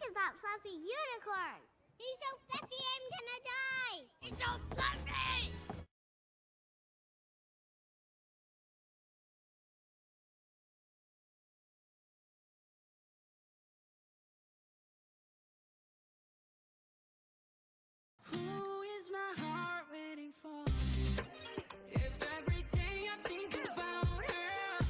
at that fluffy unicorn. He's so fluffy, I'm gonna die. He's so fluffy. Who is my heart waiting for? If every day I think about her.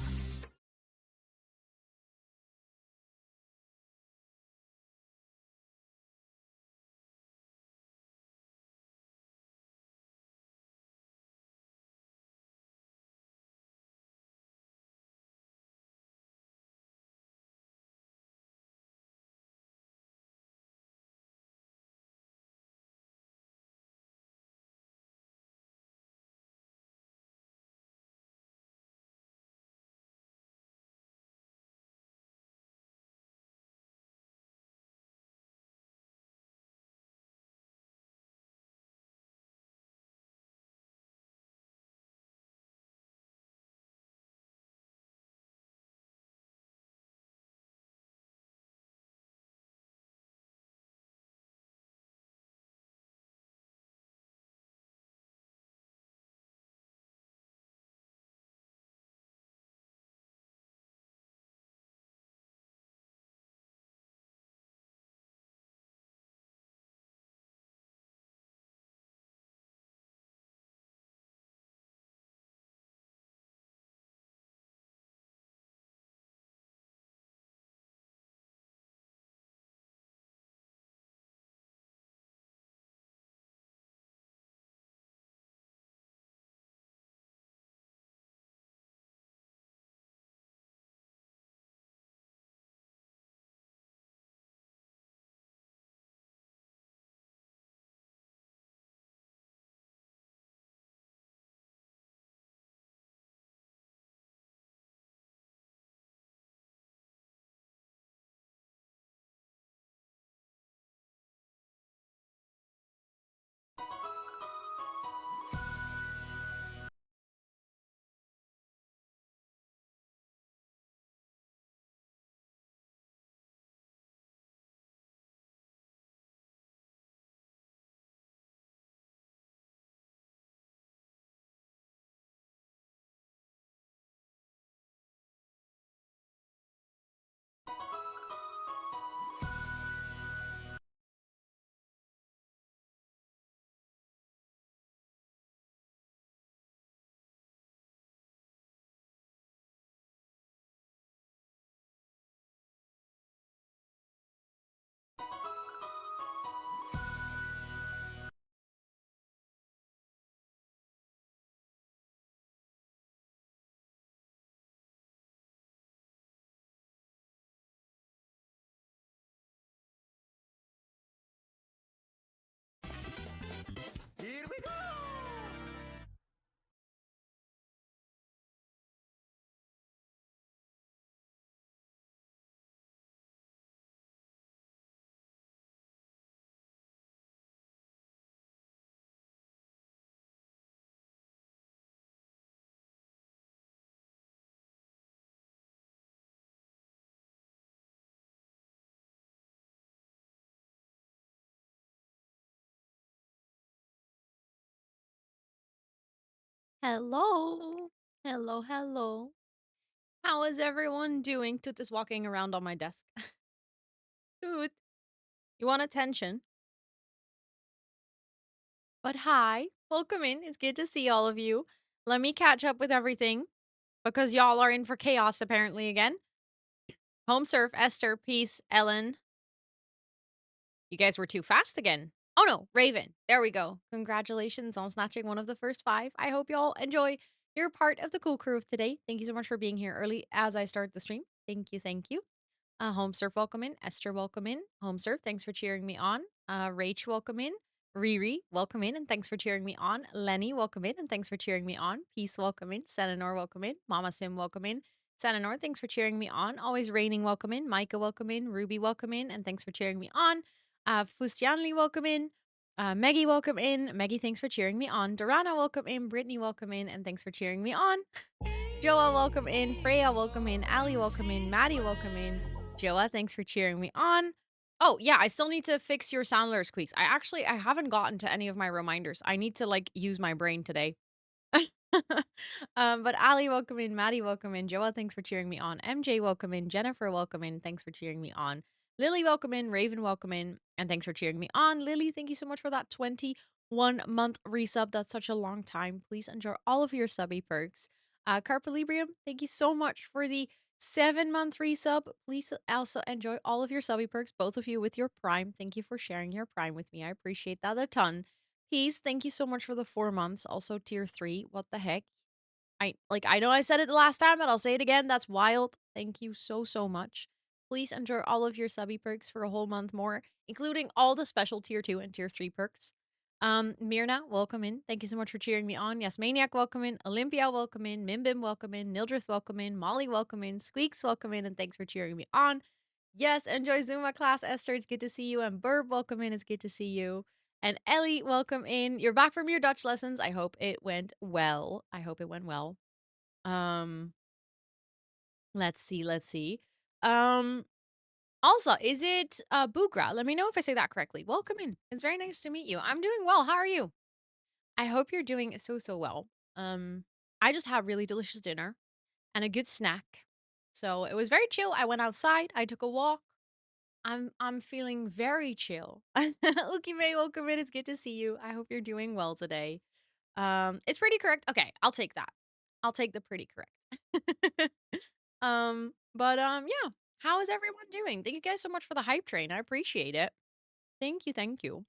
Here we go! Hello. Hello, hello. How is everyone doing? Toot is walking around on my desk. Toot, you want attention? But hi, welcome in. It's good to see all of you. Let me catch up with everything because y'all are in for chaos apparently again. Home surf, Esther, Peace, Ellen. You guys were too fast again. Oh no, Raven. There we go. Congratulations on snatching one of the first 5. I hope y'all enjoy your part of the cool crew of today. Thank you so much for being here early as I start the stream. Thank you, thank you. Home surf, welcome in. Esther, welcome in. Home surf, thanks for cheering me on. Rach, welcome in. Riri, welcome in, and thanks for cheering me on. Lenny, welcome in, and thanks for cheering me on. Peace, welcome in. Senanor, welcome in. Mama Sim, welcome in. Senanor, thanks for cheering me on. Always raining, welcome in. Micah, welcome in. Ruby, welcome in, and thanks for cheering me on. Fustianli, welcome in. Meggie, welcome in. Meggie, thanks for cheering me on. Dorana, welcome in. Brittany, welcome in, and thanks for cheering me on. Joa, welcome in. Freya, welcome in. Ali, welcome in. Maddie, welcome in. Joa, thanks for cheering me on. Oh, yeah, I still need to fix your sound squeaks. I haven't gotten to any of my reminders. I need to, like, use my brain today. But Ali, welcome in. Maddie, welcome in. Joa, thanks for cheering me on. MJ, welcome in. Jennifer, welcome in. Thanks for cheering me on. Lily, welcome in. Raven, welcome in. And thanks for cheering me on. Lily, thank you so much for that 21-month resub. That's such a long time. Please enjoy all of your subby perks. Carpe Librium, thank you so much for the 7-month resub. Please also enjoy all of your subby perks, both of you with your Prime. Thank you for sharing your Prime with me. I appreciate that a ton. Peace, thank you so much for the 4 months. Also, tier 3. What the heck? I know I said it the last time, but I'll say it again. That's wild. Thank you so, so much. Please enjoy all of your subby perks for a whole month more, including all the special tier 2 and tier 3 perks. Mirna, welcome in. Thank you so much for cheering me on. Yes, Maniac, welcome in. Olympia, welcome in. Mimbim, welcome in. Nildrith, welcome in. Molly, welcome in. Squeaks, welcome in. And thanks for cheering me on. Yes, enjoy Zuma class. Esther, it's good to see you. And Burb, welcome in. It's good to see you. And Ellie, welcome in. You're back from your Dutch lessons. I hope it went well. I hope it went well. Um, let's see, let's see. Um, Also, is it Bugra? Let me know if I say that correctly. Welcome in. It's very nice to meet you. I'm doing well. How are you? I hope you're doing so, so well. I just had really delicious dinner and a good snack. So it was very chill. I went outside, I took a walk. I'm feeling very chill. Uki May, welcome in. It's good to see you. I hope you're doing well today. It's pretty correct. Okay, I'll take that. I'll take the pretty correct. Yeah. How is everyone doing? Thank you guys so much for the hype train. I appreciate it. Thank you, thank you.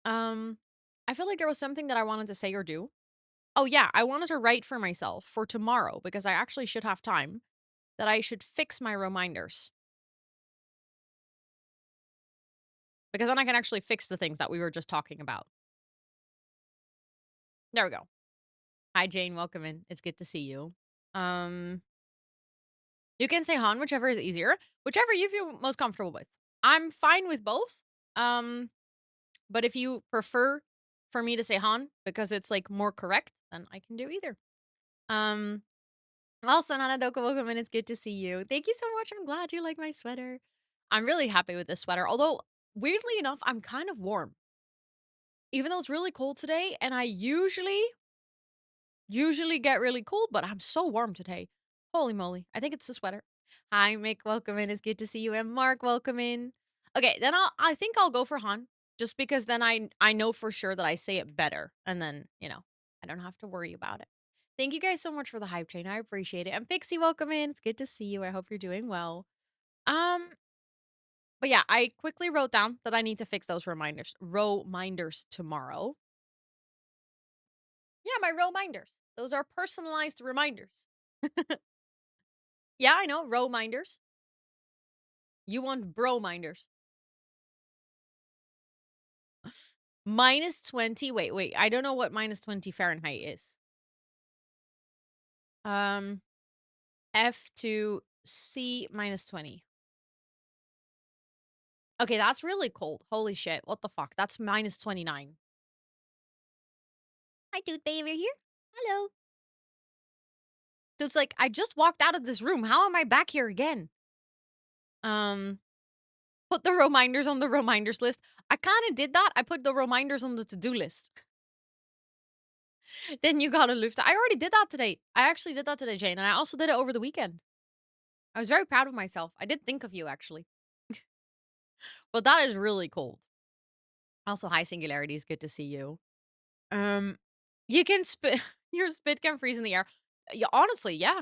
I feel like there was something that I wanted to say or do. Oh yeah, I wanted to write for myself for tomorrow because I actually should have time that I should fix my reminders. Because then I can actually fix the things that we were just talking about. There we go. Hi Jane, welcome in. It's good to see you. You can say Han, whichever is easier, whichever you feel most comfortable with. I'm fine with both. But if you prefer for me to say Han because it's like more correct, then I can do either. Also, Nanadoka, welcome in. It's good to see you. Thank you so much. I'm glad you like my sweater. I'm really happy with this sweater. Although, weirdly enough, I'm kind of warm. Even though it's really cold today, and I usually get really cold, but I'm so warm today. Holy moly. I think it's the sweater. Hi, Mick. Welcome in. It's good to see you. And Mark, welcome in. Okay, then I think I'll go for Han. Just because then I know for sure that I say it better. And then, I don't have to worry about it. Thank you guys so much for the hype train. I appreciate it. And Pixie, welcome in. It's good to see you. I hope you're doing well. Um, but yeah, I quickly wrote down that I need to fix those reminders tomorrow. Yeah, my reminders. Those are personalized reminders. Yeah, I know. Reminders. You want bro-minders. -20. Wait. I don't know what -20 Fahrenheit is. F to C -20. Okay, that's really cold. Holy shit. What the fuck? That's -29. Hi, dude baby here. Hello. So it's like, I just walked out of this room. How am I back here again? Put the reminders on the reminders list. I kind of did that. I put the reminders on the to-do list. Then you gotta lift. I already did that today. I actually did that today, Jane. And I also did it over the weekend. I was very proud of myself. I did think of you, actually. But that is really cold. Also, hi, Singularity. It's good to see you. You can spit. Your spit can freeze in the air. Yeah, honestly, yeah.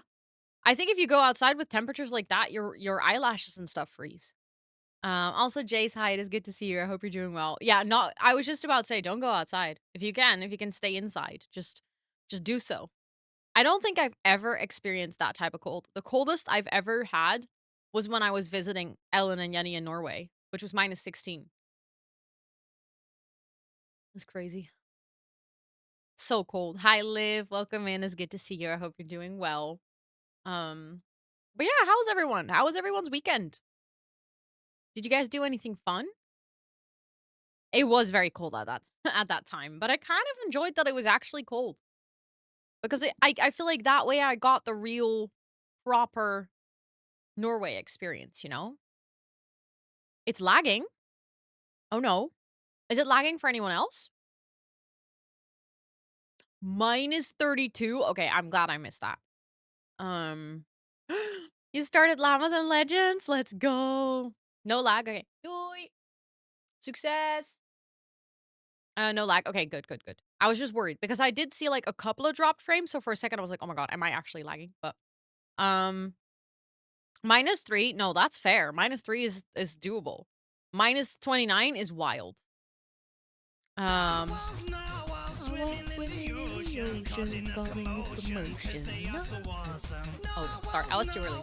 I think if you go outside with temperatures like that, your eyelashes and stuff freeze. Also, Jace, hi, it is good to see you. I hope you're doing well. Yeah, not. I was just about to say, don't go outside if you can. If you can stay inside, just do so. I don't think I've ever experienced that type of cold. The coldest I've ever had was when I was visiting Ellen and Yenny in Norway, which was -16. It's crazy. So cold. Hi, Liv. Welcome in. It's good to see you. I hope you're doing well. But yeah, how was everyone? How was everyone's weekend? Did you guys do anything fun? It was very cold at that at that time, but I kind of enjoyed that it was actually cold because I feel like that way I got the real proper Norway experience, you know? It's lagging. Oh, no. Is it lagging for anyone else? Minus 32? Okay, I'm glad I missed that. Um, you started Llamas and Legends? Let's go. No lag? Okay. Yay. Success. No lag. Okay, good, good, good. I was just worried because I did see like a couple of dropped frames. So for a second I was like, oh my god, am I actually lagging? But um -3, no, that's fair. -3 is doable. -29 is wild. Narwhals swimming in the ocean, causing a commotion. Oh, sorry, I was too early.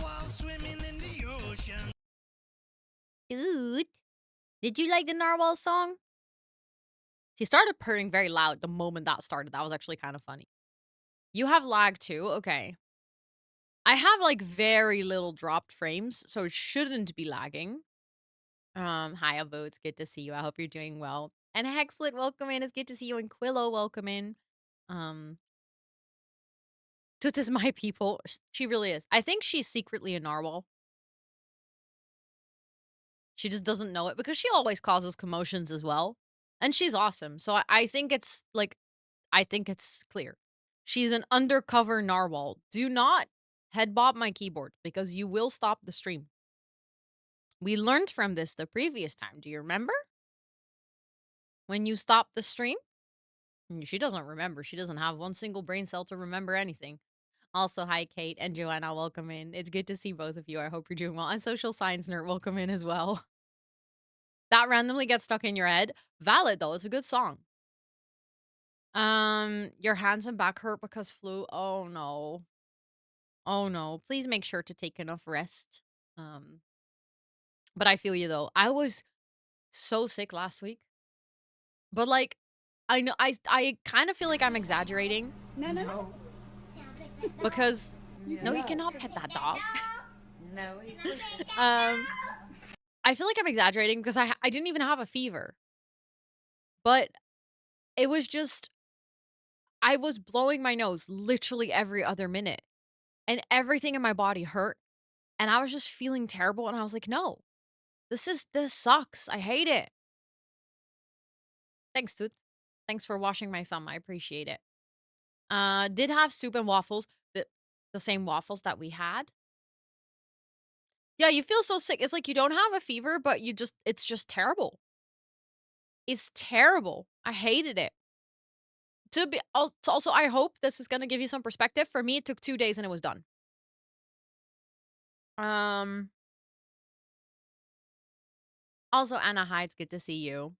Dude, did you like the narwhal song? He started purring very loud the moment that started. That was actually kind of funny. You have lag too? Okay. I have like very little dropped frames, so it shouldn't be lagging. Hi Abo, it's good to see you. I hope you're doing well. And Hexsplit, welcome in. It's good to see you. And Quillo, welcome in. Um Toot is my people. She really is. I think she's secretly a narwhal. She just doesn't know it because she always causes commotions as well. And she's awesome. So I think it's like, I think it's clear. She's an undercover narwhal. Do not head bob my keyboard because you will stop the stream. We learned from this the previous time. Do you remember? When you stopped the stream? She doesn't remember. She doesn't have one single brain cell to remember anything. Also, hi, Kate and Joanna. Welcome in. It's good to see both of you. I hope you're doing well. And Social Science Nerd, welcome in as well. That randomly gets stuck in your head. Valid, though. It's a good song. Your hands and back hurt because flu. Oh, no. Oh, no. Please make sure to take enough rest. But I feel you, though. I was so sick last week. But, like, I know I kind of feel like I'm exaggerating. No. Because no, you cannot pet that dog. No. I feel like I'm exaggerating because I didn't even have a fever. But it was just I was blowing my nose literally every other minute. And everything in my body hurt. And I was just feeling terrible and I was like, "No. This sucks. I hate it." Thanks, Toot. Thanks for washing my thumb. I appreciate it. Did have soup and waffles. The same waffles that we had. Yeah, you feel so sick. It's like you don't have a fever, but it's just terrible. It's terrible. I hated it. Also, I hope this is gonna give you some perspective. For me, it took 2 days and it was done. Also, Anna, hi, it's good to see you.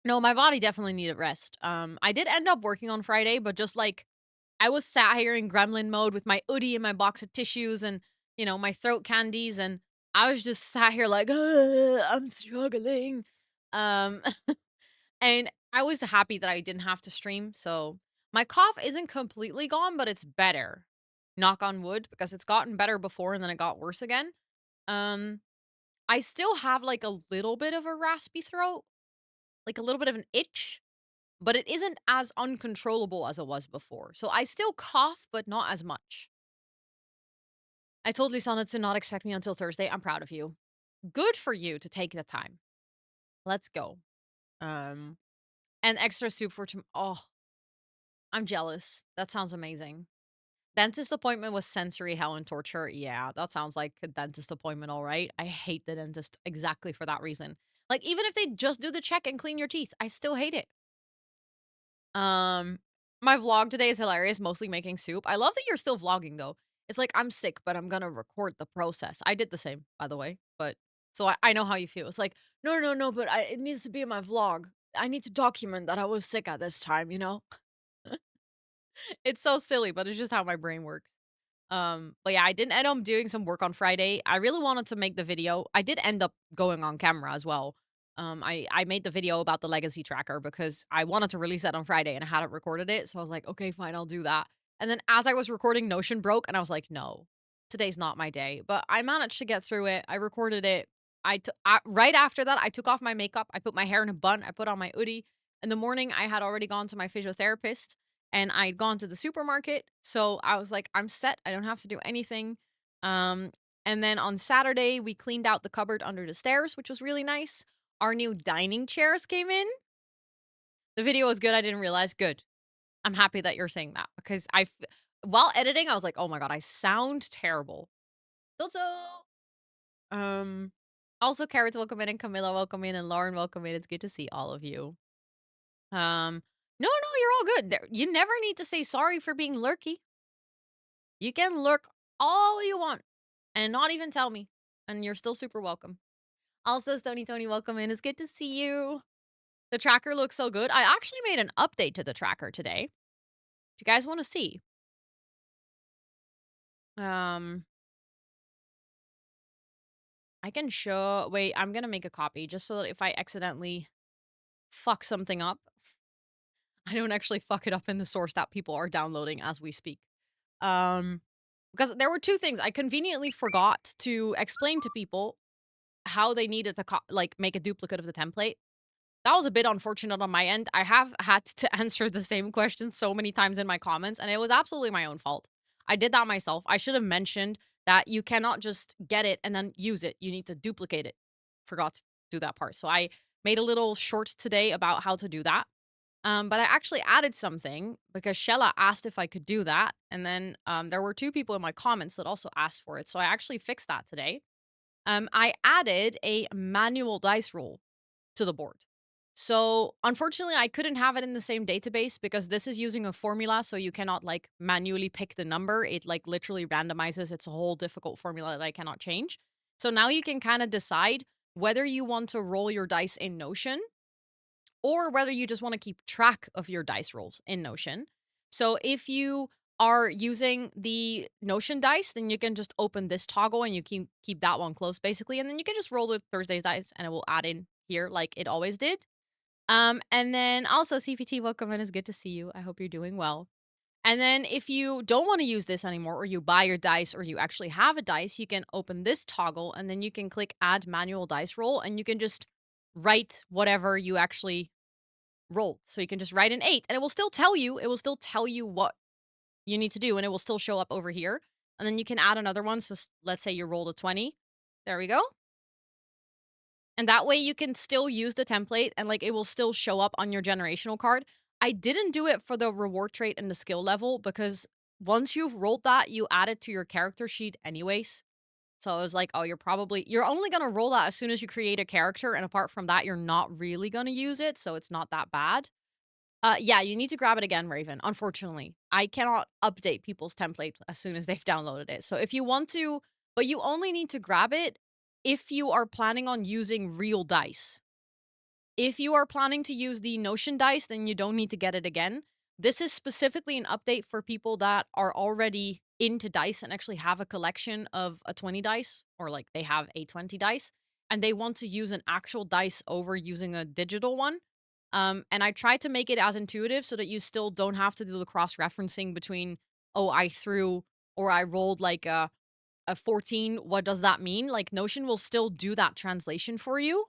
No, my body definitely needed rest. I did end up working on Friday, but just like I was sat here in gremlin mode with my hoodie and my box of tissues and, you know, my throat candies, and I was just sat here like, I'm struggling. Um, and I was happy that I didn't have to stream. So my cough isn't completely gone, but it's better. Knock on wood, because it's gotten better before and then it got worse again. I still have like a little bit of a raspy throat, like a little bit of an itch, but it isn't as uncontrollable as it was before. So I still cough, but not as much. I told Lisana to not expect me until Thursday. I'm proud of you. Good for you to take the time. Let's go. And extra soup for tomorrow. Oh, I'm jealous. That sounds amazing. Dentist appointment was sensory hell and torture. Yeah, that sounds like a dentist appointment, all right. I hate the dentist exactly for that reason. Like, even if they just do the check and clean your teeth, I still hate it. My vlog today is hilarious, mostly making soup. I love that you're still vlogging, though. It's like, I'm sick, but I'm gonna record the process. I did the same, by the way, but so I know how you feel. It's like, no, but it needs to be in my vlog. I need to document that I was sick at this time, you know? It's so silly, but it's just how my brain works. But yeah, I did end up doing some work on Friday. I really wanted to make the video. I did end up going on camera as well. I made the video about the legacy tracker because I wanted to release that on Friday and I hadn't recorded it. So I was like, okay, fine, I'll do that. And then as I was recording, Notion broke and I was like, no, today's not my day. But I managed to get through it. I recorded it. Right after that, I took off my makeup. I put my hair in a bun. I put on my hoodie. In the morning, I had already gone to my physiotherapist and I'd gone to the supermarket. So I was like, I'm set. I don't have to do anything. And then on Saturday, we cleaned out the cupboard under the stairs, which was really nice. Our new dining chairs came in. The video was good. I didn't realize. Good. I'm happy that you're saying that because while editing, I was like, oh my God, I sound terrible. Also, um, also Carrots, welcome in, and Camilla, welcome in, and Lauren, welcome in. It's good to see all of you. No, you're all good. You never need to say sorry for being lurky. You can lurk all you want and not even tell me, and you're still super welcome. Also, Tony, welcome in. It's good to see you. The tracker looks so good. I actually made an update to the tracker today. Do you guys want to see? I can show. Wait, I'm gonna make a copy just so that if I accidentally fuck something up, I don't actually fuck it up in the source that people are downloading as we speak. Because there were two things. I conveniently forgot to explain to people how they needed to make a duplicate of the template. That was a bit unfortunate on my end. I have had to answer the same question so many times in my comments, and it was absolutely my own fault. I did that myself. I should have mentioned that you cannot just get it and then use it. You need to duplicate it. Forgot to do that part. So I made a little short today about how to do that. But I actually added something because Shella asked if I could do that. And then there were two people in my comments that also asked for it. So I actually fixed that today. I added a manual dice roll to the board. So unfortunately, I couldn't have it in the same database because this is using a formula. So you cannot manually pick the number. It literally randomizes. It's a whole difficult formula that I cannot change. So now you can kind of decide whether you want to roll your dice in Notion or whether you just want to keep track of your dice rolls in Notion. So if you are using the Notion dice, then you can just open this toggle and you keep that one closed basically, and then you can just roll the Thursday's dice and it will add in here like it always did. And then also CPT, welcome in. It's good to see you. I hope you're doing well. And then if you don't want to use this anymore, or you buy your dice, or you actually have a dice, you can open this toggle and then you can click add manual dice roll and you can just write whatever you actually rolled. So you can just write an 8 and it will still tell you what you need to do and it will still show up over here. And then you can add another one. So let's say you rolled a 20. There we go. And that way you can still use the template and it will still show up on your generational card. I didn't do it for the reward trait and the skill level because once you've rolled that, you add it to your character sheet anyways. So I was like, oh, you're only going to roll that as soon as you create a character. And apart from that, you're not really going to use it. So it's not that bad. Yeah, you need to grab it again, Raven. Unfortunately, I cannot update people's template as soon as they've downloaded it. So if you want to, but you only need to grab it if you are planning on using real dice. If you are planning to use the Notion dice, then you don't need to get it again. This is specifically an update for people that are already into dice and actually have a collection of a 20 dice, or they have a 20 dice, and they want to use an actual dice over using a digital one. And I tried to make it as intuitive so that you still don't have to do the cross-referencing between, oh, I threw or I rolled a 14. What does that mean? Notion will still do that translation for you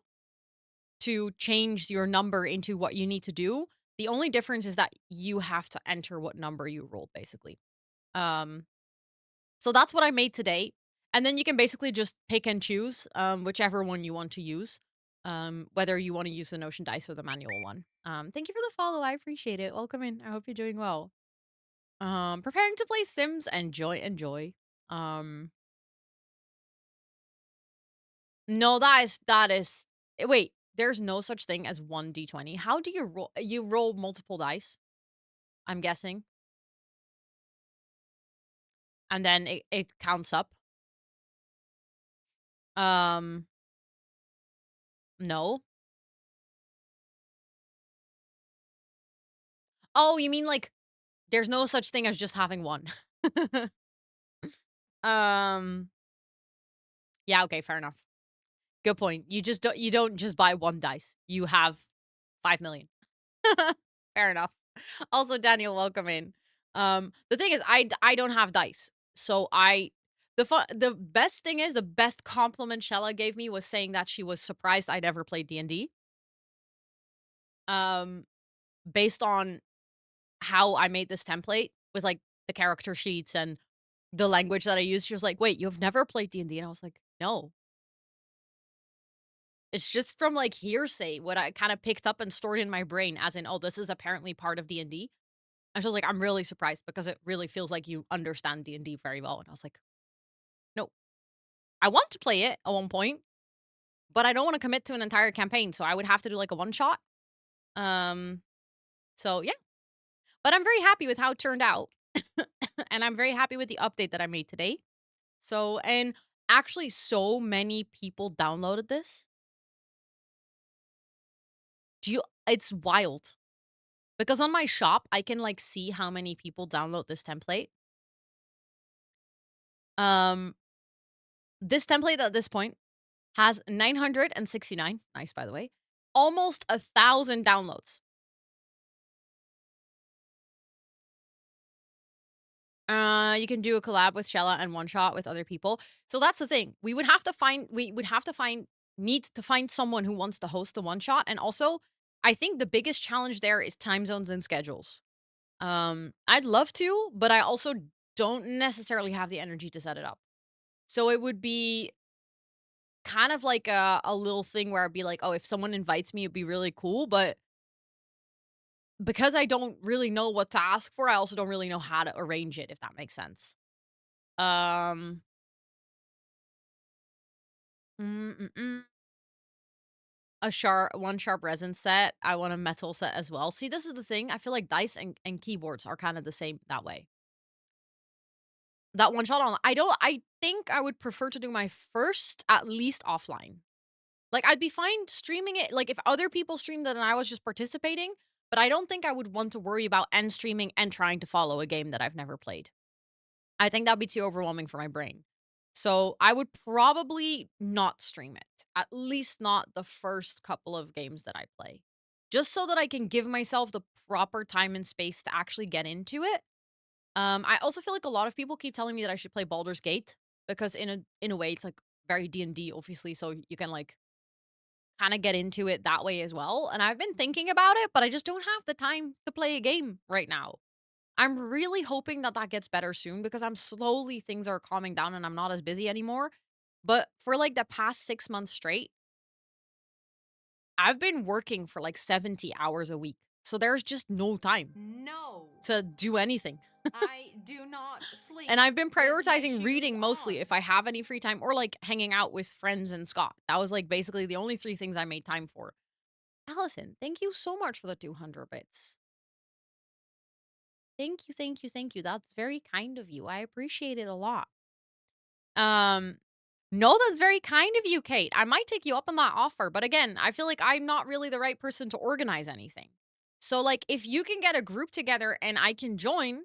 to change your number into what you need to do. The only difference is that you have to enter what number you rolled, basically. So that's what I made today. And then you can basically just pick and choose whichever one you want to use. Whether you want to use the Notion dice or the manual one. Thank you for the follow. I appreciate it. Welcome in. I hope you're doing well. Preparing to play Sims. Enjoy. No, that is wait, there's no such thing as 1d20. How do you roll? You roll multiple dice, I'm guessing. And then it counts up. No. Oh, you mean there's no such thing as just having one. Yeah, okay, fair enough. Good point. You don't just buy one dice. You have 5 million. Fair enough. Also, Daniel, welcome in. The thing is, I don't have dice. So the best thing is, the best compliment Shella gave me was saying that she was surprised I'd ever played D&D. Based on how I made this template with the character sheets and the language that I used. She was like, "Wait, you've never played D&D?" And I was like, "No." It's just from, like, hearsay, what I kinda picked up and stored in my brain as in, "Oh, this is apparently part of D&D." And D. And she was like, "I'm really surprised because it really feels like you understand D&D very well." And I was like, "No. I want to play it at one point, but I don't wanna commit to an entire campaign, so I would have to do, like, a one shot." Um, so yeah. But I'm very happy with how it turned out, and I'm very happy with the update that I made today. So and actually so many people downloaded this. Do you It's wild. Because on my shop, I can, like, see how many people download this template. Um, this template at this point has 969, nice by the way, almost 1,000 downloads. You can do a collab with Shella and one shot with other people. So that's the thing. We would have to find need to find someone who wants to host the one shot. And also, I think the biggest challenge there is time zones and schedules. I'd love to, but I also don't necessarily have the energy to set it up. So it would be kind of like a little thing where I'd be like, "Oh, if someone invites me, it'd be really cool," but because I don't really know what to ask for, I also don't really know how to arrange it, if that makes sense. Um, mm, mm, mm. One sharp resin set. I want a metal set as well. See, this is the thing. I feel like dice and keyboards are kind of the same that way. That one shot on I think I would prefer to do my first at least offline. Like, I'd be fine streaming it, like, if other people streamed it and I was just participating, but I don't think I would want to worry about end streaming and trying to follow a game that I've never played. I think that'd be too overwhelming for my brain. So, I would probably not stream it, at least not the first couple of games that I play. Just so that I can give myself the proper time and space to actually get into it. I also feel like a lot of people keep telling me that I should play Baldur's Gate because in a way, it's, like, very D&D, obviously, so you can, like, kinda get into it that way as well, and I've been thinking about it, but I just don't have the time to play a game right now. I'm really hoping that that gets better soon because I'm slowly things are calming down and I'm not as busy anymore, but for, like, the past 6 months straight, I've been working for, like, 70 hours a week, so there's just no time No, to do anything. I do not sleep. And I've been with my prioritizing shoes reading mostly on. if I have any free time or, like, hanging out with friends and Scott. That was, like, basically the only 3 things I made time for. Allison, thank you so much for the 200 bits. Thank you, thank you, thank you. That's very kind of you. I appreciate it a lot. Um, no, that's very kind of you, Kate. I might take you up on that offer, but again, I feel like I'm not really the right person to organize anything. So, like, if you can get a group together and I can join,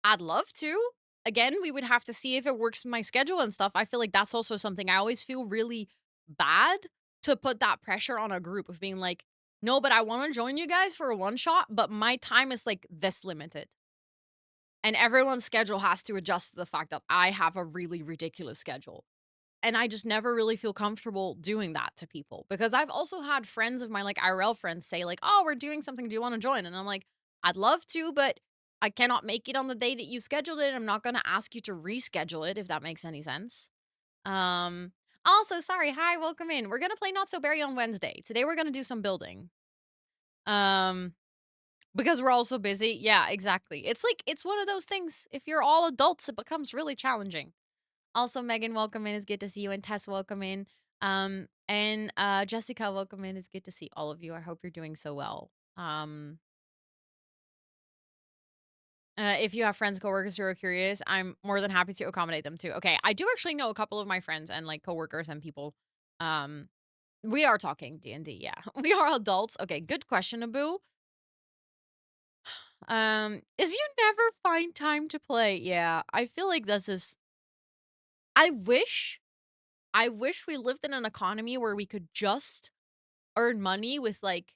I'd love to. Again, we would have to see if it works with my schedule and stuff. I feel like that's also something I always feel really bad to put that pressure on a group of being like, no, but I want to join you guys for a one shot, but my time is like this limited. And everyone's schedule has to adjust to the fact that I have a really ridiculous schedule. And I just never really feel comfortable doing that to people because I've also had friends of mine, like IRL friends, say, like, oh, we're doing something. Do you want to join? And I'm like, I'd love to, but I cannot make it on the day that you scheduled it. I'm not going to ask you to reschedule it if that makes any sense. Um, Also, sorry. Hi, welcome in. We're going to play Not So Berry on Wednesday. Today we're going to do some building. Um, because we're all so busy. Yeah, exactly. It's like, it's one of those things. If you're all adults, it becomes really challenging. Also, Megan, welcome in. It's good to see you. And Tess, welcome in. And Jessica, welcome in. It's good to see all of you. I hope you're doing so well. If you have friends, coworkers who are curious, I'm more than happy to accommodate them too. Okay, I do actually know a couple of my friends and like coworkers and people. Um, we are talking D&D. Yeah, we are adults. Okay, good question, Abu. Is you never find time to play? Yeah, I feel like this is. I wish we lived in an economy where we could just earn money with like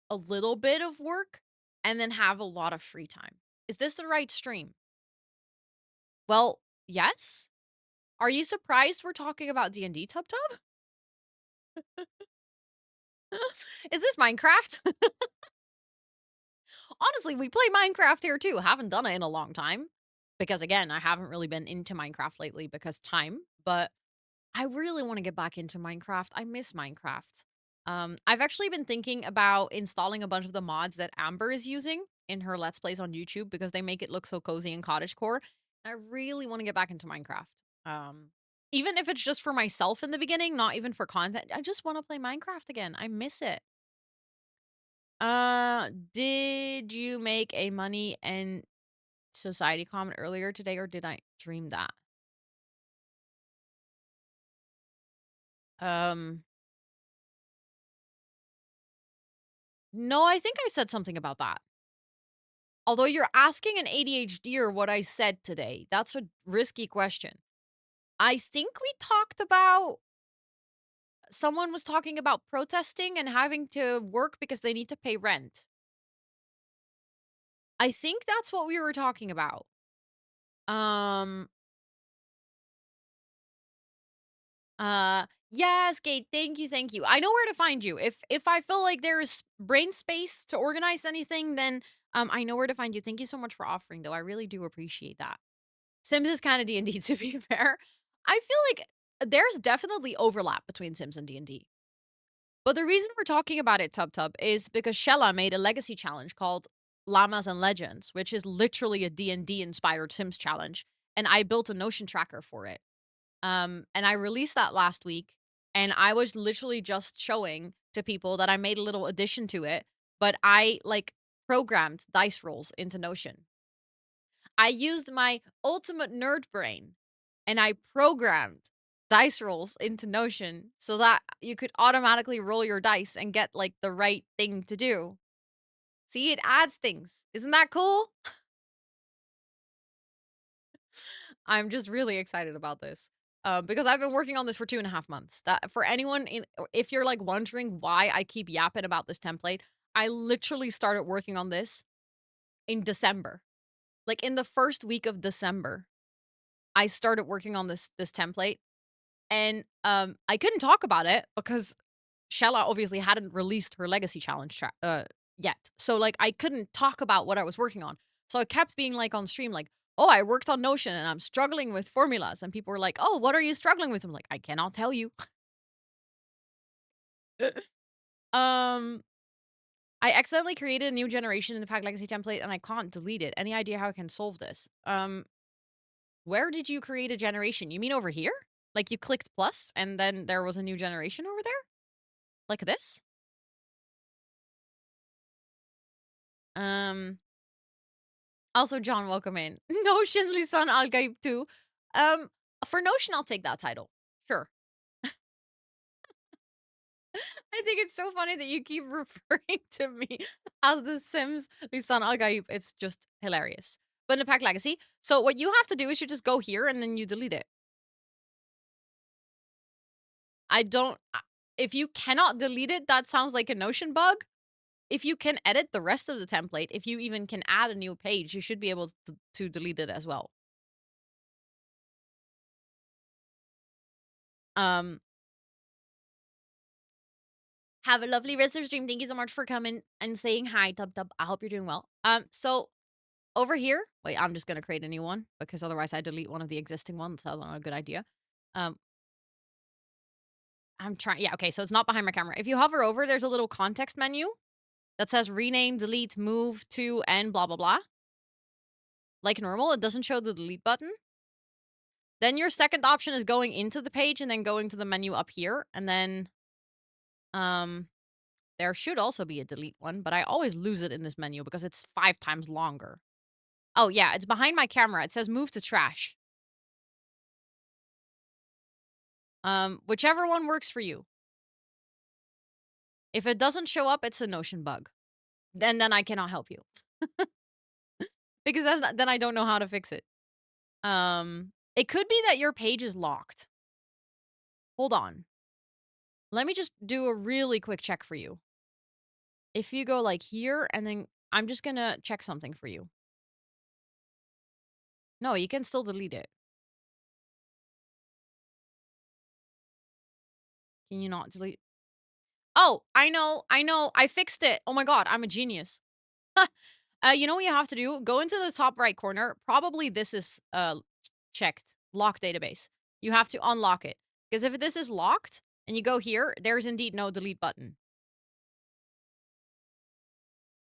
a little bit of work and then have a lot of free time. Is this the right stream? Well, yes. Are you surprised we're talking about D&D, Tub Tub? Is this Minecraft? Honestly, we play Minecraft here too. Haven't done it in a long time. because again, I haven't really been into Minecraft lately because time, but I really want to get back into Minecraft. I miss Minecraft. I've actually been thinking about installing a bunch of the mods that Amber is using in her Let's Plays on YouTube because they make it look so cozy and cottagecore. I really want to get back into Minecraft. Um, Even if it's just for myself in the beginning, not even for content. I just want to play Minecraft again. I miss it. Did you make a money and society comment earlier today, or did I dream that? Um, no, I think I said something about that. Although you're asking an ADHDer what I said today, that's a risky question. I think we talked about someone was talking about protesting and having to work because they need to pay rent. I think that's what we were talking about. Um, yes, Kate, thank you, thank you. I know where to find you. If I feel like there is brain space to organize anything, then I know where to find you. Thank you so much for offering though. I really do appreciate that. Sims is kind of D&D to be fair. I feel like there's definitely overlap between Sims and D&D. But the reason we're talking about it, Tub Tub, is because Shella made a legacy challenge called Llamas and Legends, which is literally a D&D inspired Sims challenge, and I built a Notion tracker for it. And I released that last week, and I was literally just showing to people that I made a little addition to it, but I like programmed dice rolls into Notion. I used my ultimate nerd brain and I programmed dice rolls into Notion so that you could automatically roll your dice and get like the right thing to do. See, it adds things. Isn't that cool? I'm just really excited about this. Because I've been working on this for 2.5 months. That for anyone if you're like wondering why I keep yapping about this template, I literally started working on this in December. Like in the first week of December, I started working on this template, and I couldn't talk about it because Shella obviously hadn't released her legacy challenge yet. So like I couldn't talk about what I was working on. So I kept being like on stream like, "Oh, I worked on Notion and I'm struggling with formulas." And people were like, "Oh, what are you struggling with?" I'm like, "I cannot tell you." um I accidentally created a new generation in the Pack Legacy template and I can't delete it. Any idea how I can solve this? Where did you create a generation? You mean over here? Like you clicked plus and then there was a new generation over there? Like this? Um Also, John, welcome in. Notion Lisan Al Gaib too. Um for Notion, I'll take that title. Sure. I think it's so funny that you keep referring to me as the Sims Lisan Al Gaib. It's just hilarious. But in the Pack Legacy, so what you have to do is you just go here and then you delete it. I don't. If you cannot delete it, that sounds like a Notion bug. If you can edit the rest of the template, if you even can add a new page, you should be able to delete it as well. Um, have a lovely rest of your stream. Thank you so much for coming and saying hi, Tub Tub. I hope you're doing well. So over here, wait, I'm just gonna create a new one because otherwise I delete one of the existing ones. That's not a good idea. Um, I'm trying. Yeah, okay. So it's not behind my camera. If you hover over, there's a little context menu that says rename, delete, move to, and blah blah blah. Like normal, it doesn't show the delete button. Then your second option is going into the page and then going to the menu up here. And then there should also be a delete one, but I always lose it in this menu because it's 5 times longer. Oh yeah, it's behind my camera. It says move to trash. Whichever one works for you. If it doesn't show up, it's a Notion bug. Then I cannot help you. Because then I don't know how to fix it. It could be that your page is locked. Hold on. Let me just do a really quick check for you. If you go like here and then I'm just gonna check something for you. No, you can still delete it. Can you not delete? Oh, I know. I fixed it. Oh my god, I'm a genius. You know what you have to do? Go into the top right corner. Probably this is checked. Lock database. You have to unlock it. Because if this is locked and you go here, there's indeed no delete button.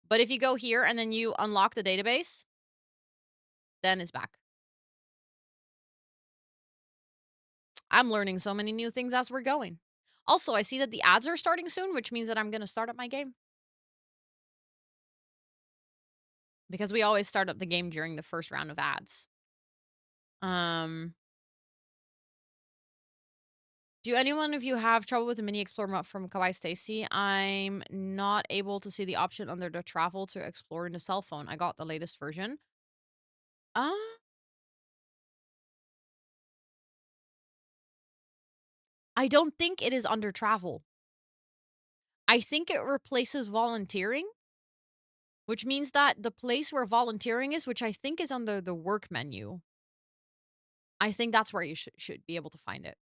But if you go here and then you unlock the database, then it's back. I'm learning so many new things as we're going. Also, I see that the ads are starting soon, which means that I'm going to start up my game. Because we always start up the game during the first round of ads. Do anyone of you have trouble with the mini explore map from Kawaii Stacy? I'm not able to see the option under the travel to explore in the cell phone. I got the latest version. Uh, I don't think it is under travel. I think it replaces volunteering, which means that the place where volunteering is, which I think is under the work menu, I think that's where you should be able to find it.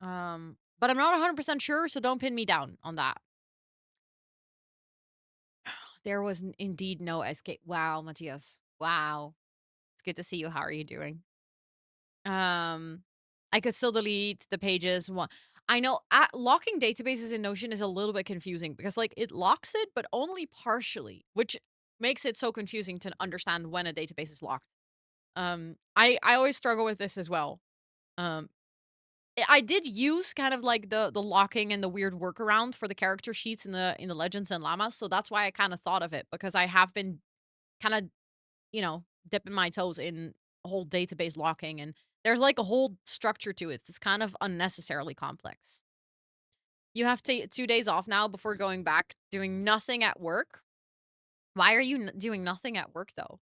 But I'm not 100% sure, so don't pin me down on that. There was indeed no escape. Wow, Matthias. Wow. It's good to see you. How are you doing? I could still delete the pages. I know locking databases in Notion is a little bit confusing because like it locks it, but only partially, which makes it so confusing to understand when a database is locked. I always struggle with this as well. I did use kind of like the locking and the weird workaround for the character sheets in the Legends and Llamas, so that's why I kind of thought of it because I have been kind of, you know, dipping my toes in whole database locking, and there's like a whole structure to it. It's kind of unnecessarily complex. You have 2 days off now before going back, doing nothing at work. Why are you doing nothing at work though?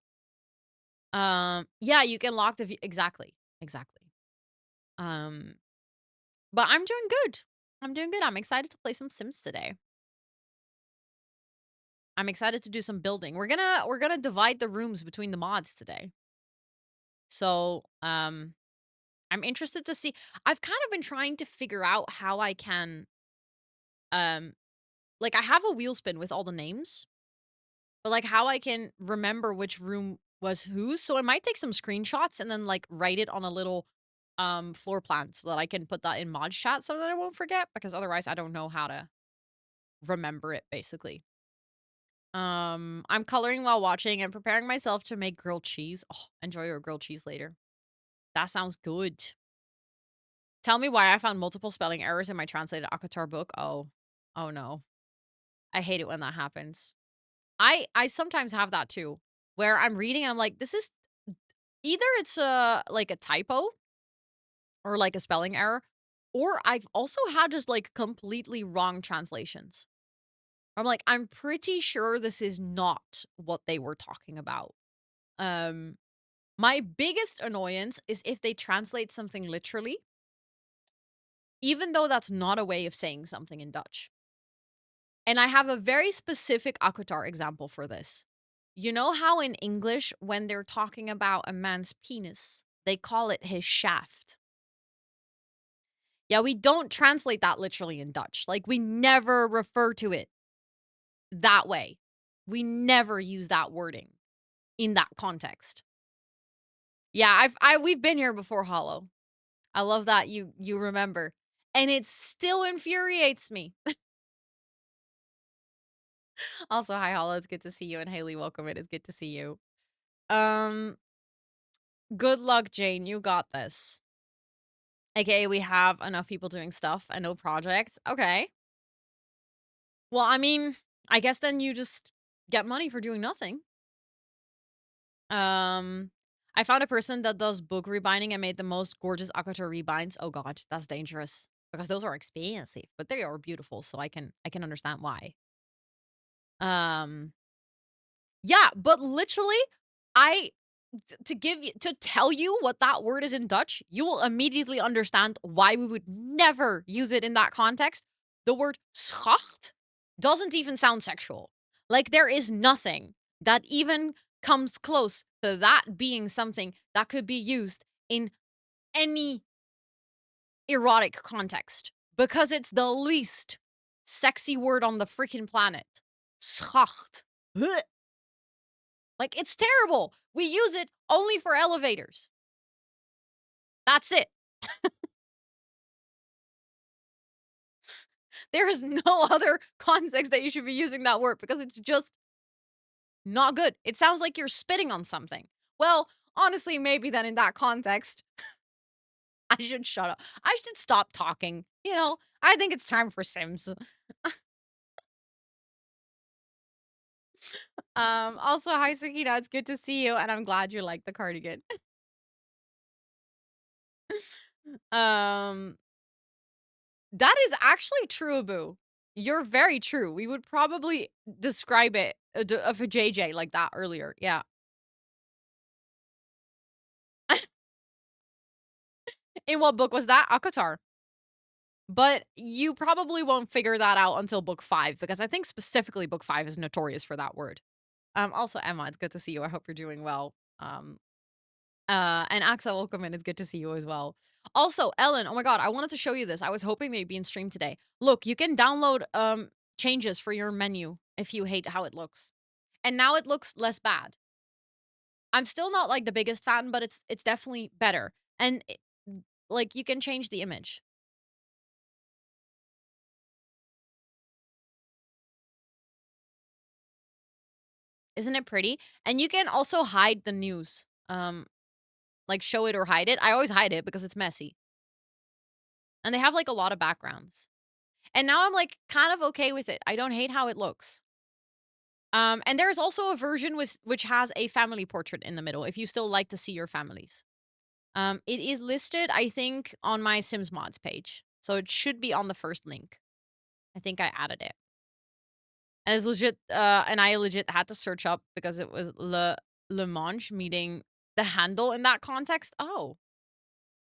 Yeah, you can lock the exactly. But I'm doing good. I'm doing good. I'm excited to play some Sims today. I'm excited to do some building. We're gonna divide the rooms between the mods today. So, I'm interested to see. I've kind of been trying to figure out how I can, like I have a wheel spin with all the names, but like how I can remember which room was whose. So I might take some screenshots and then like write it on a little floor plan so that I can put that in mod chat so that I won't forget because otherwise I don't know how to remember it basically. I'm coloring while watching and preparing myself to make grilled cheese. Oh, enjoy your grilled cheese later. That sounds good. Tell me why I found multiple spelling errors in my translated Akatar book. Oh no. I hate it when that happens. I sometimes have that too, where I'm reading and I'm like, this is either it's like a typo or like a spelling error, or I've also had just like completely wrong translations. I'm like, I'm pretty sure this is not what they were talking about. My biggest annoyance is if they translate something literally, even though that's not a way of saying something in Dutch. And I have a very specific Akatar example for this. You know how in English, when they're talking about a man's penis, they call it his shaft? Yeah, we don't translate that literally in Dutch. Like, we never refer to it that way. We never use that wording in that context. Yeah, we've been here before, Hollow. I love that you remember. And it still infuriates me. Also, hi Hollow, it's good to see you. And Haley, welcome. It is good to see you. Good luck, Jane. You got this. Okay, we have enough people doing stuff and no projects. Okay. Well, I mean, I guess then you just get money for doing nothing. I found a person that does book rebinding and made the most gorgeous Akatar rebinds. Oh god, that's dangerous. Because those are expensive, but they are beautiful, so I can understand why. Yeah, but literally, to tell you what that word is in Dutch, you will immediately understand why we would never use it in that context. The word schacht doesn't even sound sexual. Like there is nothing that even comes close to that being something that could be used in any erotic context because it's the least sexy word on the freaking planet. Schacht. Blech. Like, it's terrible. We use it only for elevators. That's it. There is no other context that you should be using that word because it's just not good. It sounds like you're spitting on something. Well, honestly, maybe then in that context, I should shut up. I should stop talking. You know, I think it's time for Sims. Also, hi Sakina, it's good to see you, and I'm glad you like the cardigan. um, that is actually true, Boo. You're very true. We would probably describe it of a JJ like that earlier. Yeah. In what book was that? Akatar. But you probably won't figure that out until book 5 because I think specifically book 5 is notorious for that word. Also Emma, it's good to see you. I hope you're doing well. And Axel, welcome in. It's good to see you as well. Also, Ellen, oh my god, I wanted to show you this. I was hoping they'd be in stream today. Look, you can download changes for your menu if you hate how it looks. And now it looks less bad. I'm still not like the biggest fan, but it's definitely better. And like you can change the image. Isn't it pretty? And you can also hide the news. Like show it or hide it. I always hide it because it's messy. And they have like a lot of backgrounds. And now I'm like kind of okay with it. I don't hate how it looks. And there's also a version which has a family portrait in the middle if you still like to see your families. It is listed, I think, on my Sims mods page. So it should be on the first link. I think I added it. And it's legit, and I legit had to search up because it was Le Manche, meaning the handle in that context. Oh.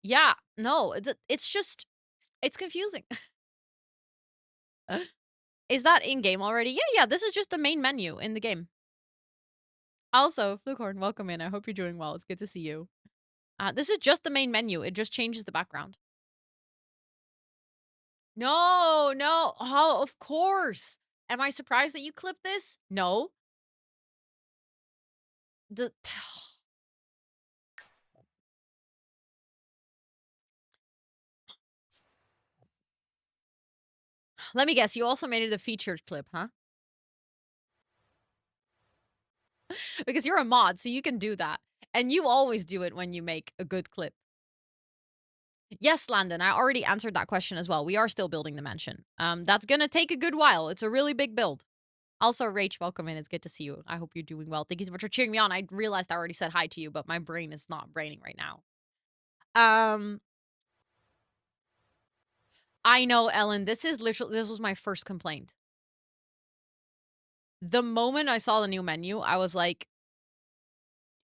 Yeah, no, it's just, it's confusing. Is that in-game already? Yeah, this is just the main menu in the game. Also, Flughorn, welcome in. I hope you're doing well. It's good to see you. This is just the main menu. It just changes the background. No. Oh, of course. Am I surprised that you clipped this? No. Let me guess, you also made it a featured clip, huh? Because you're a mod, so you can do that. And you always do it when you make a good clip. Yes, Landon, I already answered that question as well. We are still building the mansion. That's gonna take a good while. It's a really big build. Also, Rach, welcome in. It's good to see you. I hope you're doing well. Thank you so much for cheering me on. I realized I already said hi to you, but my brain is not braining right now. I know, Ellen. This was my first complaint. The moment I saw the new menu, I was like,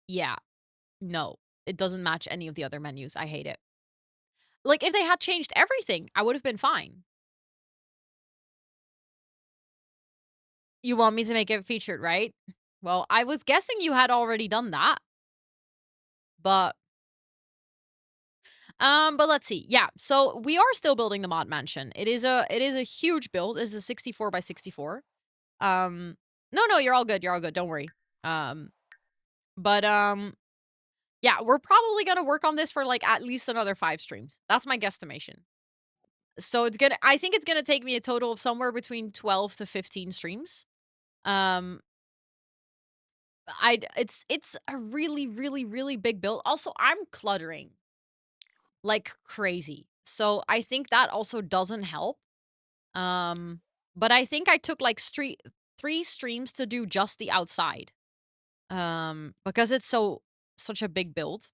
yeah, no, it doesn't match any of the other menus. I hate it. Like, if they had changed everything, I would have been fine. You want me to make it featured, right? Well, I was guessing you had already done that. But let's see. Yeah, so we are still building the mod mansion. It is a huge build. It's a 64 by 64. No, you're all good. You're all good. Don't worry. Yeah, we're probably gonna work on this for like at least another 5 streams. That's my guesstimation. So I think it's gonna take me a total of somewhere between 12 to 15 streams. It's a really big build. Also, I'm cluttering like crazy. So I think that also doesn't help. But I think I took like 3 streams to do just the outside. Because it's such a big build.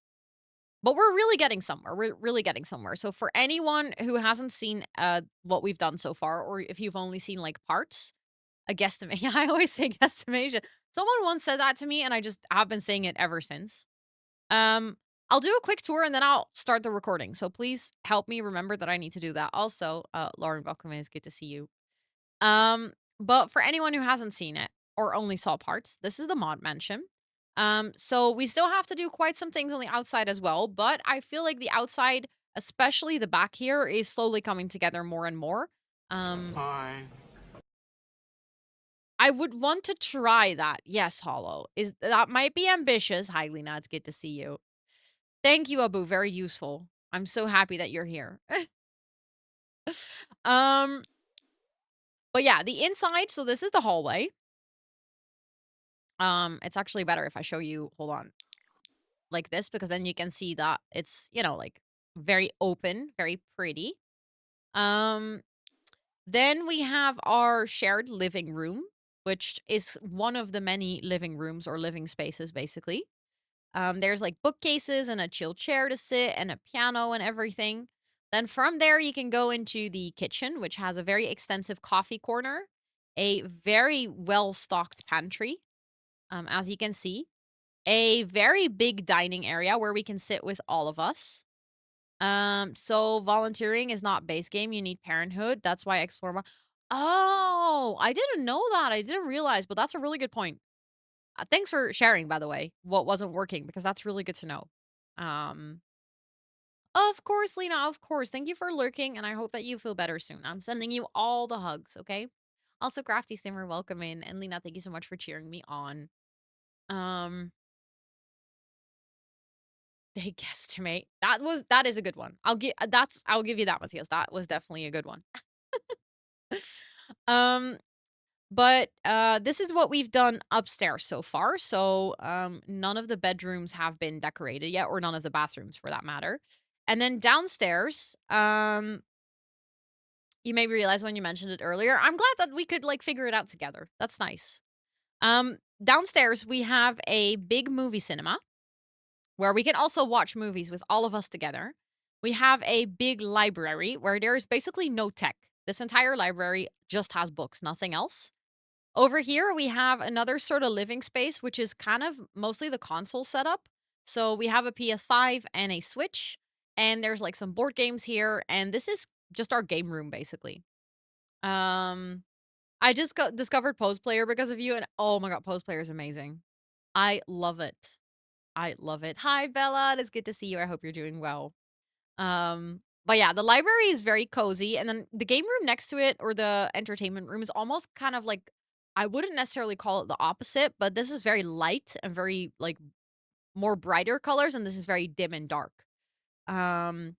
But we're really getting somewhere. We're really getting somewhere. So for anyone who hasn't seen what we've done so far, or if you've only seen like parts, a guesstimate. Yeah, I always say guesstimation. Someone once said that to me, and I've been saying it ever since. I'll do a quick tour and then I'll start the recording. So please help me remember that I need to do that. Also, Lauren, welcome in. It's good to see you. But for anyone who hasn't seen it or only saw parts, this is the mod mansion. So we still have to do quite some things on the outside as well, but I feel like the outside, especially the back here, is slowly coming together more and more. I I would want to try that. Yes, Hollow. That might be ambitious. Hi, Lena. It's good to see you. Thank you, Abu. Very useful. I'm so happy that you're here. um, but yeah, the inside. So this is the hallway. It's actually better if I show you. Hold on, like this, because then you can see that it's like very open, very pretty. Um, then we have our shared living room, which is one of the many living rooms or living spaces, basically. There's like bookcases and a chill chair to sit and a piano and everything. Then from there, you can go into the kitchen, which has a very extensive coffee corner, a very well stocked pantry, as you can see, a very big dining area where we can sit with all of us. So volunteering is not base game. You need parenthood. That's why explore more. Oh, I didn't know that. I didn't realize, but that's a really good point. Thanks for sharing, by the way, what wasn't working, because that's really good to know. Um, of course, Lena, of course. Thank you for lurking, and I hope that you feel better soon. I'm sending you all the hugs, okay? Also, Crafty Simmer, welcome in. And Lena, thank you so much for cheering me on. Um, they guesstimate. That is a good one. I'll give you that, Matthias. That was definitely a good one. um, But this is what we've done upstairs so far. So none of the bedrooms have been decorated yet, or none of the bathrooms for that matter. And then downstairs, you may realize when you mentioned it earlier, I'm glad that we could like figure it out together. That's nice. Downstairs we have a big movie cinema where we can also watch movies with all of us together. We have a big library where there is basically no tech. This entire library just has books, nothing else. Over here, we have another sort of living space, which is kind of mostly the console setup. So we have a PS5 and a Switch, and there's like some board games here, and this is just our game room, basically. I just discovered Pose Player because of you, and oh my god, Pose Player is amazing. I love it. I love it. Hi, Bella. It's good to see you. I hope you're doing well. But yeah, the library is very cozy, and then the game room next to it, or the entertainment room, is almost kind of like, I wouldn't necessarily call it the opposite, but this is very light and very like more brighter colors, and this is very dim and dark. Um,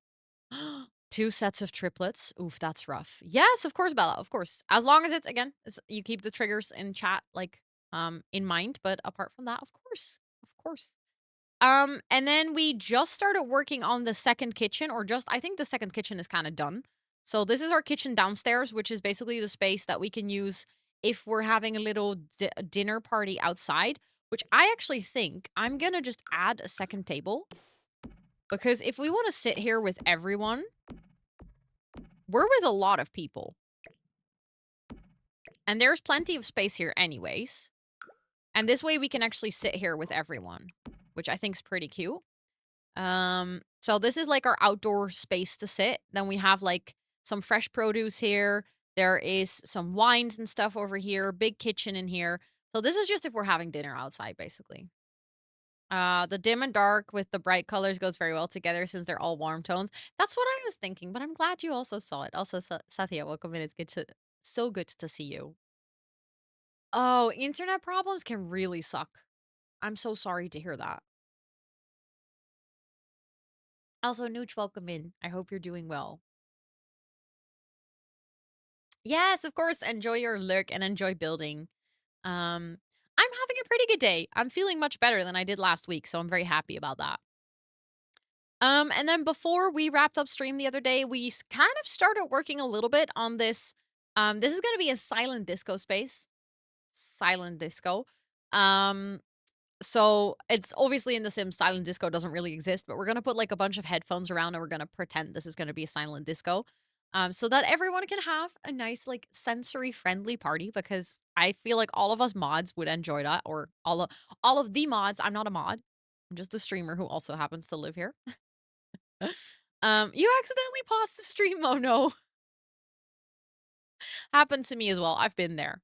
two sets of triplets. Oof, that's rough. Yes, of course, Bella. Of course, as long as it's again, you keep the triggers in chat like in mind. But apart from that, of course, of course. And then we just started working on the second kitchen, or just, I think the second kitchen is kind of done. So this is our kitchen downstairs, which is basically the space that we can use if we're having a little dinner party outside, which I actually think I'm going to just add a second table, because if we want to sit here with everyone, we're with a lot of people. And there's plenty of space here anyways. And this way we can actually sit here with everyone, which I think is pretty cute. So this is like our outdoor space to sit. Then we have like some fresh produce here. There is some wines and stuff over here. Big kitchen in here. So this is just if we're having dinner outside, basically. The dim and dark with the bright colors goes very well together since they're all warm tones. That's what I was thinking, but I'm glad you also saw it. Also, Satya, welcome in. It's so good to see you. Oh, internet problems can really suck. I'm so sorry to hear that. Also, Nooch, welcome in. I hope you're doing well. Yes, of course. Enjoy your lurk and enjoy building. I'm having a pretty good day. I'm feeling much better than I did last week, so I'm very happy about that. And then before we wrapped up stream the other day, we kind of started working a little bit on this. This is going to be a silent disco space. Silent disco. So it's obviously in The Sims, silent disco doesn't really exist, but we're going to put like a bunch of headphones around and we're going to pretend this is going to be a silent disco. So that everyone can have a nice, like, sensory friendly party, because I feel like all of us mods would enjoy that, or all of the mods. I'm not a mod. I'm just the streamer who also happens to live here. You accidentally paused the stream. Oh no. Happened to me as well. I've been there.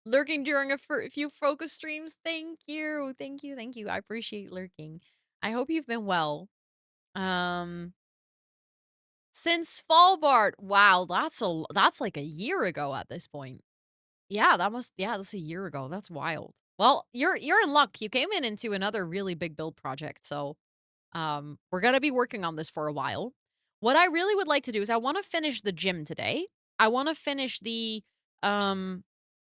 Lurking during a few focus streams. Thank you. Thank you. Thank you. I appreciate lurking. I hope you've been well. Since Svalbard. Wow, that's like a year ago at this point. Yeah, that's a year ago. That's wild. Well, you're in luck. You came in into another really big build project, so we're gonna be working on this for a while. What I really would like to do is I want to finish the gym today. I want to finish the um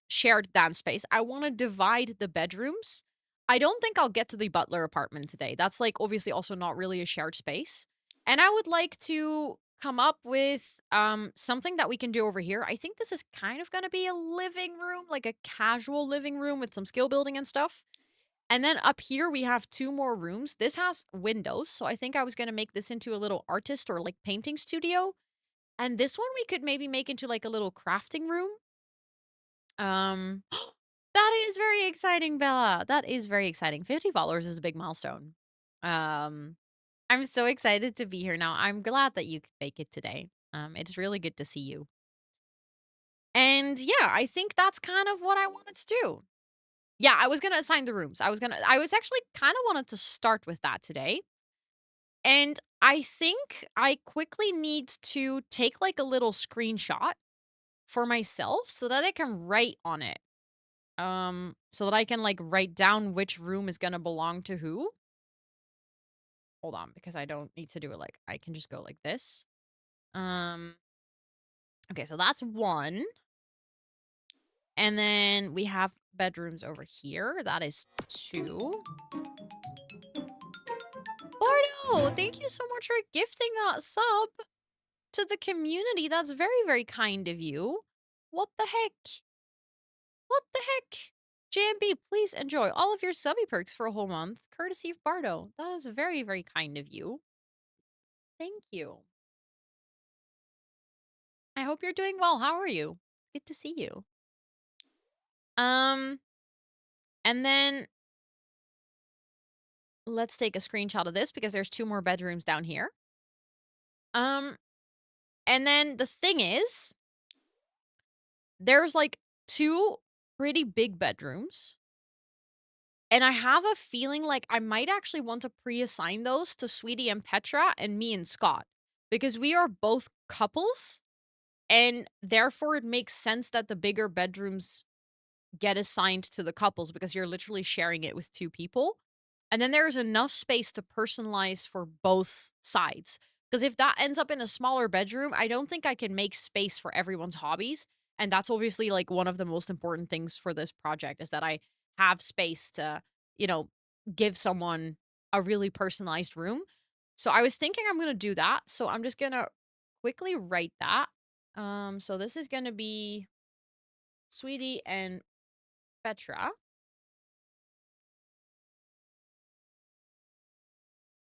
shared dance space. I want to divide the bedrooms. I don't think I'll get to the butler apartment today. That's like obviously also not really a shared space. And I would like to come up with something that we can do over here. I think this is kind of going to be a living room, like a casual living room with some skill building and stuff. And then up here we have two more rooms. This has windows, so I think I was going to make this into a little artist or like painting studio. And this one we could maybe make into like a little crafting room. Um, that is very exciting, Bella. That is very exciting. 50 followers is a big milestone. Um, I'm so excited to be here now. I'm glad that you could make it today. It's really good to see you. And yeah, I think that's kind of what I wanted to do. Yeah, I was gonna assign the rooms. I was actually kind of wanted to start with that today. And I think I quickly need to take like a little screenshot for myself so that I can write on it. So that I can, like, write down which room is gonna belong to who. Hold on, because I don't need to do it like I can just go like this. Um, okay, so that's one. And then we have bedrooms over here. That is two. Bardo, thank you so much for gifting that sub to the community. That's very, very kind of you. What the heck? What the heck? JMB, please enjoy all of your subby perks for a whole month, courtesy of Bardo. That is very, very kind of you. Thank you. I hope you're doing well. How are you? Good to see you. Um, and then let's take a screenshot of this because there's two more bedrooms down here. Um, and then the thing is, there's like two pretty big bedrooms. And I have a feeling like I might actually want to pre-assign those to Sweetie and Petra and me and Scott because we are both couples and therefore it makes sense that the bigger bedrooms get assigned to the couples because you're literally sharing it with two people. And then there's enough space to personalize for both sides. Because if that ends up in a smaller bedroom, I don't think I can make space for everyone's hobbies. And that's obviously like one of the most important things for this project is that I have space to, you know, give someone a really personalized room. So I was thinking I'm going to do that. So I'm just going to quickly write that. So this is going to be Sweetie and Petra.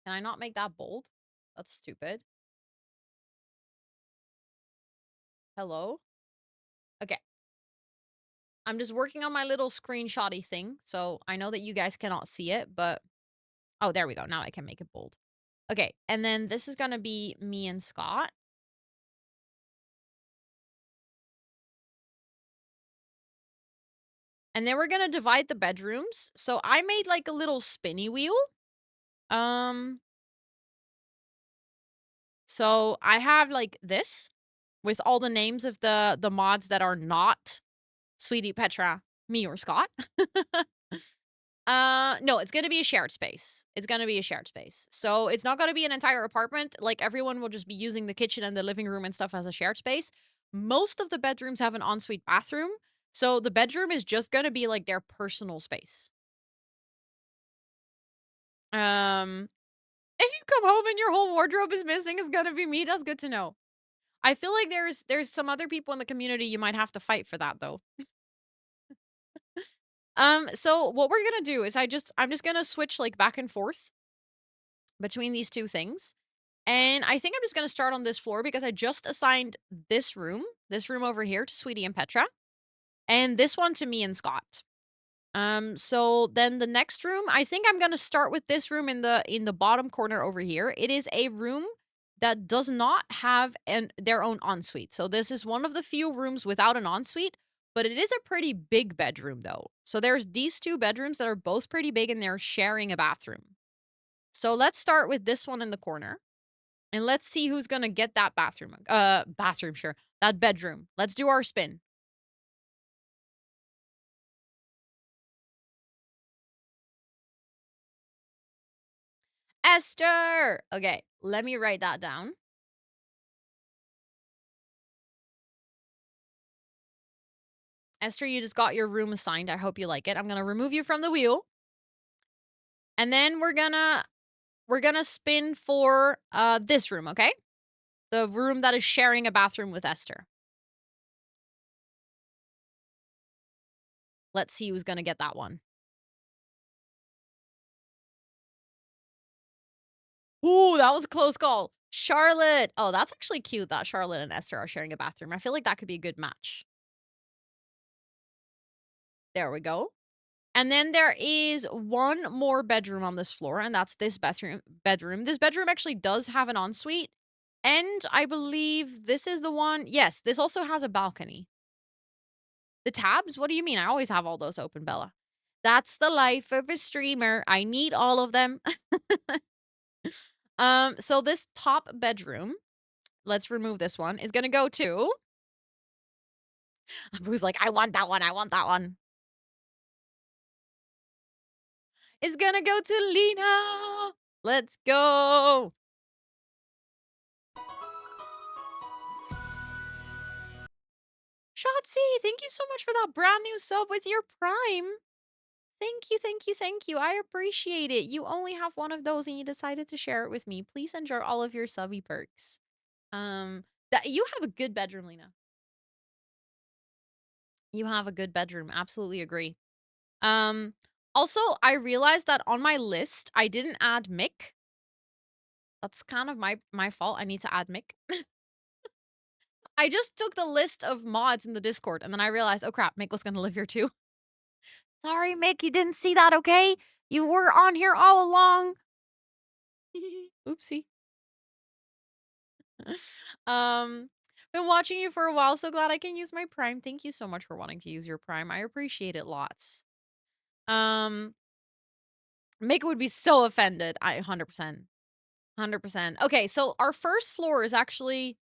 Can I not make that bold? That's stupid. Hello? Okay. I'm just working on my little screenshotty thing, so I know that you guys cannot see it, but... Oh, there we go. Now I can make it bold. Okay, and then this is gonna be me and Scott. And then we're gonna divide the bedrooms. So I made, like, a little spinny wheel. So I have, like, this with all the names of the mods that are not Sweetie, Petra, me, or Scott. No, it's gonna be a shared space. It's gonna be a shared space. So it's not gonna be an entire apartment. Like, everyone will just be using the kitchen and the living room and stuff as a shared space. Most of the bedrooms have an ensuite bathroom. So the bedroom is just gonna be, like, their personal space. If you come home and your whole wardrobe is missing, it's gonna be me. That's good to know. I feel like there's some other people in the community you might have to fight for that, though. So what we're gonna do is I'm just gonna switch like back and forth between these two things. And I think I'm just gonna start on this floor because I just assigned this room over here to Sweetie and Petra, and this one to me and Scott. So then the next room, I think I'm gonna start with this room in the bottom corner over here. It is a room that does not have their own ensuite. So this is one of the few rooms without an ensuite, but it is a pretty big bedroom though. So there's these two bedrooms that are both pretty big and they're sharing a bathroom. So let's start with this one in the corner. And let's see who's gonna get that bathroom. Bathroom, sure. That bedroom. Let's do our spin. Esther! Okay, let me write that down. Esther, you just got your room assigned. I hope you like it. I'm gonna remove you from the wheel. And then we're gonna spin for this room, okay? The room that is sharing a bathroom with Esther. Let's see who's gonna get that one. Ooh, that was a close call. Charlotte. Oh, that's actually cute that Charlotte and Esther are sharing a bathroom. I feel like that could be a good match. There we go. And then there is one more bedroom on this floor, and that's this bedroom. This bedroom actually does have an ensuite, and I believe this is the one. Yes, this also has a balcony. The tabs? What do you mean? I always have all those open, Bella. That's the life of a streamer. I need all of them. So this top bedroom, let's remove this one, is gonna go to. Who's like, I want that one. I want that one. It's gonna go to Lena. Let's go. Shotzi, thank you so much for that brand new sub with your Prime. Thank you, thank you, thank you. I appreciate it. You only have one of those and you decided to share it with me. Please enjoy all of your subby perks. You have a good bedroom, Lena. You have a good bedroom. Absolutely agree. Also, I realized that on my list, I didn't add Mick. That's kind of my fault. I need to add Mick. I just took the list of mods in the Discord, and then I realized, oh crap, Mick was gonna live here too. Sorry, Mick, you didn't see that, okay? You were on here all along. Oopsie. Been watching you for a while, so glad I can use my Prime. Thank you so much for wanting to use your Prime. I appreciate it lots. Mick would be so offended. 100%. 100%. Okay, so our first floor is actually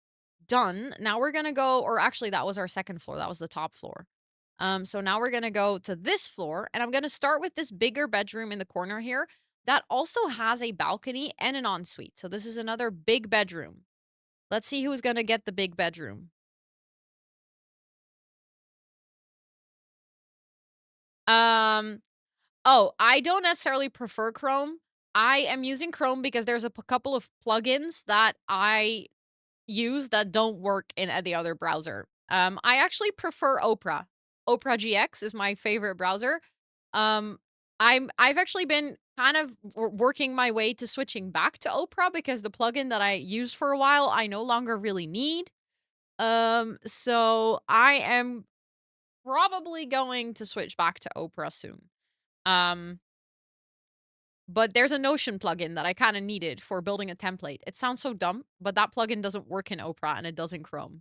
done. Now we're gonna go, or actually that was our second floor. That was the top floor. So now we're gonna go to this floor, and I'm gonna start with this bigger bedroom in the corner here that also has a balcony and an ensuite. So this is another big bedroom. Let's see who's gonna get the big bedroom. Oh, I don't necessarily prefer Chrome. I am using Chrome because there's a couple of plugins that I use that don't work in any other browser. I actually prefer Opera. Opera GX is my favorite browser. I've actually been kind of working my way to switching back to Opera because the plugin that I used for a while I no longer really need. So I am probably going to switch back to Opera soon. But there's a Notion plugin that I kind of needed for building a template. It sounds so dumb, but that plugin doesn't work in Opera and it does in Chrome.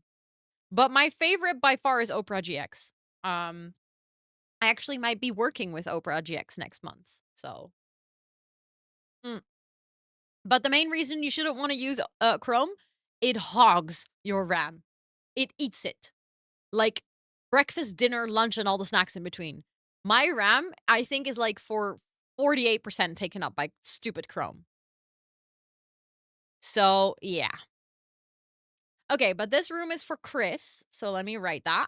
But my favorite by far is Opera GX. I actually might be working with Opera GX next month. So. But the main reason you shouldn't want to use Chrome, it hogs your RAM. It eats it. Like breakfast, dinner, lunch, and all the snacks in between. My RAM, I think, is like for 48% taken up by stupid Chrome. So, yeah. Okay, but this room is for Chris, so let me write that.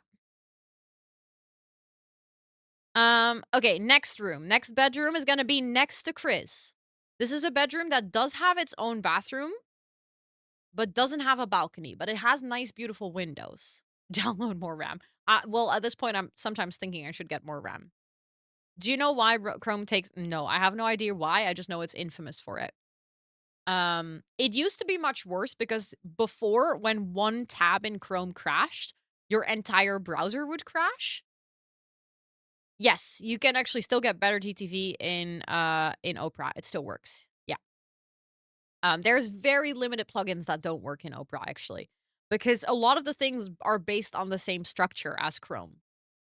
Okay, next room. Next bedroom is gonna be next to Chris. This is a bedroom that does have its own bathroom, but doesn't have a balcony, but it has nice, beautiful windows. Download more RAM. Well, at this point, I'm sometimes thinking I should get more RAM. Do you know why Chrome takes... No, I have no idea why. I just know it's infamous for it. It used to be much worse because before, when one tab in Chrome crashed, your entire browser would crash. Yes, you can actually still get better TTV in Opera. It still works. Yeah. There's very limited plugins that don't work in Opera, actually, because a lot of the things are based on the same structure as Chrome.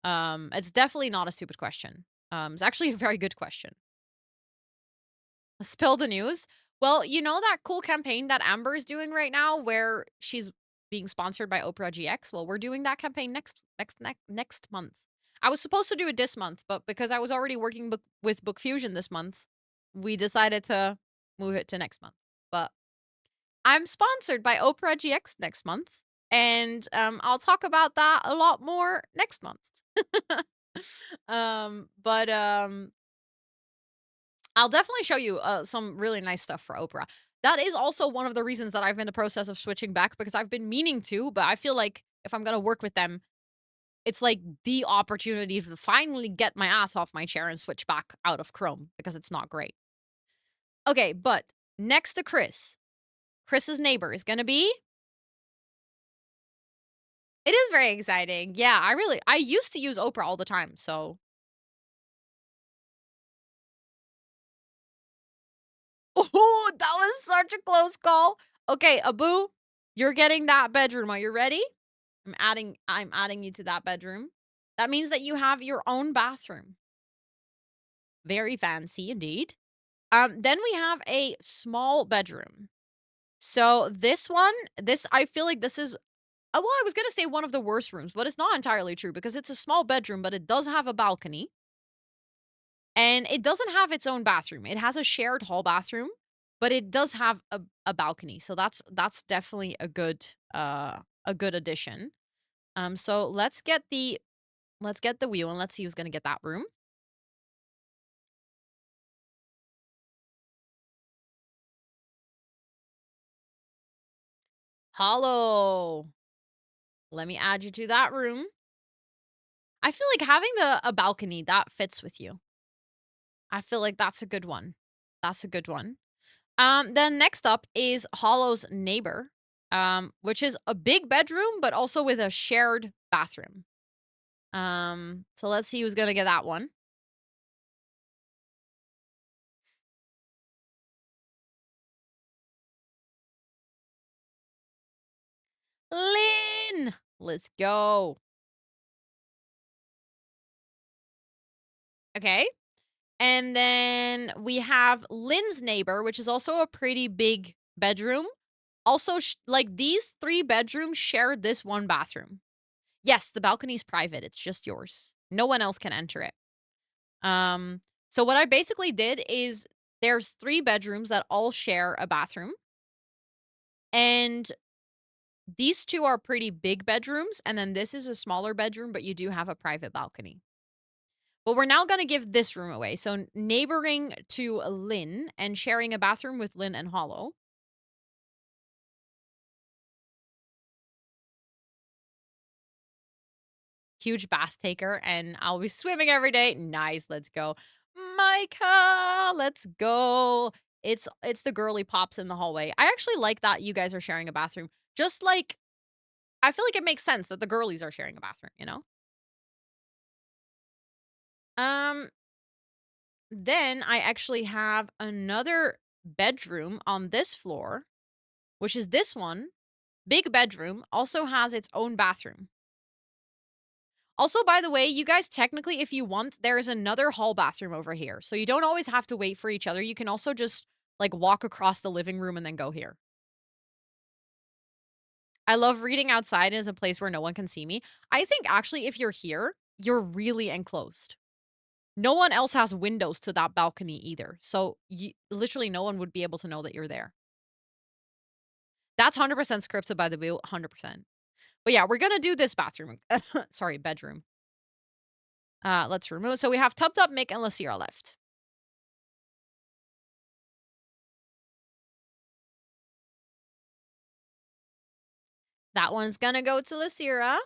It's definitely not a stupid question. It's actually a very good question. Spill the news. Well, you know that cool campaign that Amber is doing right now where she's being sponsored by Opera GX? Well, we're doing that campaign next month. I was supposed to do it this month, but because I was already working with Book Fusion this month, we decided to move it to next month. But I'm sponsored by Oprah GX next month, and I'll talk about that a lot more next month. But I'll definitely show you some really nice stuff for Oprah. That is also one of the reasons that I've been in the process of switching back, because I've been meaning to, but I feel like if I'm gonna work with them, it's like the opportunity to finally get my ass off my chair and switch back out of Chrome, because it's not great. Okay, but next to Chris's neighbor is gonna be. It is very exciting. Yeah, I used to use Oprah all the time, so. Oh, that was such a close call. Okay, Abu, you're getting that bedroom. Are you ready? I'm adding you to that bedroom. That means that you have your own bathroom. Very fancy indeed. Then we have a small bedroom. So this I feel like this is, well, I was gonna say one of the worst rooms, but it's not entirely true because it's a small bedroom, but it does have a balcony. And it doesn't have its own bathroom. It has a shared hall bathroom, but it does have a balcony. So that's definitely a good addition. So let's get the wheel and let's see who's gonna get that room. Hollow. Let me add you to that room. I feel like having a balcony that fits with you. I feel like that's a good one. That's a good one. Then next up is Hollow's neighbor, which is a big bedroom, but also with a shared bathroom. So let's see who's gonna get that one. Lynn! Let's go. Okay. And then we have Lynn's neighbor, which is also a pretty big bedroom. Also, like these 3 bedrooms share this one bathroom. Yes, the balcony's private. It's just yours. No one else can enter it. So what I basically did is there's 3 bedrooms that all share a bathroom. And these 2 are pretty big bedrooms, and then this is a smaller bedroom, but you do have a private balcony. But we're now going to give this room away. So neighboring to Lynn and sharing a bathroom with Lynn and Hollow. Huge bath taker, and I'll be swimming every day. Nice, let's go. Micah, let's go. It's the girly pops in the hallway. I actually like that you guys are sharing a bathroom. Just like, I feel like it makes sense that the girlies are sharing a bathroom, you know? Then I actually have another bedroom on this floor, which is this one. Big bedroom, also has its own bathroom. Also, by the way, you guys, technically, if you want, there is another hall bathroom over here. So you don't always have to wait for each other. You can also just, like, walk across the living room and then go here. I love reading outside as a place where no one can see me. I think, actually, if you're here, you're really enclosed. No one else has windows to that balcony either. So literally no one would be able to know that you're there. That's 100% scripted, by the way, 100%. But yeah, we're going to do this bathroom. Sorry, bedroom. Let's remove. So we have Tub Tub, Mick, and Lasira left. That one's going to go to Lasira.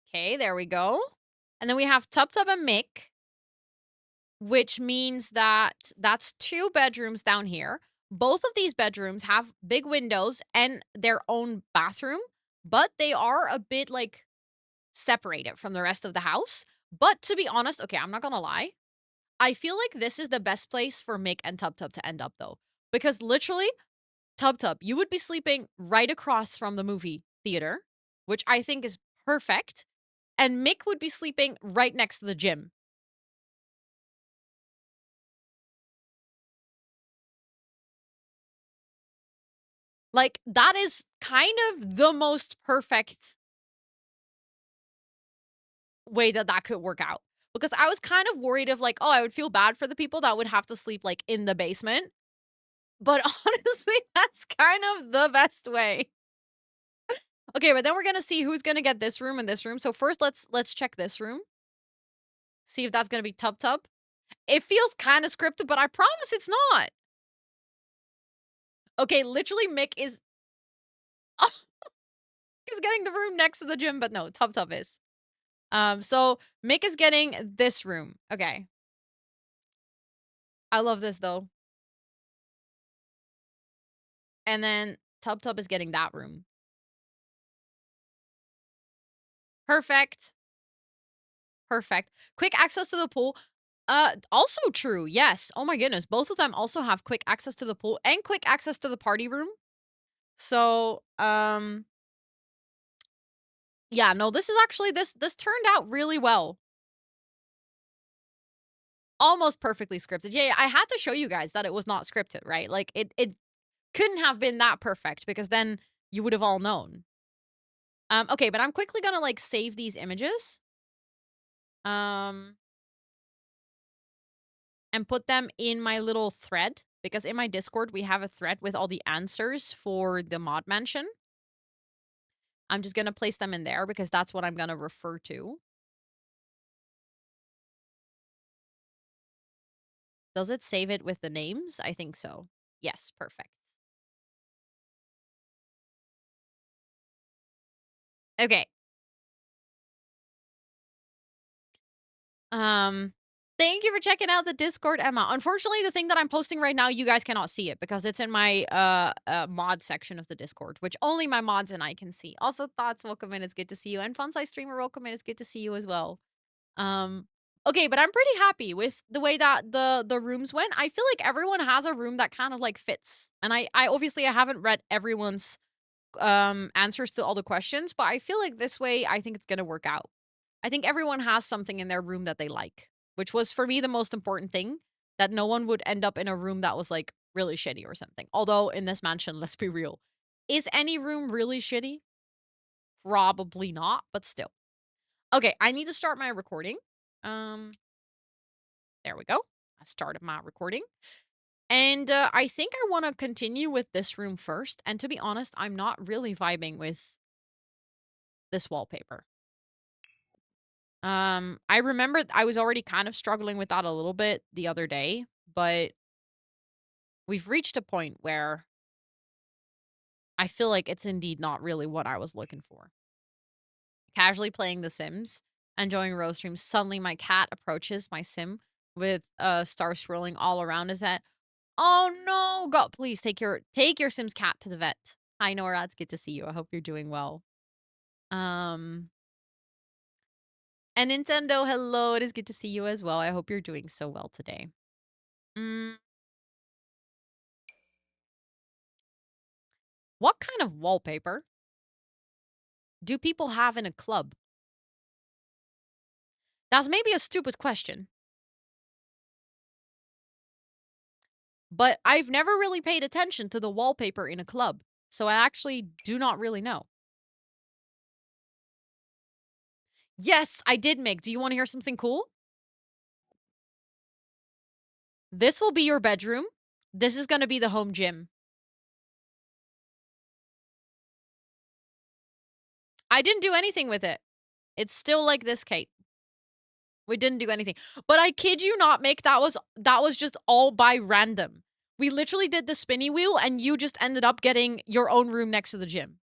Okay, there we go. And then we have Tub Tub and Mick, which means that that's 2 bedrooms down here. Both of these bedrooms have big windows and their own bathroom, but they are a bit, like, separated from the rest of the house. But to be honest, okay, I'm not gonna lie. I feel like this is the best place for Mick and Tub Tub to end up, though. Because literally, Tub Tub, you would be sleeping right across from the movie theater, which I think is perfect. And Mick would be sleeping right next to the gym. Like, that is kind of the most perfect way that could work out. because I was kind of worried of like, oh, I would feel bad for the people that would have to sleep like in the basement. But honestly, that's kind of the best way. Okay, but then we're gonna see who's gonna get this room and this room. So first, let's check this room. See if that's gonna be Tub Tub. It feels kind of scripted, but I promise it's not. Okay, literally, Mick is is getting the room next to the gym, but no, Tub Tub is. So Mick is getting this room. Okay. I love this though. And then Tub Tub is getting that room. Perfect. Perfect. Quick access to the pool. Also true. Yes. Oh my goodness. Both of them also have quick access to the pool and quick access to the party room. So, yeah, no, this is actually this turned out really well. Almost perfectly scripted. Yeah, I had to show you guys that it was not scripted, right? Like it couldn't have been that perfect because then you would have all known. Okay, but I'm quickly gonna like save these images. And put them in my little thread because in my Discord we have a thread with all the answers for the mod mansion. I'm just gonna place them in there because that's what I'm gonna refer to. Does it save it with the names? I think so. Yes, perfect. Okay. Thank you for checking out the Discord, Emma. Unfortunately, the thing that I'm posting right now, you guys cannot see it because it's in my mod section of the Discord, which only my mods and I can see. Also, Thoughts, welcome in. It's good to see you. And Funsai Streamer, welcome in. It's good to see you as well. Okay, but I'm pretty happy with the way that the rooms went. I feel like everyone has a room that kind of like fits. And I obviously I haven't read everyone's answers to all the questions, but I feel like this way I think it's going to work out. I think everyone has something in their room that they like, which was for me the most important thing, that no one would end up in a room that was like really shitty or something. Although in this mansion, let's be real, is any room really shitty? Probably not, but still. Okay, I need to start my recording. There we go. I started my recording. And I think I want to continue with this room first. And to be honest, I'm not really vibing with this wallpaper. I remember I was already kind of struggling with that a little bit the other day, but we've reached a point where I feel like it's indeed not really what I was looking for. Casually playing The Sims, enjoying Rose streams. Suddenly my cat approaches my sim with stars swirling all around his head. Oh no, God, please take your Sim's cat to the vet. Hi Nora, it's good to see you. I hope you're doing well. And Nintendo, hello, it is good to see you as well. I hope you're doing so well today. What kind of wallpaper do people have in a club? That's maybe a stupid question. But I've never really paid attention to the wallpaper in a club, so I actually do not really know. Yes, I did make. Do you want to hear something cool? This will be your bedroom. This is going to be the home gym. I didn't do anything with it. It's still like this, Kate. We didn't do anything. But I kid you not, Mick, that was just all by random. We literally did the spinny wheel and you just ended up getting your own room next to the gym.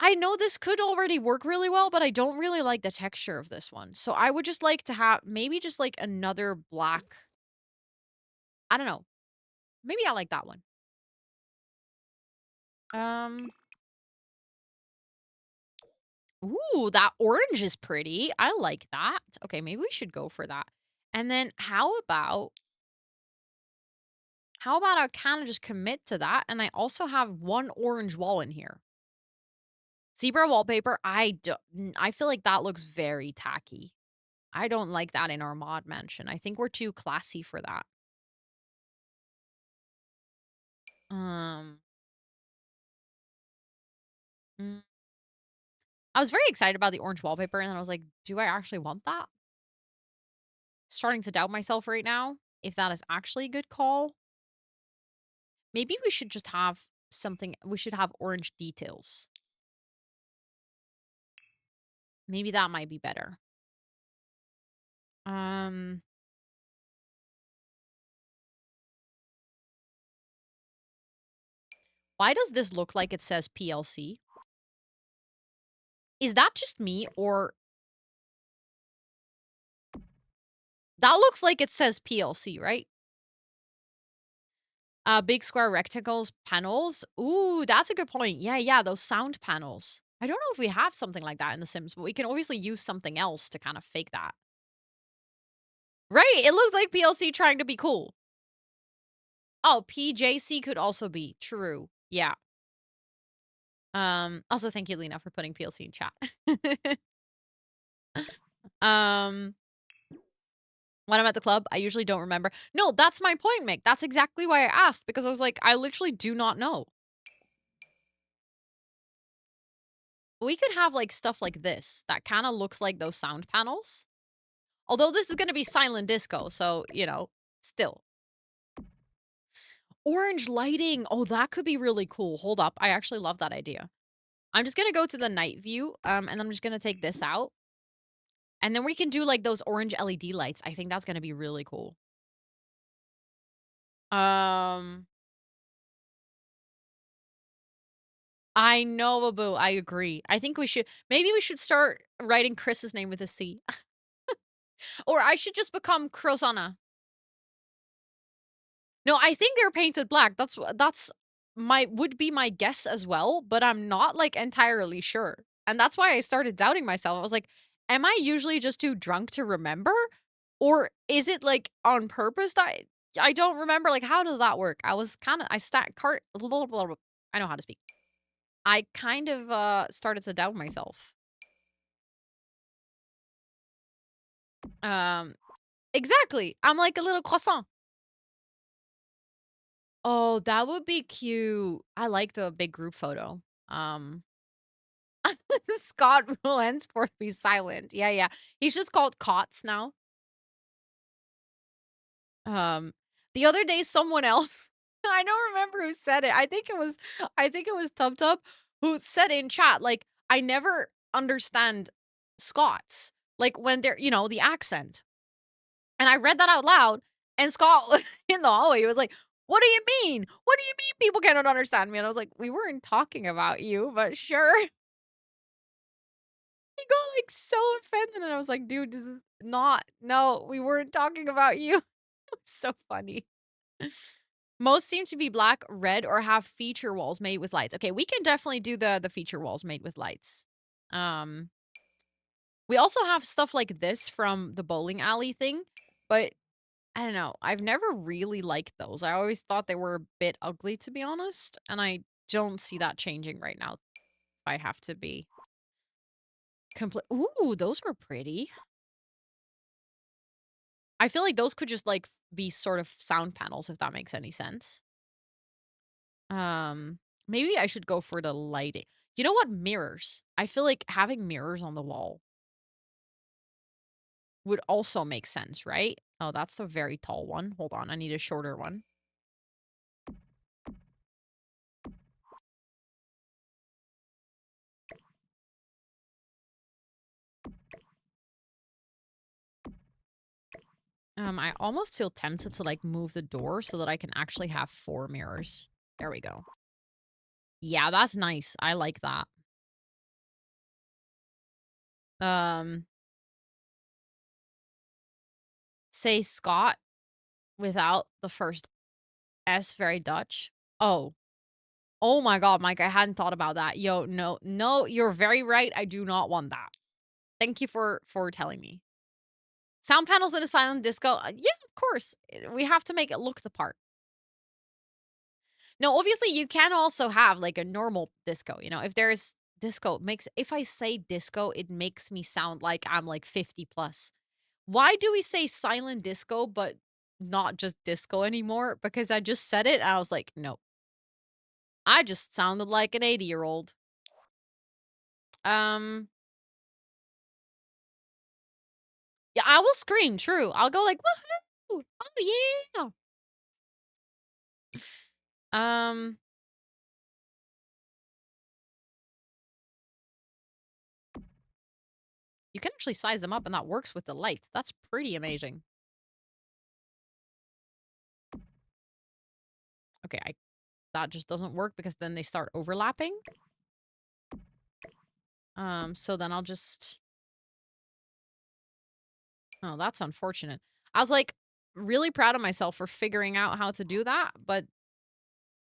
I know this could already work really well, but I don't really like the texture of this one. So I would just like to have maybe just like another black. I don't know. Maybe I like that one. Ooh, that orange is pretty. I like that. Okay, maybe we should go for that. And then how about I kind of just commit to that and I also have one orange wall in here. Zebra wallpaper, I feel like that looks very tacky. I don't like that in our mod mansion. I think we're too classy for that. Mm, I was very excited about the orange wallpaper, and then I was like, do I actually want that? Starting to doubt myself right now if that is actually a good call. Maybe we should just have something. We should have orange details. Maybe that might be better. Why does this look like it says PLC? Is that just me, or that looks like it says PLC, right? Big square rectangles panels. Ooh, that's a good point. Yeah, those sound panels. I don't know if we have something like that in The Sims, but we can obviously use something else to kind of fake that. Right, it looks like PLC trying to be cool. Oh, PJC could also be true. Yeah. Also thank you, Lena, for putting PLC in chat. When I'm at the club, I usually don't remember. No, that's my point, Mick. That's exactly why I asked, because I was like, I literally do not know. We could have, like, stuff like this that kind of looks like those sound panels. Although this is going to be silent disco, so, you know, still. Orange lighting. Oh, that could be really cool. Hold up. I actually love that idea. I'm just going to go to the night view, and I'm just going to take this out. And then we can do, like, those orange LED lights. I think that's going to be really cool. I know, Abu. I agree. I think maybe we should start writing Chris's name with a C. Or I should just become Crozana. No, I think they're painted black. That's would be my guess as well, but I'm not, like, entirely sure. And that's why I started doubting myself. I was like, am I usually just too drunk to remember? Or is it, like, on purpose that I don't remember? Like, how does that work? I was kind of, I know how to speak. I kind of started to doubt myself. Exactly. I'm like a little croissant. Oh, that would be cute. I like the big group photo. Scott will henceforth be silent. Yeah. He's just called Cots now. The other day, someone else, I don't remember who said it. I think it was Tub Tub who said in chat, like, I never understand Scots. Like, when they're, you know, the accent. And I read that out loud, and Scott in the hallway, he was like, "What do you mean? What do you mean people cannot understand me?" And I was like, "We weren't talking about you, but sure." He got, like, so offended, and I was like, "Dude, this is not no, we weren't talking about you." It was so funny. Most seem to be black, red, or have feature walls made with lights. Okay, we can definitely do the feature walls made with lights. We also have stuff like this from the bowling alley thing, but I don't know. I've never really liked those. I always thought they were a bit ugly, to be honest, and I don't see that changing right now. If I have to be complete. Ooh, those are pretty. I feel like those could just, like, be sort of sound panels, if that makes any sense. Maybe I should go for the lighting. You know what? Mirrors. I feel like having mirrors on the wall would also make sense, right? Oh, that's a very tall one. Hold on, I need a shorter one. I almost feel tempted to, like, move the door so that I can actually have 4 mirrors. There we go. Yeah, that's nice. I like that. Say Scott without the first S, very Dutch. Oh. Oh my god, Mike, I hadn't thought about that. Yo, no, you're very right. I do not want that. Thank you for telling me. Sound panels in a silent disco. Yeah, of course. We have to make it look the part. No, obviously you can also have, like, a normal disco, you know. If there's disco, if I say disco, it makes me sound like I'm, like, 50 plus. Why do we say silent disco but not just disco anymore? Because I just said it and I was like, "No." I just sounded like an 80-year-old. Yeah, I will scream, true. I'll go like, woohoo! Oh, yeah! You can actually size them up and that works with the light. That's pretty amazing. Okay, that just doesn't work because then they start overlapping. So then I'll just... Oh, that's unfortunate. I was like really proud of myself for figuring out how to do that, but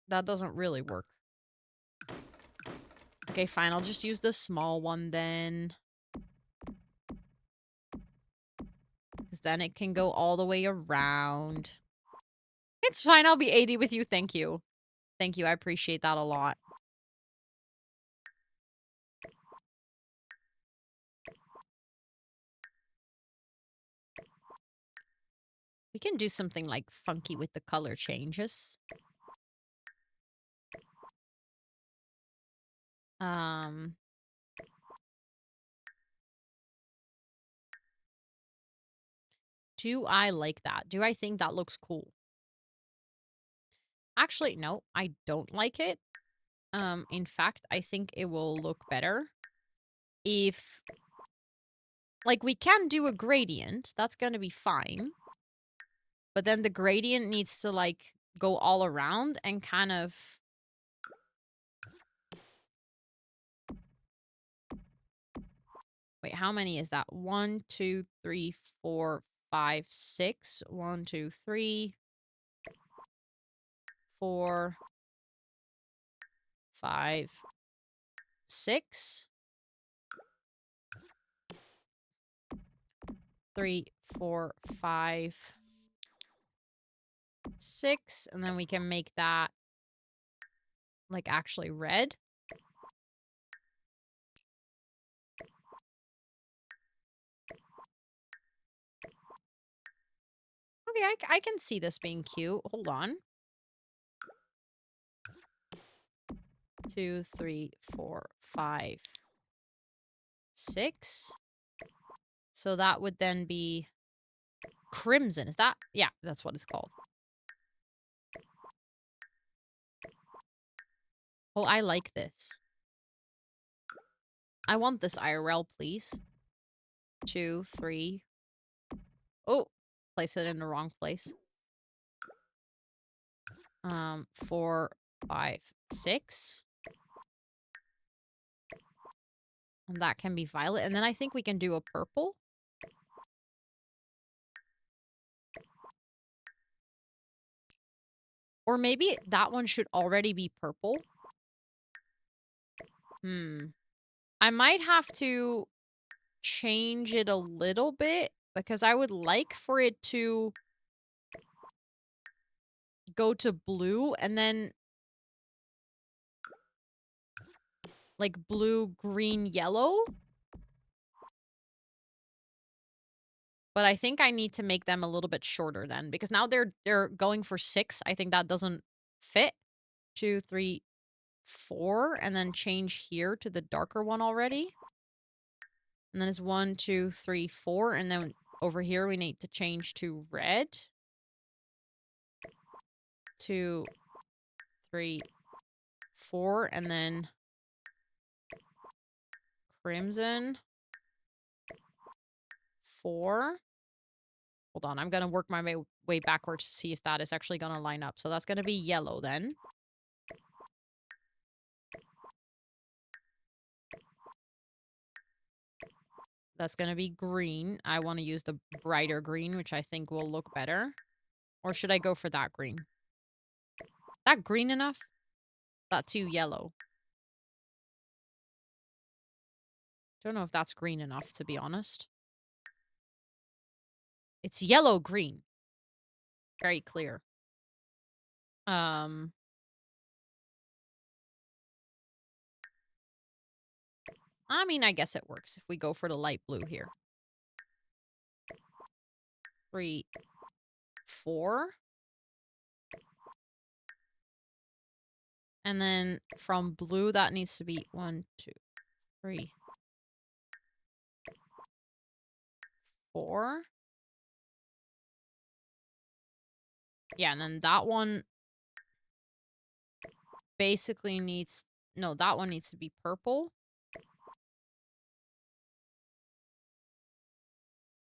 that doesn't really work. Okay, fine. I'll just use the small one then. Because then it can go all the way around. It's fine. I'll be 80 with you. Thank you. Thank you. I appreciate that a lot. We can do something like funky with the color changes. Do I like that? Do I think that looks cool? Actually, no, I don't like it. In fact, I think it will look better if... Like, we can do a gradient. That's gonna be fine. But then the gradient needs to, like, go all around and kind of... Wait, how many is that? 1, 2, 3, 4, 5, 6. 1, 2, 3, 4, 5, 6. 3, 4, 5, 6. And then we can make that, like, actually red. Okay, I can see this being cute. Hold on. 2, 3, 4, 5, 6. So that would then be crimson. Is that? Yeah, that's what it's called. Oh, I like this. I want this IRL, please. 2, 3. Oh, place it in the wrong place. 4, 5, 6. And that can be violet. And then I think we can do a purple. Or maybe that one should already be purple. I might have to change it a little bit because I would like for it to go to blue and then like blue, green, yellow. But I think I need to make them a little bit shorter then because now they're going for 6. I think that doesn't fit. 2, 3, 4, and then change here to the darker one already. And then it's 1, 2, 3, 4, and then over here we need to change to red. 2, 3, 4, and then crimson. 4. Hold on, I'm gonna work my way backwards to see if that is actually gonna line up. So that's gonna be yellow then. That's gonna be green. I want to use the brighter green, which I think will look better. Or should I go for that green? That green enough? That too yellow. Don't know if that's green enough, to be honest. It's yellow-green. Very clear. I mean, I guess it works if we go for the light blue here. 3, 4. And then from blue, that needs to be 1, 2, 3, 4. Yeah, and then that one basically needs... No, that one needs to be purple.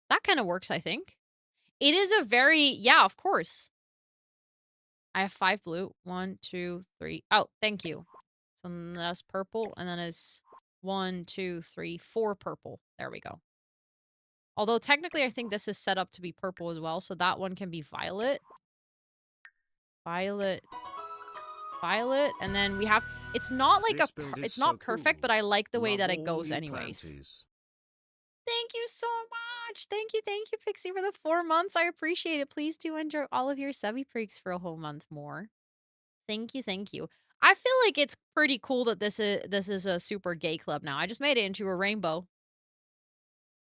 That kind of works, I think. It is a very... Yeah, of course. I have 5 blue. 1, 2, 3. Oh, thank you. So then that's purple, and then it's 1, 2, 3, 4 purple. There we go. Although technically I think this is set up to be purple as well, so that one can be violet. Violet. Violet, and then we have... It's not like it's not perfect, but I like the way that it goes anyways. Thank you so much. Thank you, Pixie, for the 4 months. I appreciate it. Please do enjoy all of your subby perks for a whole month more. Thank you, thank you. I feel like it's pretty cool that this is a super gay club now. I just made it into a rainbow.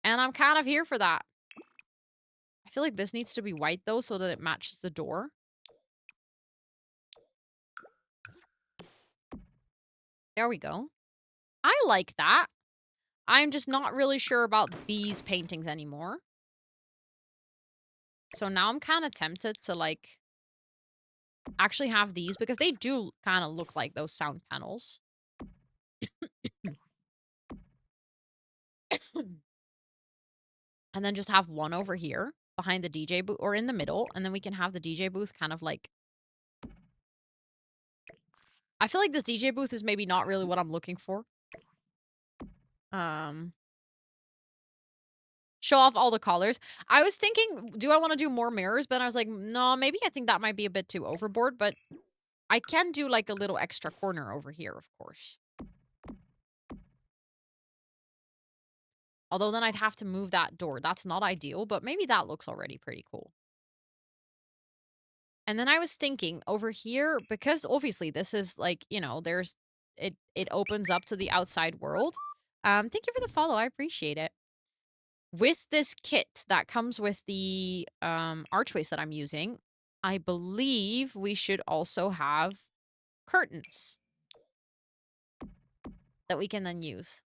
And I'm kind of here for that. I feel like this needs to be white, though, so that it matches the door. There we go. I like that. I'm just not really sure about these paintings anymore. So now I'm kind of tempted to, like, actually have these, because they do kind of look like those sound panels. And then just have one over here behind the DJ booth, or in the middle, and then we can have the DJ booth kind of like... I feel like this DJ booth is maybe not really what I'm looking for. Show off all the colors. I was thinking, do I want to do more mirrors? But I was like, no, maybe I think that might be a bit too overboard, but I can do like a little extra corner over here, of course. Although then I'd have to move that door. That's not ideal, but maybe that looks already pretty cool. And then I was thinking over here, because obviously this is like, you know, there's... It opens up to the outside world. Thank you for the follow. I appreciate it. With this kit that comes with the archways that I'm using, I believe we should also have curtains that we can then use.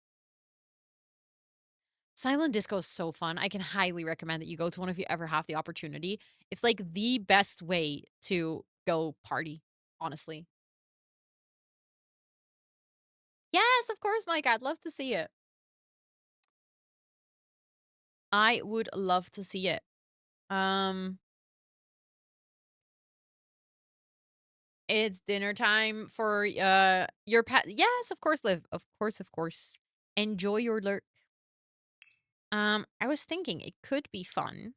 Silent disco is so fun. I can highly recommend that you go to one if you ever have the opportunity. It's like the best way to go party, honestly. Yes, of course, Mike. I'd love to see it. I would love to see it. It's dinner time for your pet. Yes, of course, Liv. Of course, of course. Enjoy your lurk. I was thinking it could be fun.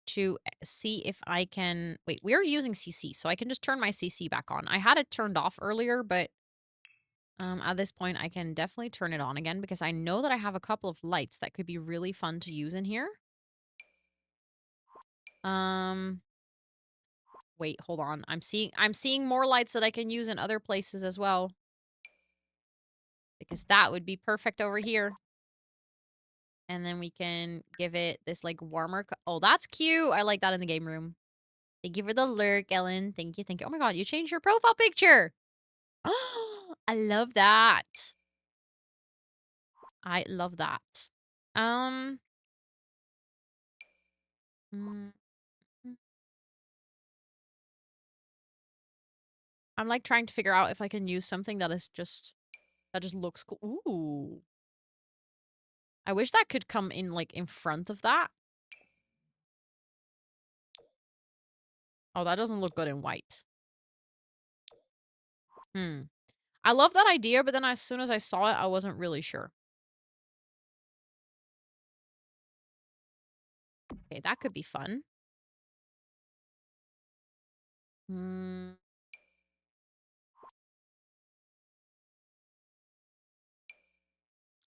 To see if I can... Wait, we're using CC, so I can just turn my CC back on. I had it turned off earlier, but at this point, I can definitely turn it on again, because I know that I have a couple of lights that could be really fun to use in here. Wait, hold on. I'm seeing more lights that I can use in other places as well. Because that would be perfect over here. And then we can give it this, like, warmer... Oh, that's cute. I like that in the game room. Thank you for the lurk, Ellen. Thank you, thank you. Oh my god, you changed your profile picture. Oh, I love that. I love that. Mm, mm. I'm, like, trying to figure out if I can use something that is just... That just looks cool. Ooh. I wish that could come in, like, in front of that. Oh, that doesn't look good in white. I love that idea, but then as soon as I saw it, I wasn't really sure. Okay, that could be fun.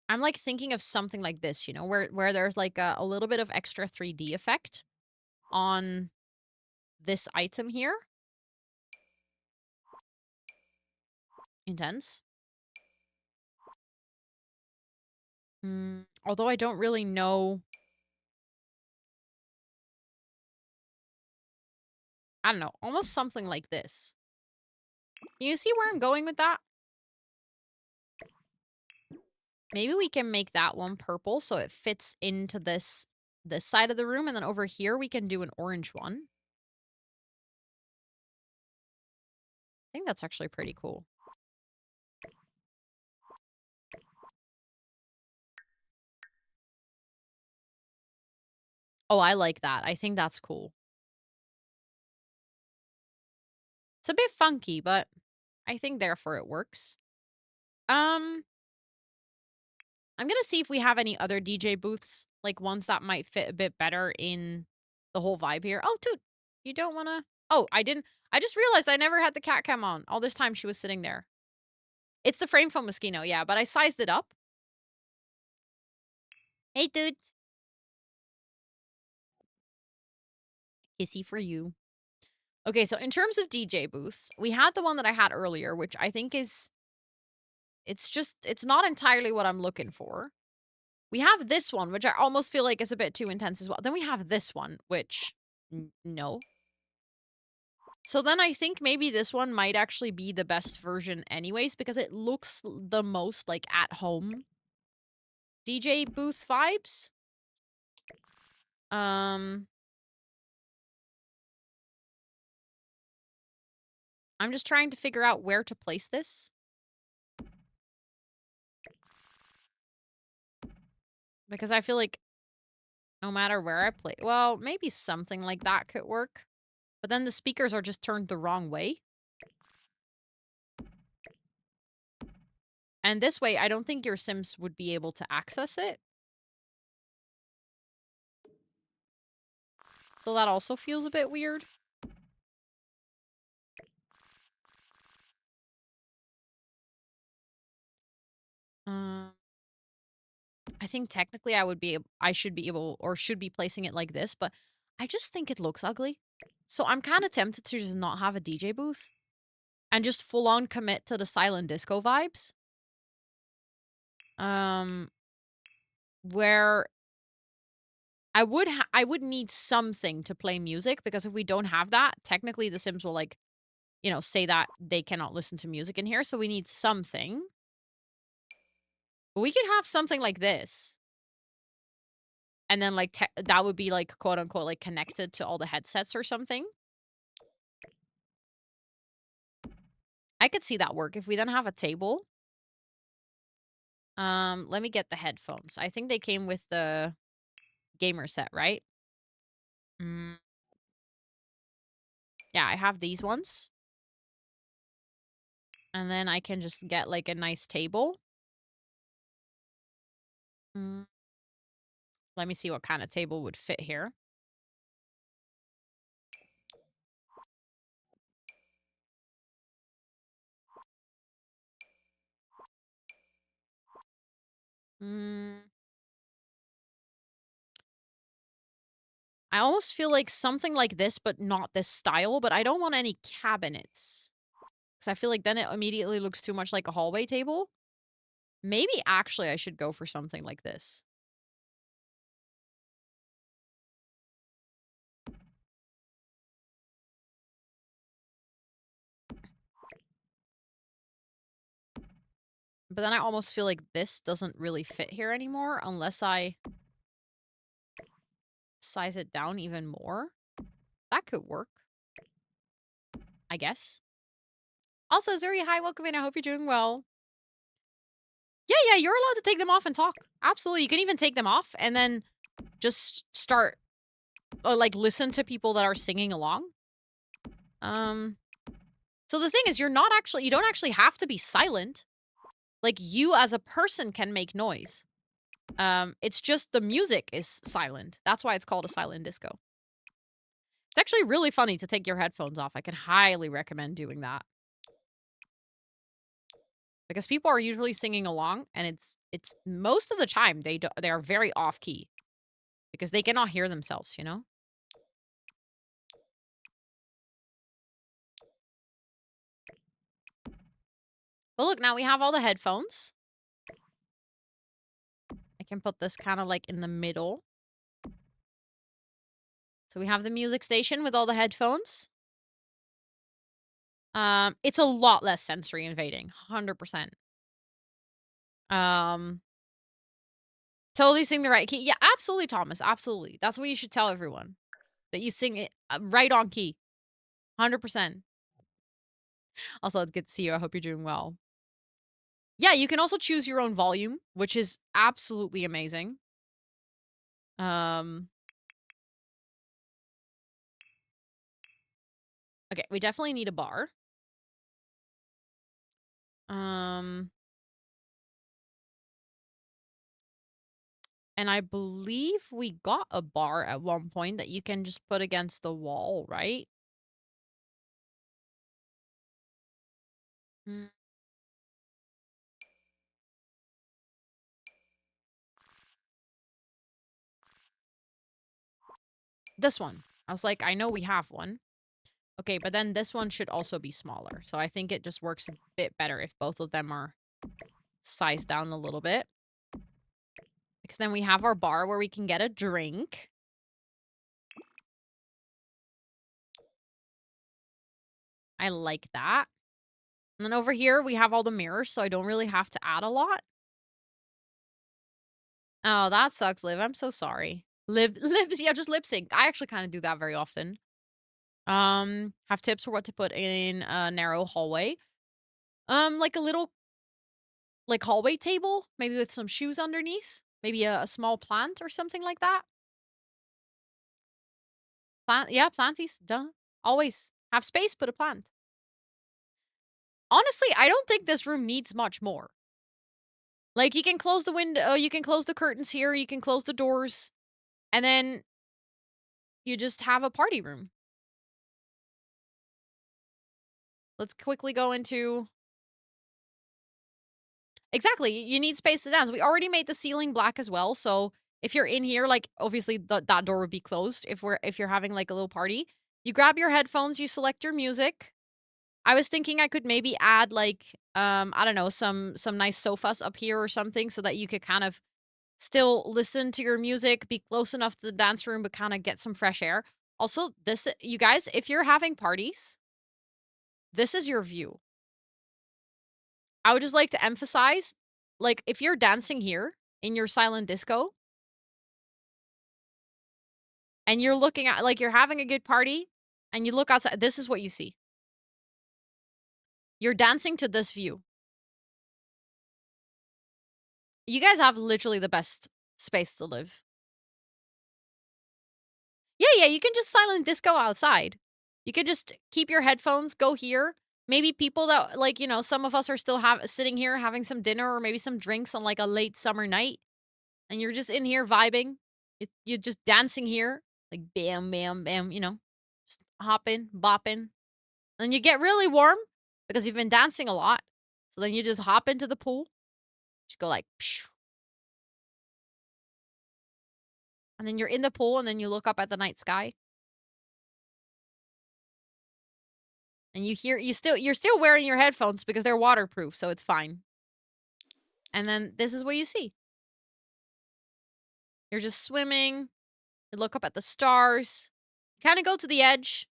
I'm, like, thinking of something like this, you know, where there's, like, a little bit of extra 3D effect on this item here. Intense. Although I don't really know... I don't know. Almost something like this. Can you see where I'm going with that? Maybe we can make that one purple so it fits into this side of the room, and then over here we can do an orange one. I think that's actually pretty cool. Oh, I like that. I think that's cool. It's a bit funky, but I think therefore it works. I'm gonna see if we have any other DJ booths, like ones that might fit a bit better in the whole vibe here. Oh, dude, you don't wanna... Oh, I didn't... I just realized I never had the cat cam on. All this time she was sitting there. It's the frame foam mosquito, yeah, but I sized it up. Hey, dude. Kissy for you. Okay, so in terms of DJ booths, we had the one that I had earlier, which I think is... It's not entirely what I'm looking for. We have this one, which I almost feel like is a bit too intense as well. Then we have this one, which... no. So then I think maybe this one might actually be the best version anyways, because it looks the most like at-home DJ booth vibes. I'm just trying to figure out where to place this. Because I feel like no matter where I play... Well, maybe something like that could work. But then the speakers are just turned the wrong way. And this way, I don't think your Sims would be able to access it. So that also feels a bit weird. I think technically I should be able, or should be placing it like this, but I just think it looks ugly. So I'm kind of tempted to just not have a DJ booth and just full on commit to the silent disco vibes. Where I would need something to play music, because if we don't have that, technically the Sims will, like, you know, say that they cannot listen to music in here, so we need something. But we could have something like this. And then, like, that would be, like, quote unquote, like, connected to all the headsets or something. I could see that work. If we then have a table. Let me get the headphones. I think they came with the gamer set, right? Yeah, I have these ones. And then I can just get, like, a nice table. Let me see what kind of table would fit here. I almost feel like something like this, but not this style. But I don't want any cabinets, because I feel like then it immediately looks too much like a hallway table. Maybe actually I should go for something like this. But then I almost feel like this doesn't really fit here anymore unless I size it down even more. That could work, I guess. Also, Zuri, hi, welcome in. I hope you're doing well. Yeah, you're allowed to take them off and talk. Absolutely. You can even take them off and then just start, like, listen to people that are singing along. So the thing is, you don't actually have to be silent. Like, you as a person can make noise. It's just the music is silent. That's why it's called a silent disco. It's actually really funny to take your headphones off. I can highly recommend doing that. Because people are usually singing along, and it's most of the time they are very off key. Because they cannot hear themselves, you know? But look, now we have all the headphones. I can put this kind of like in the middle. So we have the music station with all the headphones. It's a lot less sensory invading, 100%. Totally sing the right key. Yeah, absolutely, Thomas. Absolutely. That's what you should tell everyone. That you sing it right on key. 100%. Also, it's good to see you. I hope you're doing well. Yeah, you can also choose your own volume, which is absolutely amazing. Okay, we definitely need a bar. And I believe we got a bar at one point that you can just put against the wall, right? Mm. This one. I was like, I know we have one. Okay, but then this one should also be smaller. So I think it just works a bit better if both of them are sized down a little bit. Because then we have our bar where we can get a drink. I like that. And then over here, we have all the mirrors, so I don't really have to add a lot. Oh, that sucks, Liv. I'm so sorry. Yeah, just lip sync. I actually kind of do that very often. Have tips for what to put in a narrow hallway. Like a little, like, hallway table, maybe with some shoes underneath. Maybe a small plant or something like that. Yeah, planties, duh. Always. Have space, put a plant. Honestly, I don't think this room needs much more. Like, you can close the window, you can close the curtains here, you can close the doors, and then you just have a party room. Let's quickly go into... Exactly, you need space to dance. We already made the ceiling black as well, so if you're in here, like, obviously that door would be closed if you're having, like, a little party. You grab your headphones, you select your music. I was thinking I could maybe add, like, I don't know, some nice sofas up here or something so that you could kind of still listen to your music, be close enough to the dance room, but kind of get some fresh air. Also, you guys, if you're having parties, this is your view. I would just like to emphasize, like, if you're dancing here in your silent disco and you're looking at, like, you're having a good party and you look outside, this is what you see. You're dancing to this view. You guys have literally the best space to live. Yeah, you can just silent disco outside. You could just keep your headphones, go here. Maybe people that, like, you know, some of us are still sitting here having some dinner or maybe some drinks on, like, a late summer night. And you're just in here vibing. You're just dancing here. Like, bam, bam, bam, you know. Just hopping, bopping. And you get really warm because you've been dancing a lot. So then you just hop into the pool. Just go like, psh. And then you're in the pool and then you look up at the night sky. And you're still wearing your headphones because they're waterproof, so it's fine. And then this is what you see. You're just swimming. You look up at the stars. You kind of go to the edge.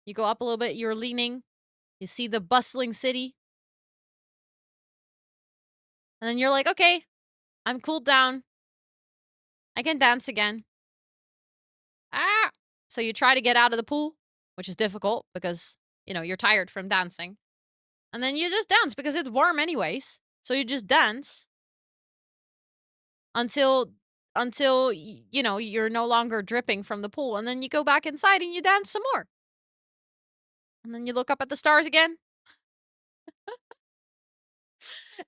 You go up a little bit. You're leaning. You see the bustling city. And then you're like, okay, I'm cooled down. I can dance again. Ah! So you try to get out of the pool, which is difficult because, you know, you're tired from dancing. And then you just dance because it's warm anyways. So you just dance until you know, you're no longer dripping from the pool, and then you go back inside and you dance some more. And then you look up at the stars again.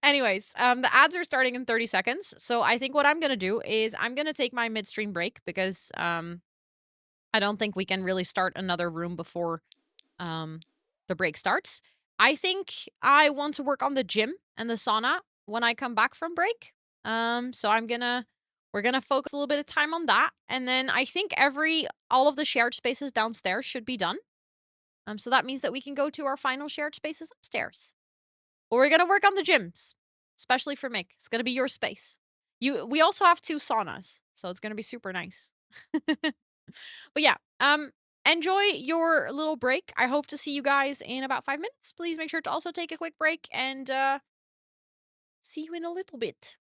Anyways, the ads are starting in 30 seconds. So I think what I'm going to do is I'm going to take my midstream break because I don't think we can really start another room before the break starts. I think I want to work on the gym and the sauna when I come back from break. So we're gonna focus a little bit of time on that. And then I think all of the shared spaces downstairs should be done. So that means that we can go to our final shared spaces upstairs. But we're gonna work on the gyms, especially for Mick. It's gonna be your space. We also have 2 saunas, so it's gonna be super nice. But yeah, enjoy your little break. I hope to see you guys in about 5 minutes. Please make sure to also take a quick break and see you in a little bit.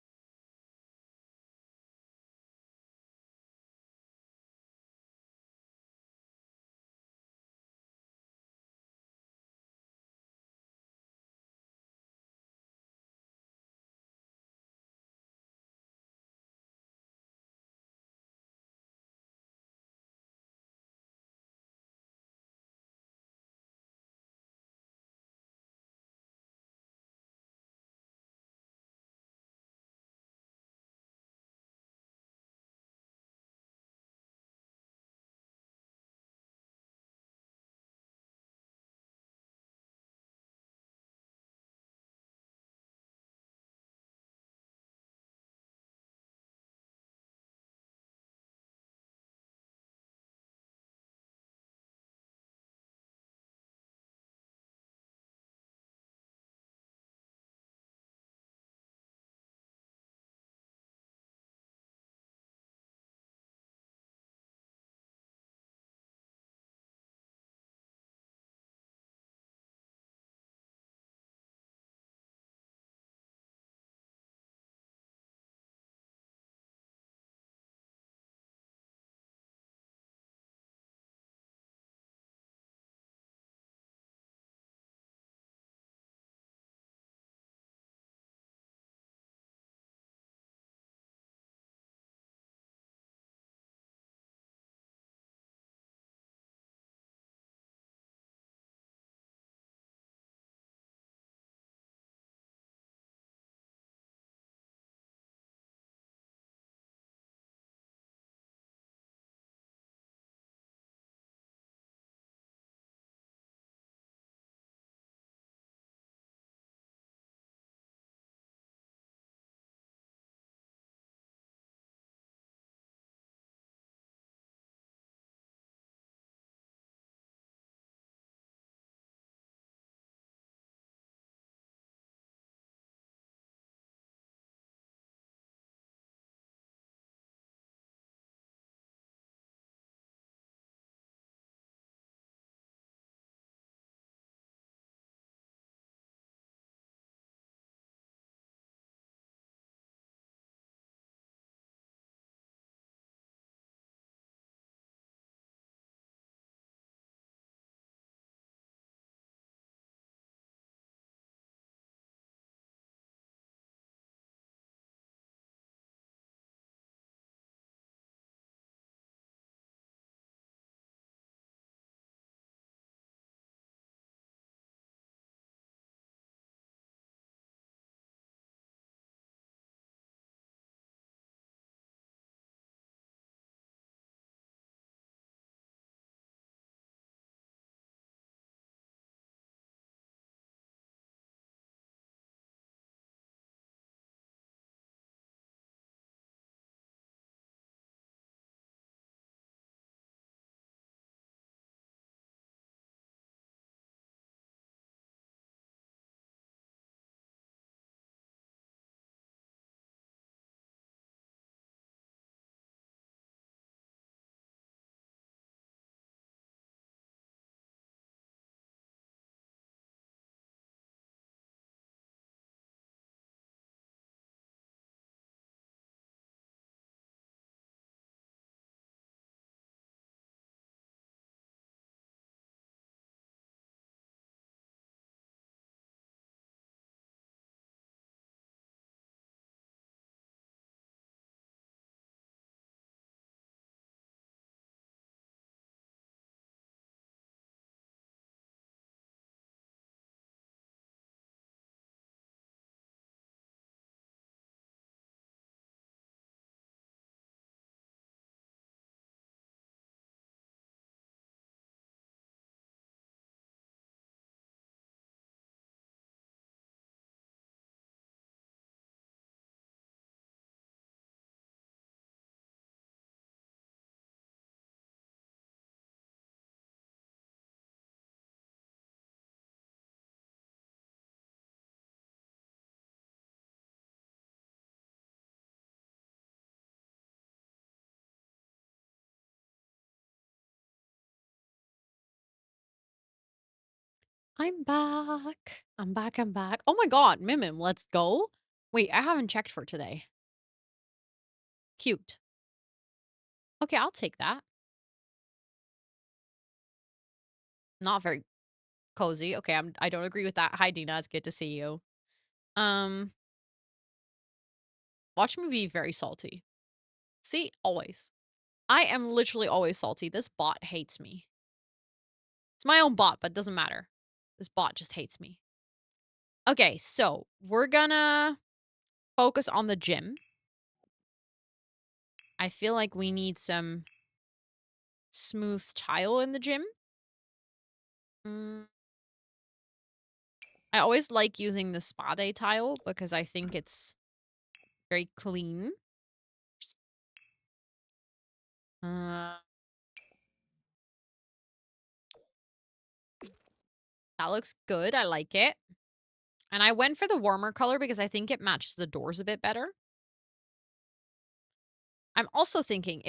I'm back. I'm back. I'm back. Oh my god, Mimim, let's go. Wait, I haven't checked for today. Cute. Okay, I'll take that. Not very cozy. Okay, I don't agree with that. Hi Dina, it's good to see you. Um Watch me be very salty. See, always. I am literally always salty. This bot hates me. It's my own bot, but it doesn't matter. This bot just hates me. Okay, so we're gonna focus on the gym. I feel like we need some smooth tile in the gym. I always like using the spade tile because I think it's very clean. That looks good. I like it. And I went for the warmer color because I think it matches the doors a bit better. I'm also thinking,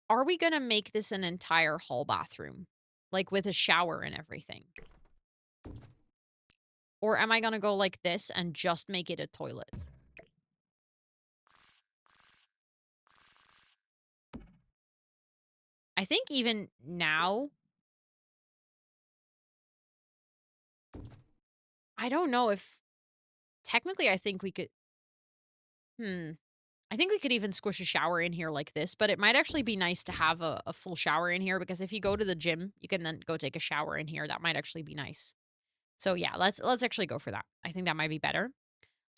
are we going to make this an entire hall bathroom? Like with a shower and everything? Or am I going to go like this and just make it a toilet? I think even now, I don't know if, technically I think we could, I think we could even squish a shower in here like this, but it might actually be nice to have a full shower in here because if you go to the gym, you can then go take a shower in here. That might actually be nice. So yeah, let's actually go for that. I think that might be better.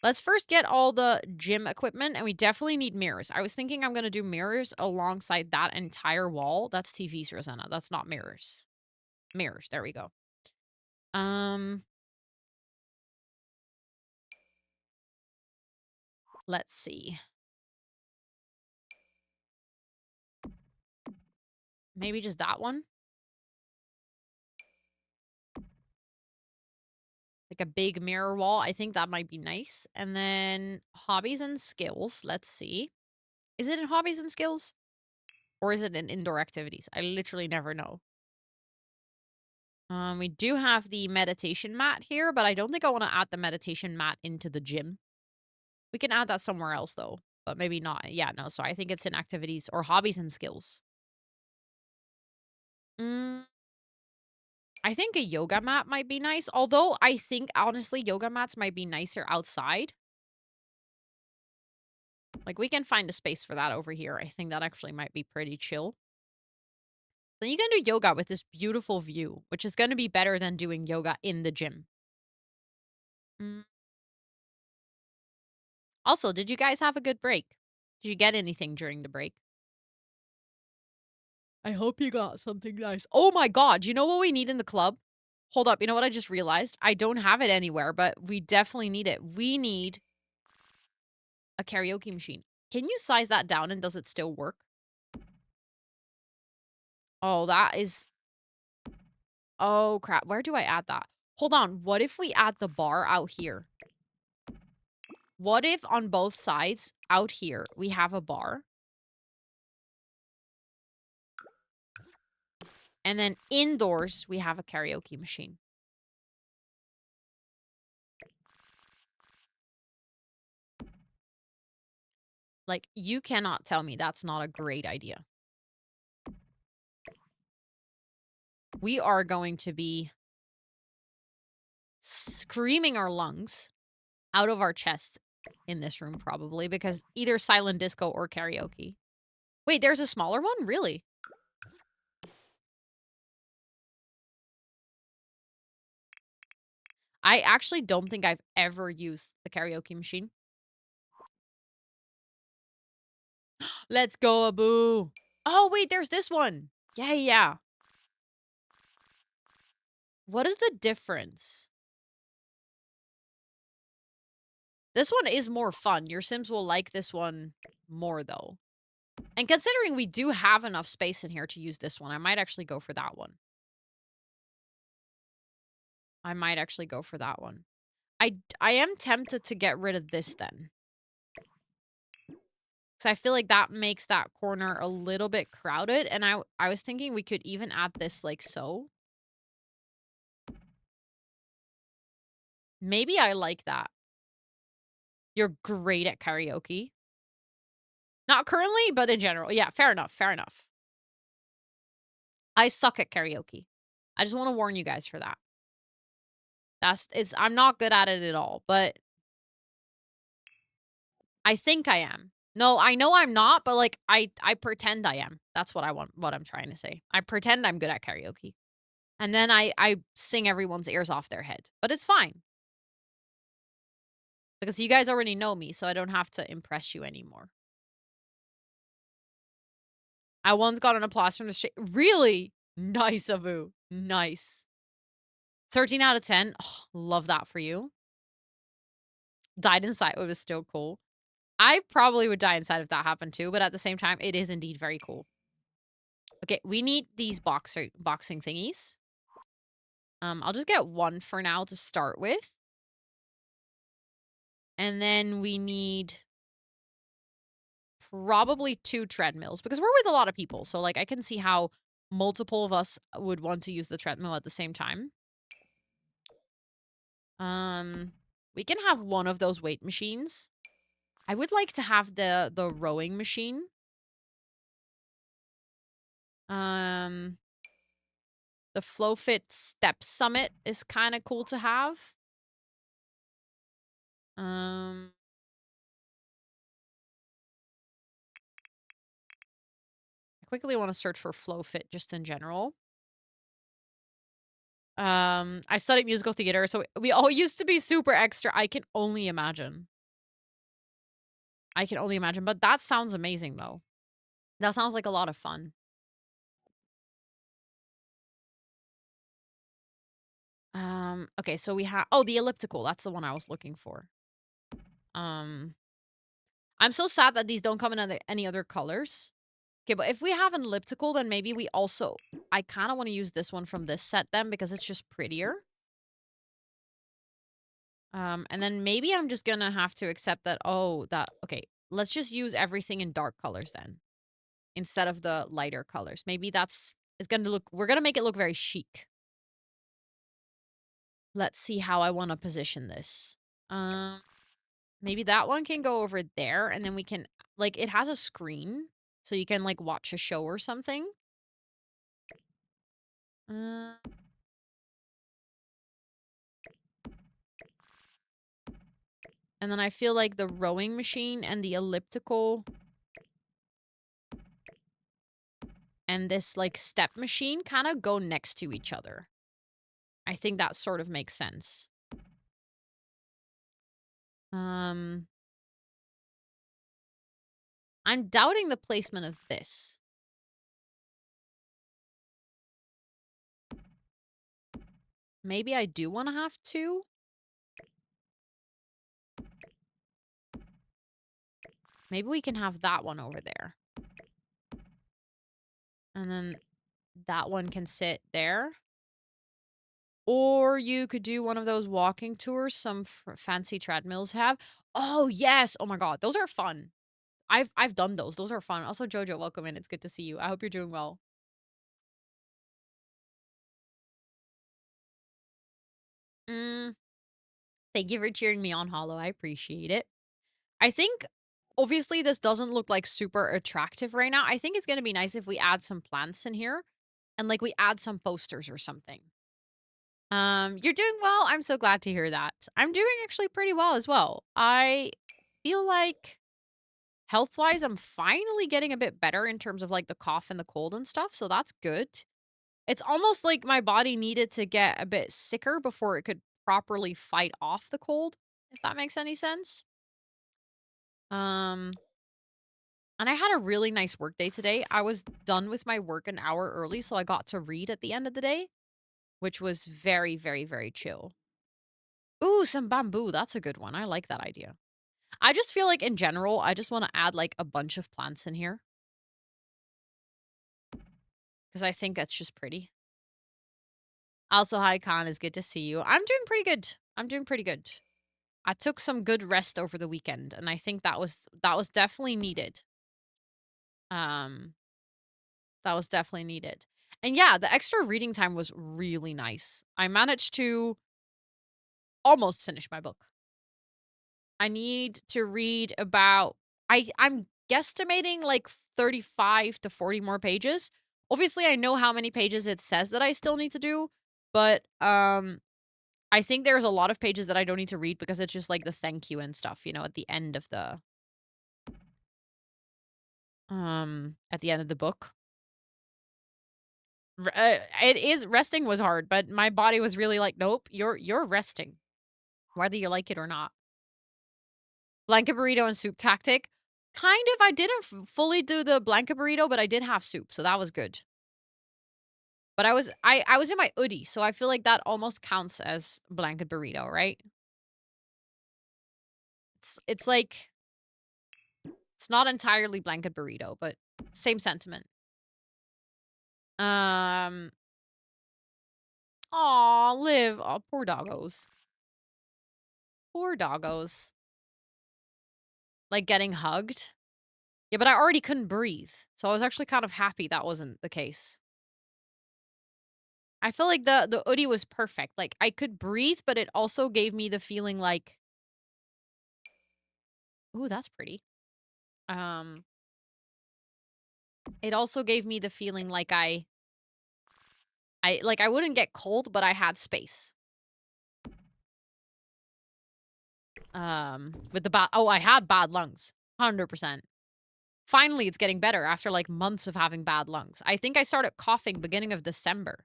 Let's first get all the gym equipment, and we definitely need mirrors. I was thinking I'm going to do mirrors alongside that entire wall. That's TVs, Rosanna. That's not mirrors. Mirrors. There we go. Let's see. Maybe just that one? Like a big mirror wall. I think that might be nice. And then hobbies and skills. Let's see. Is it in hobbies and skills? Or is it in indoor activities? I literally never know. We do have the meditation mat here, but I don't think I want to add the meditation mat into the gym. We can add that somewhere else, though. But maybe not. Yeah, no. So I think it's in activities or hobbies and skills. I think a yoga mat might be nice. Although I think, honestly, yoga mats might be nicer outside. Like, we can find a space for that over here. I think that actually might be pretty chill. Then you can do yoga with this beautiful view, which is going to be better than doing yoga in the gym. Also, did you guys have a good break? Did you get anything during the break? I hope you got something nice. Oh my god, you know what we need in the club? Hold up, you know what I just realized? I don't have it anywhere, but we definitely need it. We need a karaoke machine. Can you size that down and does it still work? Oh, that is... Oh, crap. Where do I add that? Hold on. What if we add the bar out here? What if on both sides out here we have a bar? And then indoors we have a karaoke machine. Like, you cannot tell me that's not a great idea. We are going to be screaming our lungs out of our chests in this room, probably, because either silent disco or karaoke. Wait, there's a smaller one? Really? I actually don't think I've ever used the karaoke machine. Let's go, Abu. Oh, wait, there's this one. Yeah, yeah. What is the difference? This one is more fun. Your Sims will like this one more, though. And considering we do have enough space in here to use this one, I might actually go for that one. I might actually go for that one. I am tempted to get rid of this then. Because I feel like that makes that corner a little bit crowded. And I was thinking we could even add this like so. Maybe I like that. You're great at karaoke. Not currently, but in general. Yeah, fair enough, fair enough. I suck at karaoke. I just wanna warn you guys for that. I'm not good at it at all, but I think I am. No, I know I'm not, but, like, I pretend I am. That's what I'm trying to say. I pretend I'm good at karaoke. And then I sing everyone's ears off their head. But it's fine. Because you guys already know me, so I don't have to impress you anymore. I once got an applause from the street. Really? Nice, Abu. Nice. 13 out of 10. Oh, love that for you. Died inside. It was still cool. I probably would die inside if that happened too, but at the same time, it is indeed very cool. Okay, we need these boxing thingies. I'll just get one for now to start with. And then we need probably 2 treadmills because we're with a lot of people. So, like, I can see how multiple of us would want to use the treadmill at the same time. We can have one of those weight machines. I would like to have the rowing machine. The FlowFit Step Summit is kind of cool to have. I quickly want to search for FlowFit just in general. I studied musical theater, so we all used to be super extra. I can only imagine. I can only imagine, but that sounds amazing though. That sounds like a lot of fun. Okay, so we have the elliptical. That's the one I was looking for. I'm so sad that these don't come in any other colors. Okay, but if we have an elliptical, then maybe we also I kind of want to use this one from this set then because it's just prettier. And then maybe I'm just gonna have to accept that, okay, let's just use everything in dark colors then. Instead of the lighter colors. Maybe we're gonna make it look very chic. Let's see how I want to position this. Maybe that one can go over there and then we can, like, it has a screen. So you can, like, watch a show or something. Uh, and then I feel like the rowing machine and the elliptical and this, like, step machine kind of go next to each other. I think that sort of makes sense. I'm doubting the placement of this. Maybe I do want to have 2. Maybe we can have that one over there. And then that one can sit there. Or you could do one of those walking tours some fancy treadmills have. Oh, yes. Oh my god, those are fun. I've done those. Those are fun. Also, Jojo, welcome in. It's good to see you. I hope you're doing well. Mm, thank you for cheering me on, Hollow. I appreciate it. I think, obviously, this doesn't look, like, super attractive right now. I think it's gonna be nice if we add some plants in here. And, like, we add some posters or something. You're doing well. I'm so glad to hear that. I'm doing actually pretty well as well. I feel like health-wise, I'm finally getting a bit better in terms of, like, the cough and the cold and stuff, so that's good. It's almost like my body needed to get a bit sicker before it could properly fight off the cold, if that makes any sense. Um, and I had a really nice work day today. I was done with my work an hour early, so I got to read at the end of the day, which was very, very, very chill. Ooh, some bamboo. That's a good one. I like that idea. I just feel like in general, I just want to add like a bunch of plants in here. Because I think that's just pretty. Also, hi, Khan. It's good to see you. I'm doing pretty good. I'm doing pretty good. I took some good rest over the weekend, and I think that was definitely needed. Um, that was definitely needed. And yeah, the extra reading time was really nice. I managed to almost finish my book. I need to read about I'm guesstimating like 35 to 40 more pages. Obviously, I know how many pages it says that I still need to do, but I think there's a lot of pages that I don't need to read because it's just like the thank you and stuff, you know, at the end of the book. It is resting was hard, but my body was really like, nope, you're resting, whether you like it or not. Blanket burrito and soup tactic. Kind of. I didn't fully do the blanket burrito, but I did have soup, so that was good. But I was in my hoodie, so I feel like that almost counts as blanket burrito, right? It's like it's not entirely blanket burrito, but same sentiment. Aw, Liv. Oh, poor doggos. Poor doggos. Like getting hugged. Yeah, but I already couldn't breathe. So I was actually kind of happy that wasn't the case. I feel like the hoodie was perfect. Like I could breathe, but it also gave me the feeling like, ooh, that's pretty. It also gave me the feeling like I wouldn't get cold, but I had space. With the I had bad lungs. 100%. Finally, it's getting better after like months of having bad lungs. I think I started coughing beginning of December.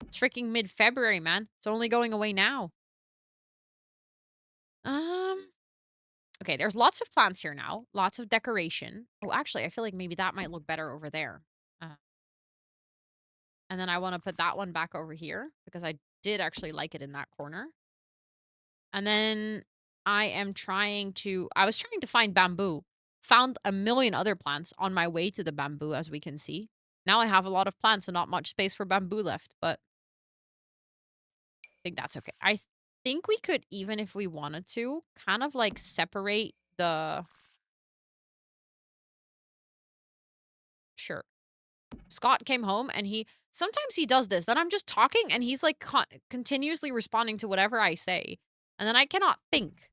It's freaking mid-February, man. It's only going away now. Okay, there's lots of plants here now. Lots of decoration. Oh, actually, I feel like maybe that might look better over there. And then I want to put that one back over here because I did actually like it in that corner. And then I was trying to find bamboo. Found a million other plants on my way to the bamboo, as we can see. Now I have a lot of plants and not much space for bamboo left, but I think that's okay. I think we could, even if we wanted to, kind of like separate the... Sure. Scott came home and sometimes he does this. Then I'm just talking and he's like continuously responding to whatever I say. And then I cannot think.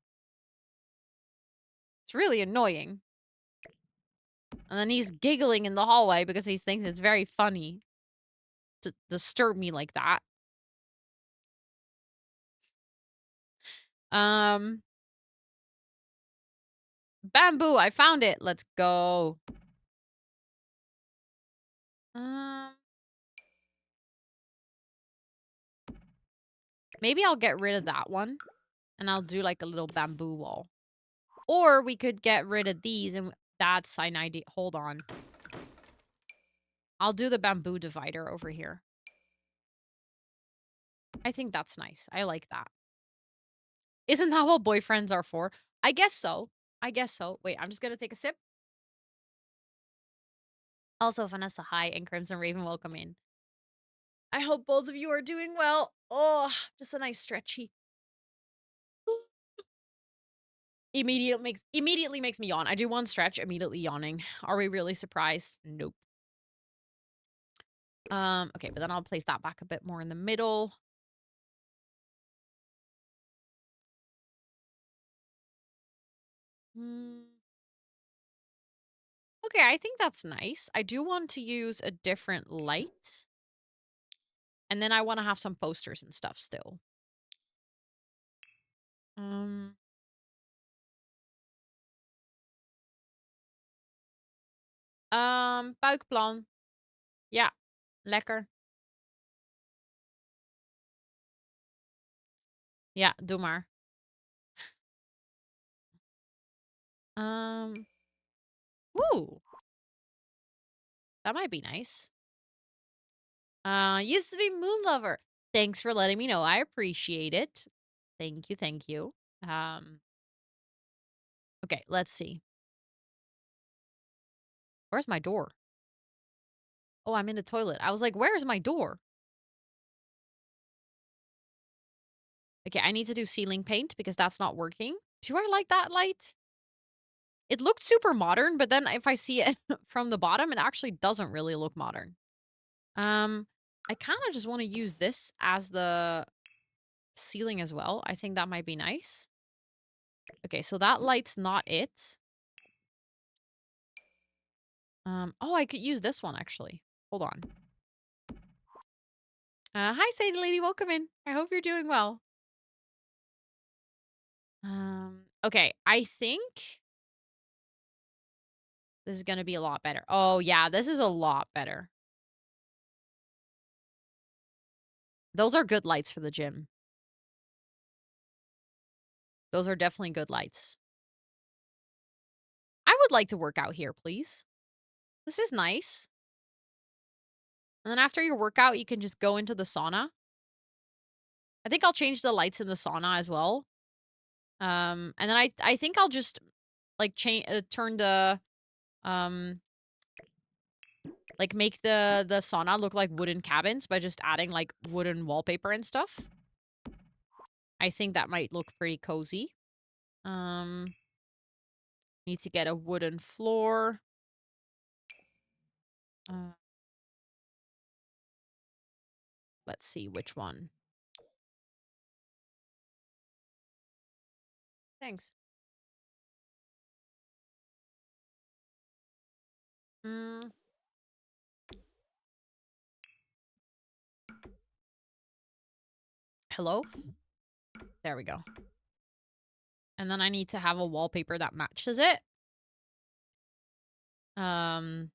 It's really annoying. And then he's giggling in the hallway because he thinks it's very funny to disturb me like that. Bamboo, I found it. Let's go. Maybe I'll get rid of that one. And I'll do like a little bamboo wall. Or we could get rid of these and that's an idea. Hold on. I'll do the bamboo divider over here. I think that's nice. I like that. Isn't that what boyfriends are for? I guess so. I guess so. Wait, I'm just gonna take a sip. Also, Vanessa, hi, and Crimson Raven, welcome in. I hope both of you are doing well. Oh, just a nice stretchy. Immediately makes me yawn. I do one stretch, immediately yawning. Are we really surprised? Nope. Okay, but then I'll place that back a bit more in the middle. Okay, I think that's nice. I do want to use a different light. And then I want to have some posters and stuff still. Buikplan. Ja, lekker. Ja, doe maar. Ooh. That might be nice. Used to be Moon Lover. Thanks for letting me know. I appreciate it. Thank you, thank you. Okay, let's see. Where's my door? Oh, I'm in the toilet. I was like, where's my door? Okay, I need to do ceiling paint because that's not working. Do I like that light? It looked super modern, but then if I see it from the bottom, it actually doesn't really look modern. I kind of just want to use this as the ceiling as well. I think that might be nice. Okay, so that light's not it. Oh, I could use this one, actually. Hold on. Hi, Sadie Lady. Welcome in. I hope you're doing well. Okay, I think this is going to be a lot better. Oh, yeah, this is a lot better. Those are good lights for the gym. Those are definitely good lights. I would like to work out here, please. This is nice. And then after your workout, you can just go into the sauna. I think I'll change the lights in the sauna as well. And then I think I'll just like turn the like make the sauna look like wooden cabins by just adding like wooden wallpaper and stuff. I think that might look pretty cozy. Need to get a wooden floor. Let's see which one. Thanks. Hello? There we go. And then I need to have a wallpaper that matches it. Honestly,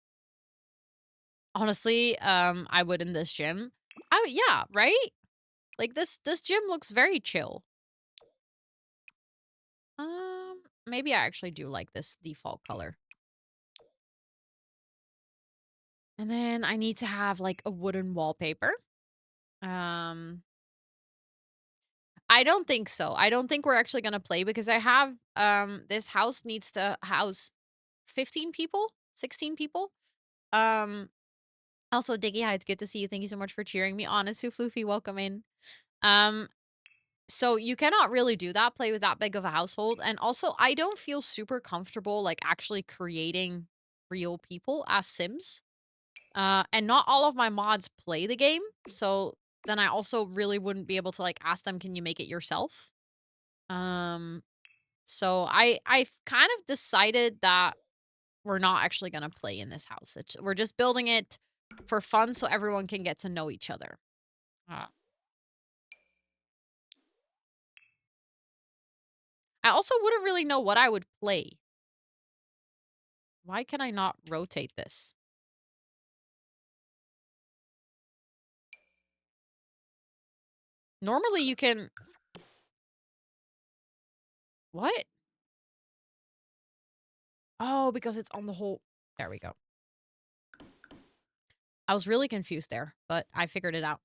I would in this gym. Oh, yeah, right? Like this gym looks very chill. Maybe I actually do like this default color. And then I need to have like a wooden wallpaper. I don't think so. I don't think we're actually going to play because I have this house needs to house 15 people, 16 people. Also Diggy, hi, it's good to see you. Thank you so much for cheering me on. It's Floofy, welcome in. So you cannot really do that, play with that big of a household. And also I don't feel super comfortable like actually creating real people as Sims. And not all of my mods play the game. So then I also really wouldn't be able to like ask them, can you make it yourself? So I've kind of decided that we're not actually going to play in this house. We're just building it for fun so everyone can get to know each other. I also wouldn't really know what I would play. Why can I not rotate this? Normally you can... What? Oh, because it's on the whole... There we go. I was really confused there, but I figured it out.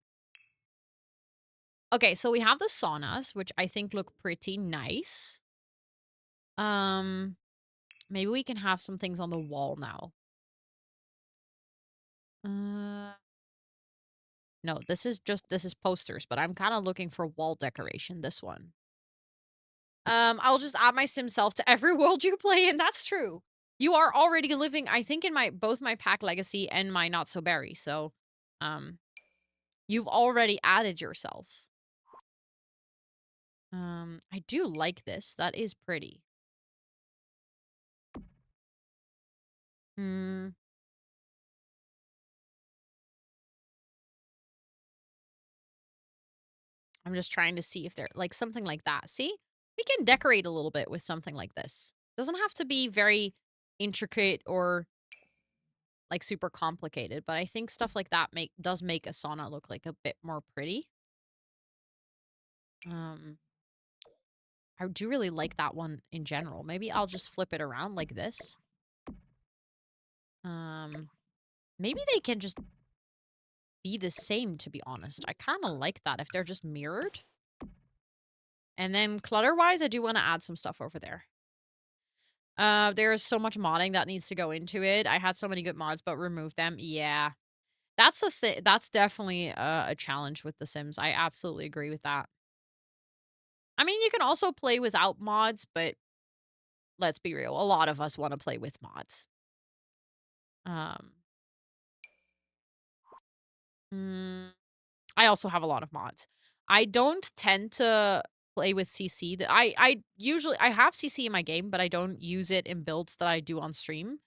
Okay, so we have the saunas, which I think look pretty nice. Maybe we can have some things on the wall now. No, this is posters, but I'm kind of looking for wall decoration, this one. I'll just add my sim self to every world you play in. That's true. You are already living, I think, in both my Pack Legacy and my Not So Berry. So, you've already added yourself. I do like this. That is pretty. I'm just trying to see if they're like something like that. See? We can decorate a little bit with something like this. Doesn't have to be very intricate or like super complicated, but I think stuff like that does make a sauna look like a bit more pretty. I do really like that one in general. Maybe I'll just flip it around like this. Maybe they can just be the same, to be honest. I kind of like that if they're just mirrored. And then clutter-wise, I do want to add some stuff over there. There is so much modding that needs to go into it. I had so many good mods, but removed them. Yeah. That's a thing. That's definitely a challenge with The Sims. I absolutely agree with that. I mean, you can also play without mods, but let's be real. A lot of us want to play with mods. I also have a lot of mods. I don't tend to play with CC. I usually I have CC in my game, but I don't use it in builds that I do on stream.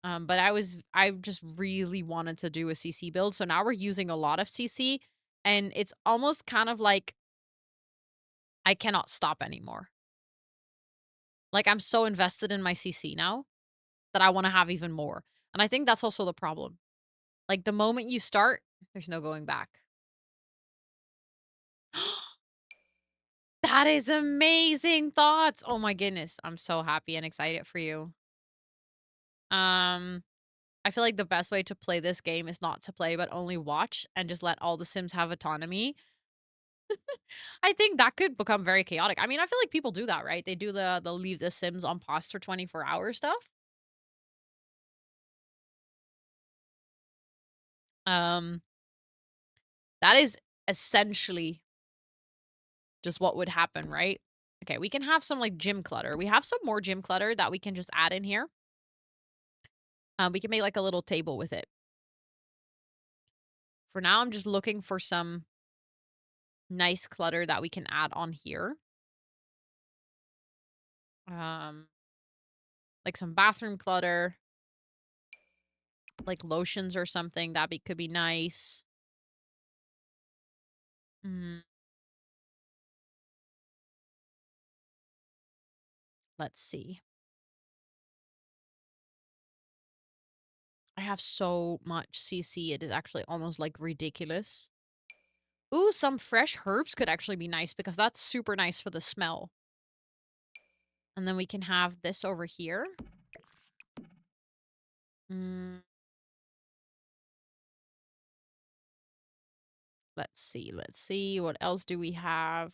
But I just really wanted to do a CC build, so now we're using a lot of CC, and it's almost kind of like I cannot stop anymore. Like, I'm so invested in my CC now that I wanna have even more, and I think that's also the problem. Like, the moment you start, there's no going back. That is amazing thoughts! Oh my goodness, I'm so happy and excited for you. Um, I feel like the best way to play this game is not to play, but only watch and just let all the Sims have autonomy. I think that could become very chaotic. I mean, I feel like people do that, right? They do the leave the Sims on pause for 24 hours stuff. Um, that is essentially just what would happen, right? Okay, we can have some like gym clutter. We have some more gym clutter that we can just add in here. We can make like a little table with it. For now, I'm just looking for some nice clutter that we can add on here. Um, like some bathroom clutter, like lotions or something that could be nice. Mm, let's see. I have so much CC, it is actually almost like ridiculous. Ooh, some fresh herbs could actually be nice because that's super nice for the smell. And then we can have this over here. Mm, let's see, let's see. What else do we have?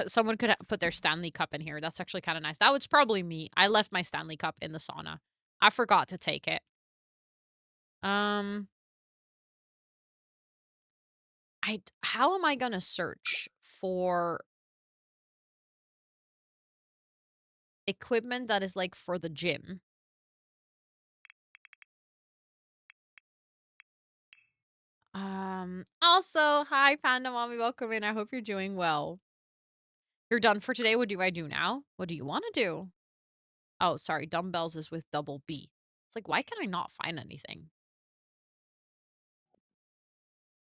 Someone could put their Stanley cup in here. That's actually kind of nice. That was probably me. I left my Stanley cup in the sauna. I forgot to take it. Um, how am I gonna search for equipment that is like for the gym? Also, hi Panda Mommy, welcome in. I hope you're doing well. You're done for today. What do I do now? What do you want to do? Oh, sorry, dumbbells is with double B. It's like, why can I not find anything?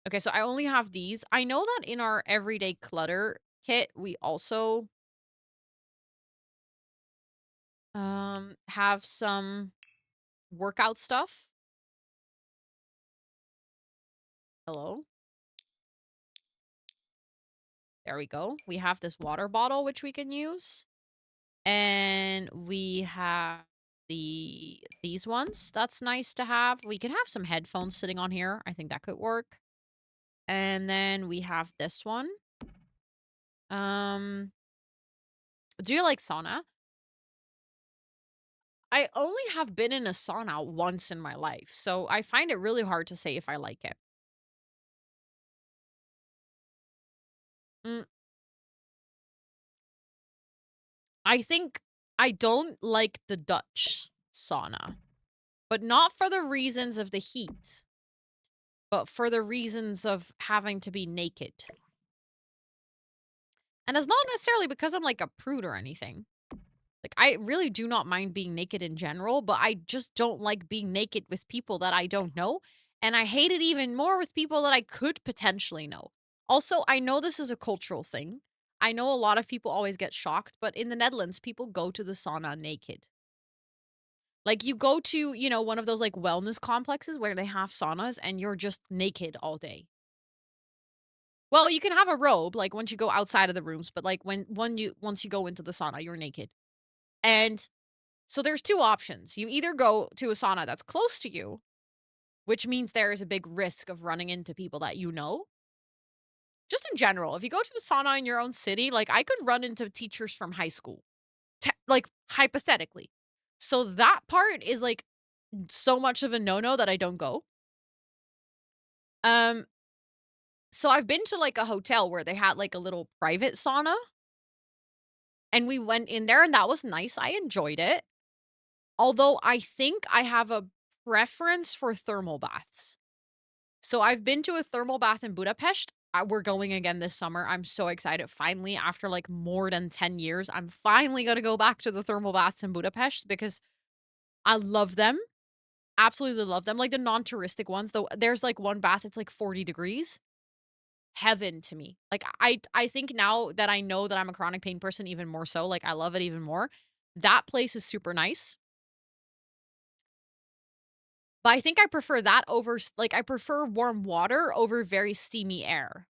Okay, so I only have these. I know that in our everyday clutter kit, we also have some workout stuff. Hello? There we go. We have this water bottle which we can use. And we have these ones. That's nice to have. We can have some headphones sitting on here. I think that could work. And then we have this one. Um, do you like sauna? I only have been in a sauna once in my life, so I find it really hard to say if I like it. Mm, I think I don't like the Dutch sauna, but not for the reasons of the heat, but for the reasons of having to be naked. And it's not necessarily because I'm like a prude or anything. Like, I really do not mind being naked in general, but I just don't like being naked with people that I don't know. And I hate it even more with people that I could potentially know. Also, I know this is a cultural thing. I know a lot of people always get shocked, but in the Netherlands, people go to the sauna naked. Like, you go to, one of those like wellness complexes where they have saunas and you're just naked all day. Well, you can have a robe, like, once you go outside of the rooms, but, like, once you go into the sauna, you're naked. And so there's 2 options. You either go to a sauna that's close to you, which means there is a big risk of running into people that you know. Just in general, if you go to a sauna in your own city, like, I could run into teachers from high school, like, hypothetically. So that part is, like, so much of a no-no that I don't go. Um, so I've been to, like, a hotel where they had, like, a little private sauna, and we went in there, and that was nice. I enjoyed it. Although I think I have a preference for thermal baths. So I've been to a thermal bath in Budapest. We're going again this summer. I'm so excited. Finally, after like more than 10 years, I'm finally going to go back to the thermal baths in Budapest because I love them. Absolutely love them. Like the non-touristic ones, though. There's like one bath, it's like 40 degrees. Heaven to me. Like I think now that I know that I'm a chronic pain person even more so, like I love it even more. That place is super nice. But I think I prefer that over like I prefer warm water over very steamy air.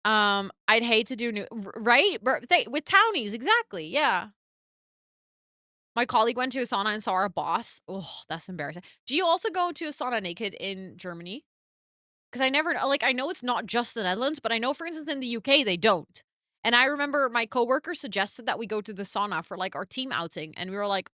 I'd hate to do new right? With townies, exactly. Yeah. My colleague went to a sauna and saw our boss. Oh, that's embarrassing. Do you also go to a sauna naked in Germany? Because I never like, I know it's not just the Netherlands, but I know, for instance, in the UK, they don't. And I remember my coworker suggested that we go to the sauna for like our team outing. And we were like,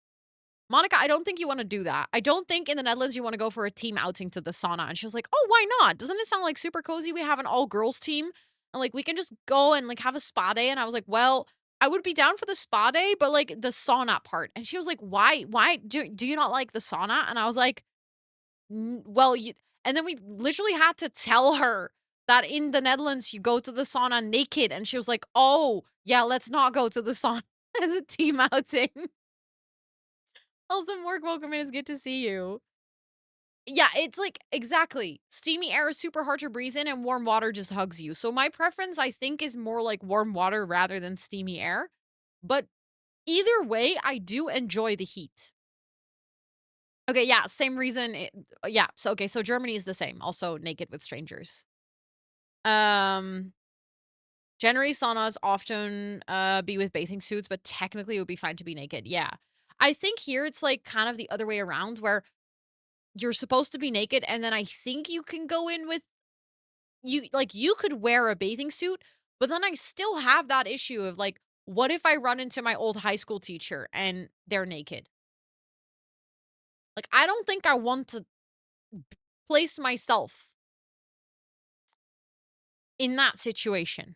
Monica, I don't think you want to do that. I don't think in the Netherlands you want to go for a team outing to the sauna. And she was like, oh, why not? Doesn't it sound like super cozy? We have an all girls team and like we can just go and like have a spa day. And I was like, well, I would be down for the spa day, but like the sauna part. And she was like, why? Why do you not like the sauna? And I was like, well, you, and then we literally had to tell her that in the Netherlands you go to the sauna naked. And she was like, oh, yeah, let's not go to the sauna as a team outing. Awesome work, welcome in. It's good to see you. Yeah, it's like exactly. Steamy air is super hard to breathe in and warm water just hugs you. So my preference I think is more like warm water rather than steamy air. But either way, I do enjoy the heat. Okay, yeah, same reason. Yeah, so okay, so Germany is the same. Also naked with strangers. Um Generally saunas often be with bathing suits, but technically it would be fine to be naked. Yeah. I think here it's like kind of the other way around where you're supposed to be naked, and then I think you can go in with you could wear a bathing suit, but then I still have that issue of, like, what if I run into my old high school teacher and they're naked? Like, I don't think I want to place myself in that situation.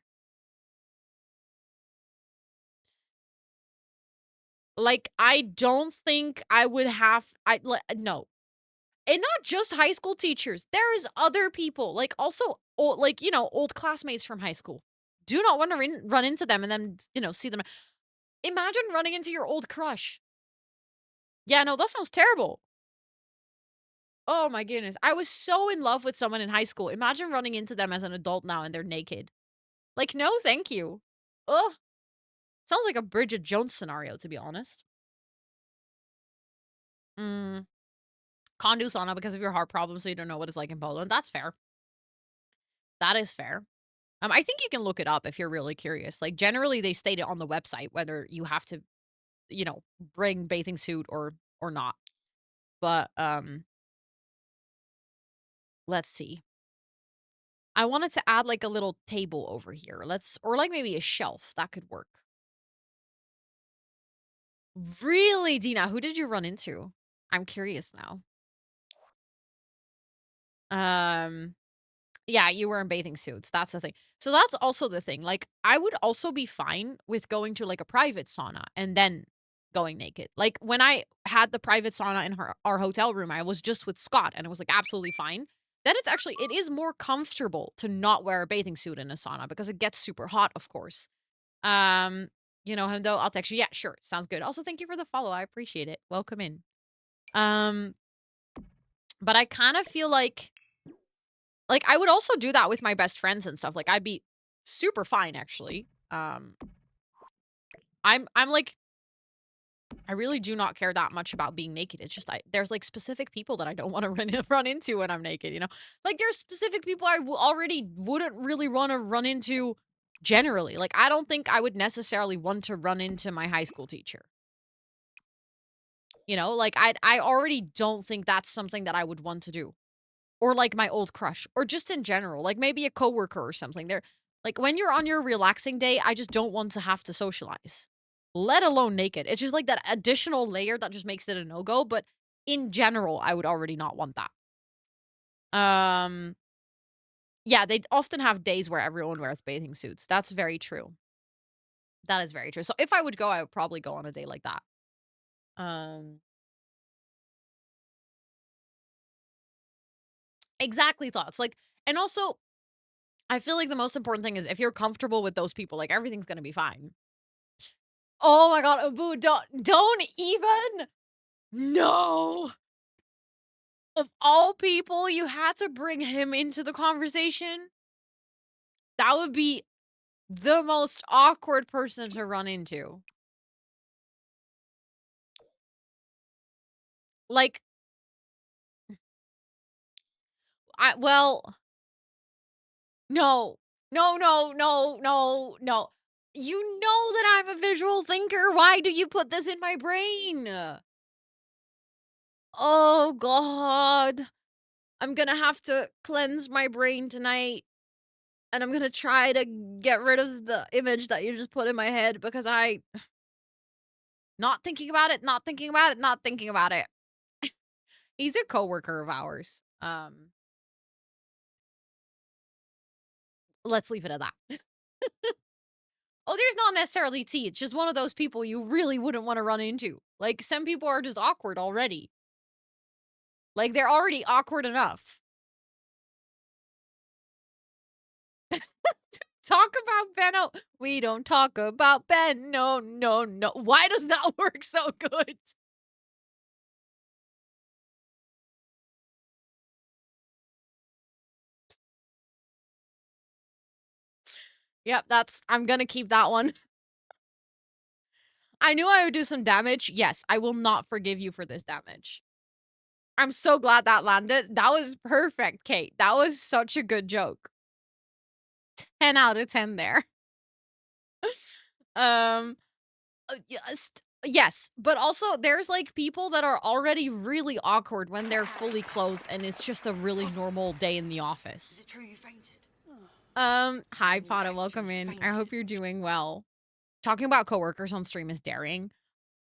Like, I don't think I would have no. And not just high school teachers. There is other people, like, also, old, like, old classmates from high school. Do not want to run into them and then, see them. Imagine running into your old crush. Yeah, no, that sounds terrible. Oh my goodness. I was so in love with someone in high school. Imagine running into them as an adult now and they're naked. Like, no, thank you. Ugh. Sounds like a Bridget Jones scenario, to be honest. Mm. Can't do sauna because of your heart problem, so you don't know what it's like in Poland. That's fair. That is fair. I think you can look it up if you're really curious. Like, generally, they state it on the website whether you have to, you know, bring bathing suit or not. But let's see. I wanted to add like a little table over here. Or like maybe a shelf. That could work. Really, Dina? Who did you run into? I'm curious now. Um, yeah, you were in bathing suits. That's the thing. So that's also the thing. Like, I would also be fine with going to like a private sauna and then going naked. Like when I had the private sauna in our hotel room, I was just with Scott and it was like absolutely fine. Then it is more comfortable to not wear a bathing suit in a sauna because it gets super hot, of course. Um, you know him though, I'll text you. Yeah, sure. Sounds good. Also, thank you for the follow. I appreciate it. Welcome in. Um, but I kind of feel like I would also do that with my best friends and stuff. Like I'd be super fine actually. I'm like I really do not care that much about being naked. It's just there's like specific people that I don't want to run into when I'm naked, you know? Like there's specific people I already wouldn't really want to run into generally. Like I don't think I would necessarily want to run into my high school teacher. You know, like I already don't think that's something that I would want to do. Or like my old crush or just in general, like maybe a coworker or something. They're like when you're on your relaxing day, I just don't want to have to socialize, let alone naked. It's just like that additional layer that just makes it a no-go, but in general, I would already not want that. Um yeah, they often have days where everyone wears bathing suits. That's very true. That is very true. So if I would go, I would probably go on a day like that. Um Exactly thoughts. Like, and also, I feel like the most important thing is if you're comfortable with those people, like everything's gonna be fine. Oh my god, Abu, don't even. No. Of all people, you had to bring him into the conversation. That would be the most awkward person to run into. Like, well, no. No, no, no, no, no. You know that I'm a visual thinker. Why do you put this in my brain? Oh, God. I'm gonna have to cleanse my brain tonight. And I'm gonna try to get rid of the image that you just put in my head because not thinking about it, not thinking about it, not thinking about it. He's a coworker of ours. Let's leave it at that. Oh, there's not necessarily tea. It's just one of those people you really wouldn't want to run into. Like, some people are just awkward already. Like, they're already awkward enough. Talk about Benno. We don't talk about Ben. No, no, no. Why does that work so good? Yep, I'm gonna keep that one. I knew I would do some damage. Yes, I will not forgive you for this damage. I'm so glad that landed. That was perfect, Kate. That was such a good joke. 10 out of 10 there. Yes. Yes, but also there's like people that are already really awkward when they're fully clothed and it's just a really normal day in the Is office. it true you fainted? Hi Potter, welcome in. I hope you're doing well. Talking about coworkers on stream is daring.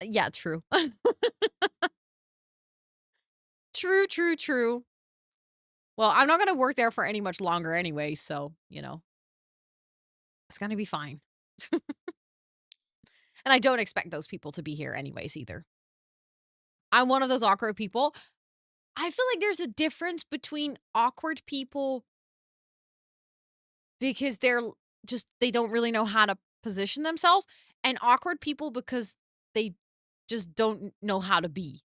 Yeah, true. True, true, true. Well, I'm not gonna work there for any much longer anyway, so, you know. It's gonna be fine. And I don't expect those people to be here anyways either. I'm one of those awkward people. I feel like there's a difference between awkward people because they don't really know how to position themselves, and awkward people because they just don't know how to be,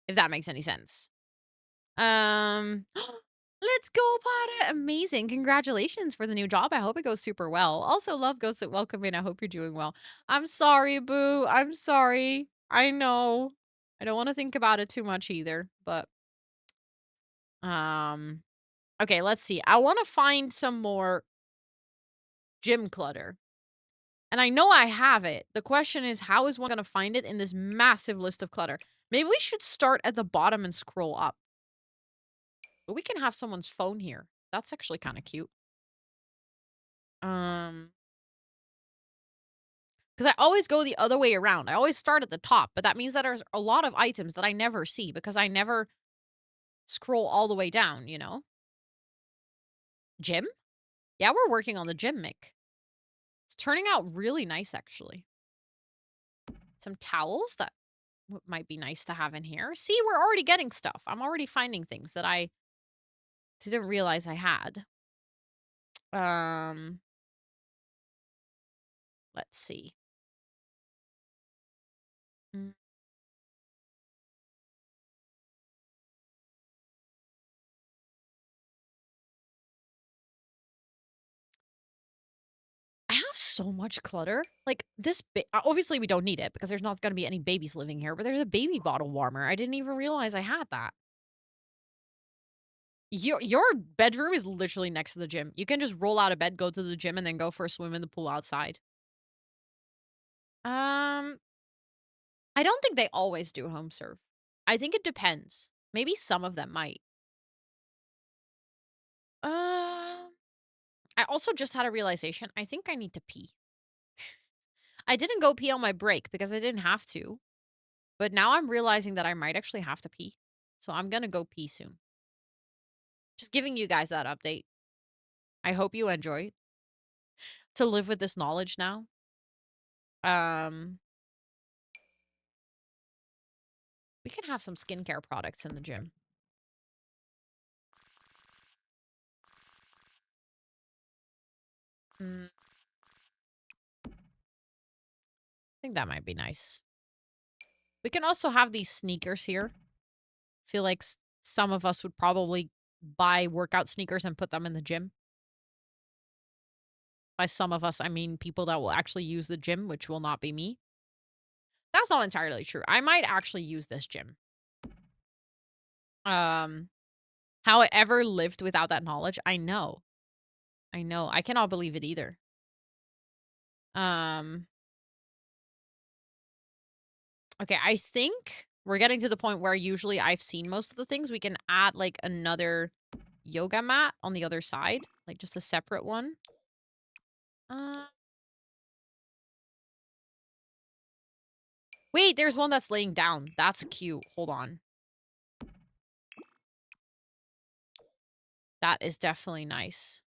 if that makes any sense. Let's go, Potter. Amazing. Congratulations for the new job. I hope it goes super well. Also, love Ghost that welcome in. I hope you're doing well. I'm sorry, Boo. I'm sorry. I know. I don't want to think about it too much either, but okay, let's see. I want to find some more gym clutter. And I know I have it. The question is, how is one going to find it in this massive list of clutter? Maybe we should start at the bottom and scroll up. But we can have someone's phone here. That's actually kind of cute. Because I always go the other way around. I always start at the top, but that means that there's a lot of items that I never see because I never scroll all the way down, you know? Gym? Yeah, we're working on the gym, Mick. It's turning out really nice, actually. Some towels that might be nice to have in here. See, we're already getting stuff. I'm already finding things that I didn't realize I had. Let's see. Mm. I have so much clutter. Like, this obviously, we don't need it because there's not gonna be any babies living here, but there's a baby bottle warmer. I didn't even realize I had that. Your bedroom is literally next to the gym. You can just roll out of bed, go to the gym, and then go for a swim in the pool outside. I don't think they always do home serve. I think it depends. Maybe some of them might. I also just had a realization. I think I need to pee. I didn't go pee on my break because I didn't have to. But now I'm realizing that I might actually have to pee. So I'm gonna go pee soon. Just giving you guys that update. I hope you enjoy to live with this knowledge now. We can have some skincare products in the gym. Mm, I think that might be nice. We can also have these sneakers here. Feel like some of us would probably buy workout sneakers and put them in the gym. By some of us, I mean people that will actually use the gym, which will not be me. That's not entirely true. I might actually use this gym. How I ever lived without that knowledge, I know. I know. I cannot believe it either. Um, okay, I think we're getting to the point where usually I've seen most of the things. We can add like another yoga mat on the other side, like just a separate one. Wait, there's one that's laying down. That's cute. Hold on. That is definitely nice.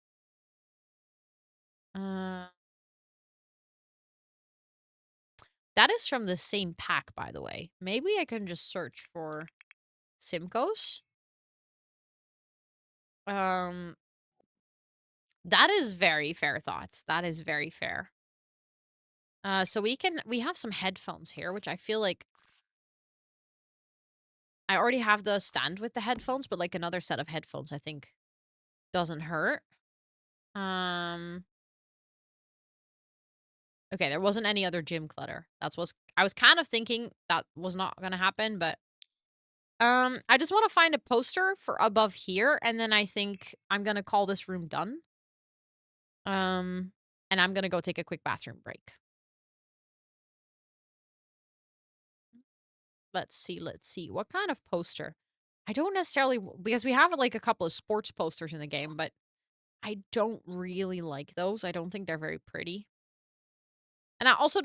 That is from the same pack, by the way. Maybe I can just search for Simcoe's. That is very fair thoughts. That is very fair. So we have some headphones here, which I feel like I already have the stand with the headphones, but like another set of headphones, I think doesn't hurt. Okay, there wasn't any other gym clutter. I was kind of thinking that was not gonna happen, but I just want to find a poster for above here, and then I think I'm gonna call this room done. And I'm gonna go take a quick bathroom break. Let's see, let's see. What kind of poster? I don't necessarily because we have like a couple of sports posters in the game, but I don't really like those. I don't think they're very pretty. And I also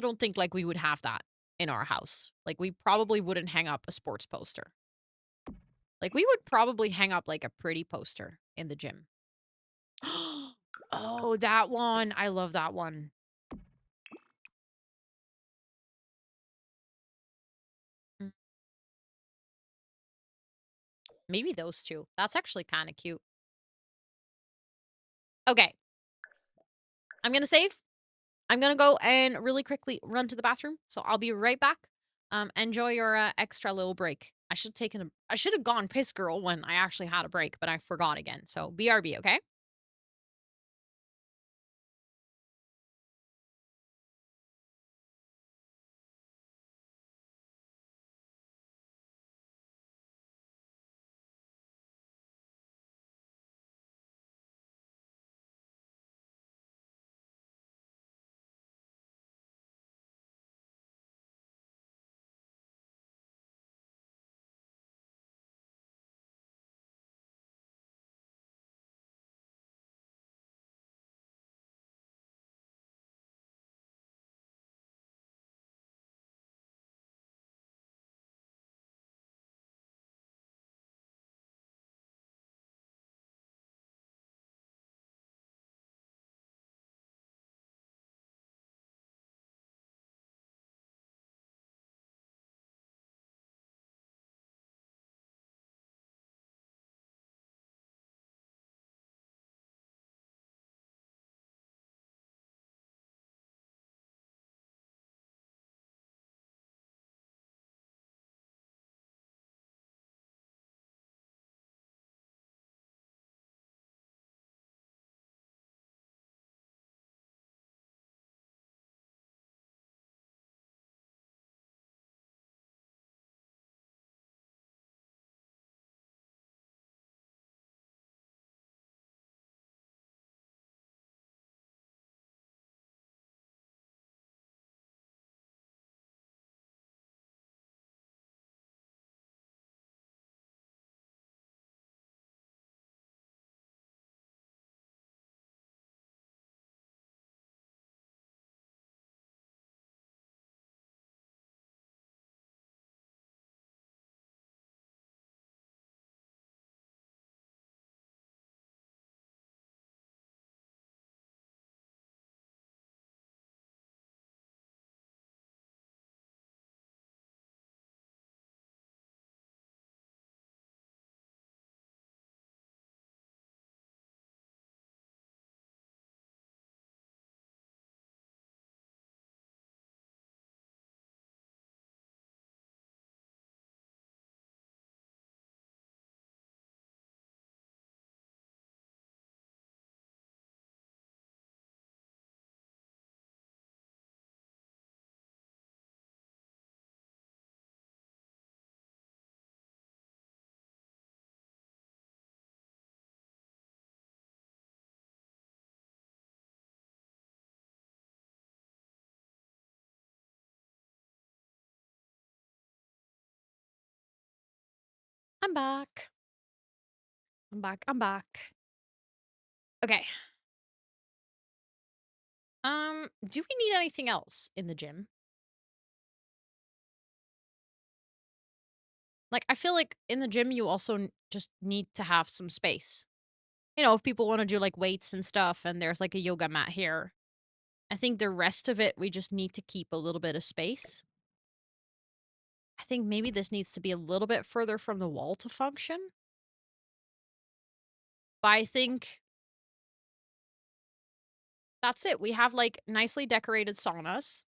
don't think like we would have that in our house. Like we probably wouldn't hang up a sports poster. Like we would probably hang up like a pretty poster in the gym. Oh, that one. I love that one. Mm, maybe those two. That's actually kind of cute. Okay. I'm going to save. I'm going to go and really quickly run to the bathroom. So I'll be right back. Enjoy your extra little break. I should have gone piss girl when I actually had a break, but I forgot again. So BRB, okay? I'm back. I'm back. Okay. Do we need anything else in the gym? Like, I feel like in the gym, you also just need to have some space. You know, if people want to do like weights and stuff, and there's like a yoga mat here, I think the rest of it, we just need to keep a little bit of space. I think maybe this needs to be a little bit further from the wall to function. But I think that's it. We have like nicely decorated saunas.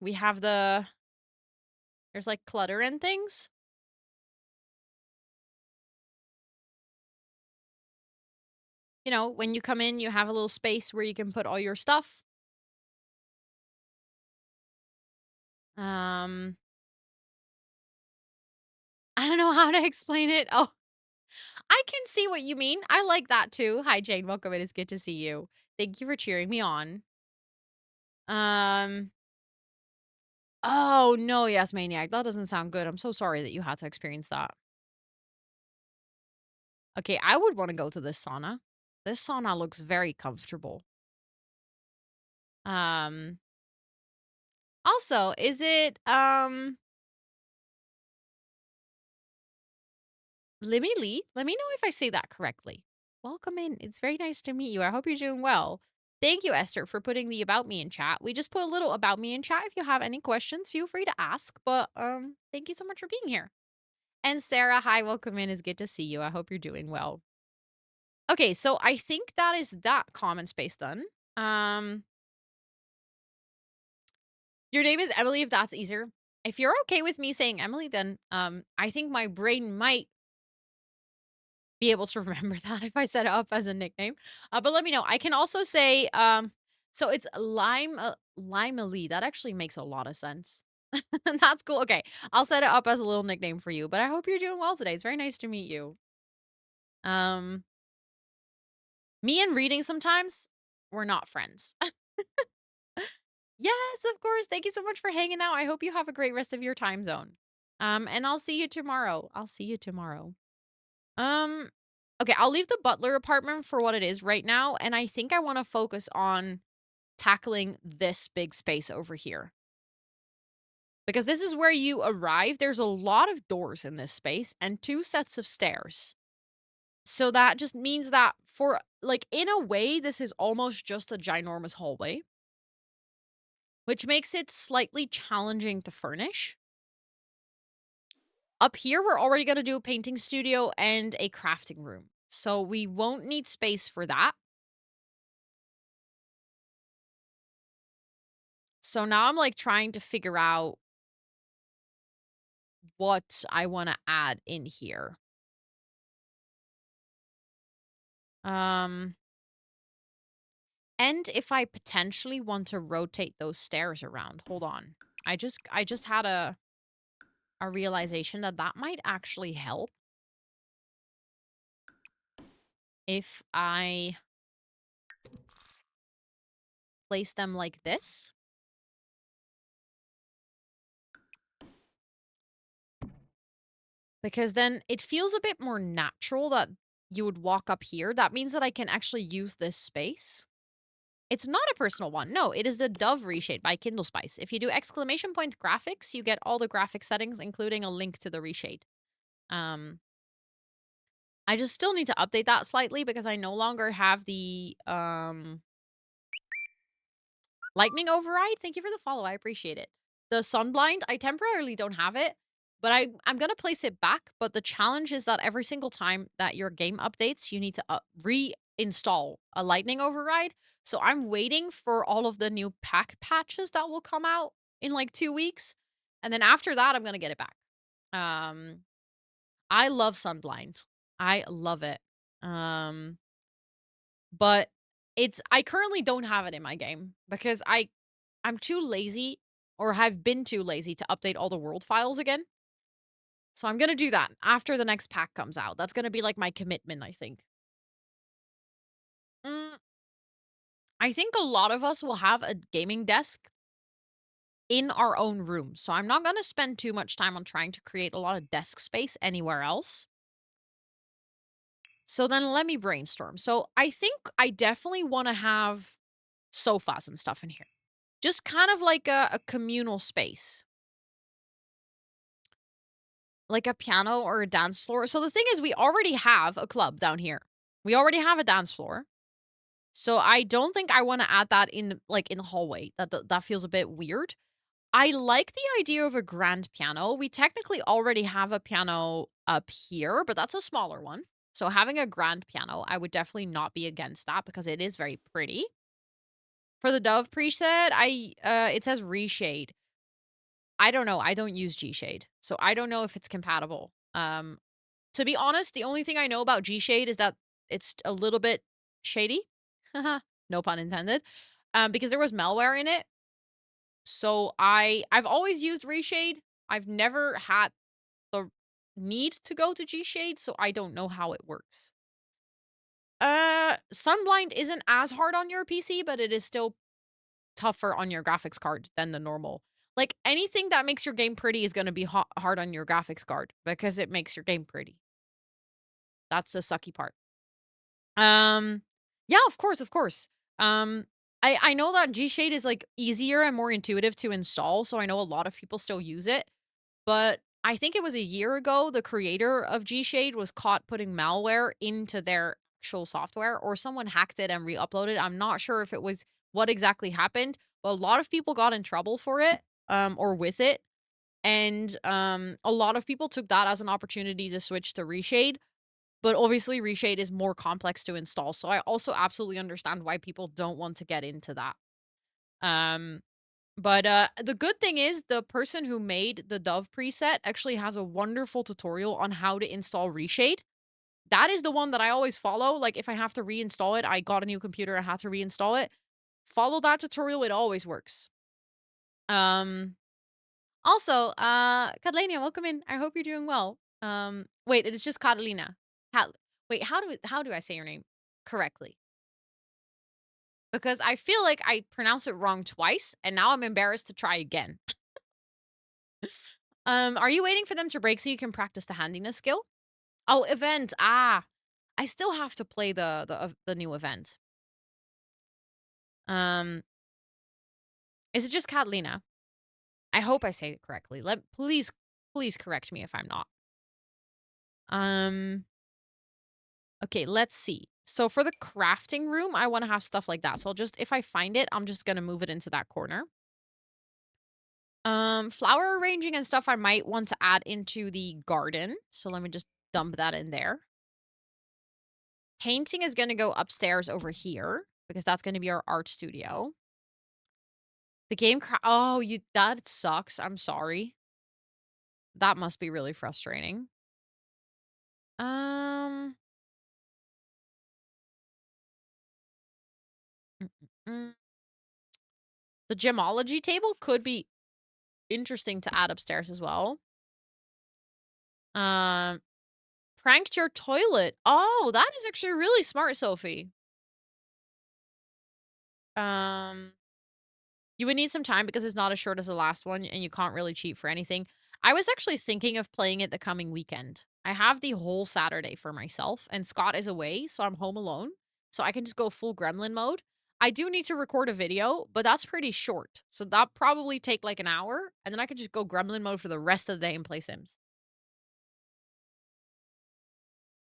We have there's like clutter and things. You know, when you come in, you have a little space where you can put all your stuff. Um, I don't know how to explain it. Oh, I can see what you mean. I like that too. Hi, Jane. Welcome in. It's good to see you. Thank you for cheering me on. Um, oh no, yes, Maniac. That doesn't sound good. I'm so sorry that you had to experience that. Okay, I would want to go to this sauna. This sauna looks very comfortable. Um, also, is it, Limmy Lee? Let me know if I say that correctly. Welcome in. It's very nice to meet you. I hope you're doing well. Thank you, Esther, for putting the about me in chat. We just put a little about me in chat. If you have any questions, feel free to ask. But thank you so much for being here. And Sarah, hi, welcome in. It's good to see you. I hope you're doing well. Okay, so I think that is that common space done. Your name is Emily, if that's easier. If you're okay with me saying Emily, then I think my brain might be able to remember that if I set it up as a nickname. But let me know. I can also say, so it's Lima Lee. That actually makes a lot of sense. That's cool. Okay, I'll set it up as a little nickname for you. But I hope you're doing well today. It's very nice to meet you. Me and reading sometimes, we're not friends. Yes, of course. Thank you so much for hanging out. I hope you have a great rest of your time zone. And I'll see you tomorrow. Um, okay, I'll leave the butler apartment for what it is right now, and I think I want to focus on tackling this big space over here. Because this is where you arrive. There's a lot of doors in this space and 2 sets of stairs. So that just means that for, like, in a way, this is almost just a ginormous hallway, which makes it slightly challenging to furnish. Up here, we're already going to do a painting studio and a crafting room. So we won't need space for that. So now I'm, like, trying to figure out what I want to add in here. And if I potentially want to rotate those stairs around. Hold on. I just had a realization that that might actually help if I place them like this. Because then it feels a bit more natural that you would walk up here. That means that I can actually use this space. It's not a personal one. No, it is the Dove Reshade by Kindle Spice. If you do exclamation point graphics, you get all the graphic settings, including a link to the reshade. I just still need to update that slightly because I no longer have the lightning override. Thank you for the follow. I appreciate it. The sunblind, I temporarily don't have it, but I'm going to place it back. But the challenge is that every single time that your game updates, you need to reinstall a lightning override. So I'm waiting for all of the new pack patches that will come out in like 2 weeks. And then after that, I'm going to get it back. I love sunblind. I love it. But I currently don't have it in my game because I'm too lazy or have been too lazy to update all the world files again. So I'm going to do that after the next pack comes out. That's going to be like my commitment, I think. I think a lot of us will have a gaming desk in our own room. So I'm not going to spend too much time on trying to create a lot of desk space anywhere else. So then let me brainstorm. So I think I definitely want to have sofas and stuff in here. Just kind of like a communal space. Like a piano or a dance floor. So the thing is, we already have a club down here. We already have a dance floor. So I don't think I want to add that in in the hallway. That feels a bit weird. I like the idea of a grand piano. We technically already have a piano up here, but that's a smaller one. So having a grand piano, I would definitely not be against that because it is very pretty. For the Dove preset, it says reshade. I don't know. I don't use G-Shade. So I don't know if it's compatible. To be honest, the only thing I know about G-Shade is that it's a little bit shady. No pun intended. Because there was malware in it. So I've always used Reshade. I've never had the need to go to G-Shade, so I don't know how it works. Sunblind isn't as hard on your PC, but it is still tougher on your graphics card than the normal. Like, anything that makes your game pretty is going to be hard on your graphics card because it makes your game pretty. That's the sucky part. Yeah, of course, of course. I know that G-Shade is, like, easier and more intuitive to install, so I know a lot of people still use it. But I think it was a year ago, the creator of G-Shade was caught putting malware into their actual software, or someone hacked it and re-uploaded. I'm not sure if it was what exactly happened, but a lot of people got in trouble for it, or with it. And a lot of people took that as an opportunity to switch to Reshade. But obviously, Reshade is more complex to install. So I also absolutely understand why people don't want to get into that. But the good thing is the person who made the Dove preset actually has a wonderful tutorial on how to install Reshade. That is the one that I always follow. Like, if I have to reinstall it, I got a new computer, I had to reinstall it. Follow that tutorial, it always works. Also, Catalina, welcome in. I hope you're doing well. Wait, it is just Catalina. Wait, how do I say your name correctly? Because I feel like I pronounced it wrong twice, and now I'm embarrassed to try again. Are you waiting for them to break so you can practice the handiness skill? Oh, event. Ah, I still have to play the new event. Is it just Catalina? I hope I say it correctly. Please correct me if I'm not. Okay, let's see. So for the crafting room, I want to have stuff like that. So if I find it, I'm just gonna move it into that corner. Flower arranging and stuff I might want to add into the garden. So let me just dump that in there. Painting is going to go upstairs over here because that's going to be our art studio. The game oh, that sucks. I'm sorry. That must be really frustrating. Mm, The gemology table could be interesting to add upstairs as well. Pranked your toilet. Oh, that is actually really smart, Sophie. You would need some time because it's not as short as the last one and you can't really cheat for anything. I was actually thinking of playing it the coming weekend. I have the whole Saturday for myself and Scott is away, so I'm home alone. So I can just go full gremlin mode. I do need to record a video, but that's pretty short. So that probably take like an hour and then I could just go gremlin mode for the rest of the day and play Sims.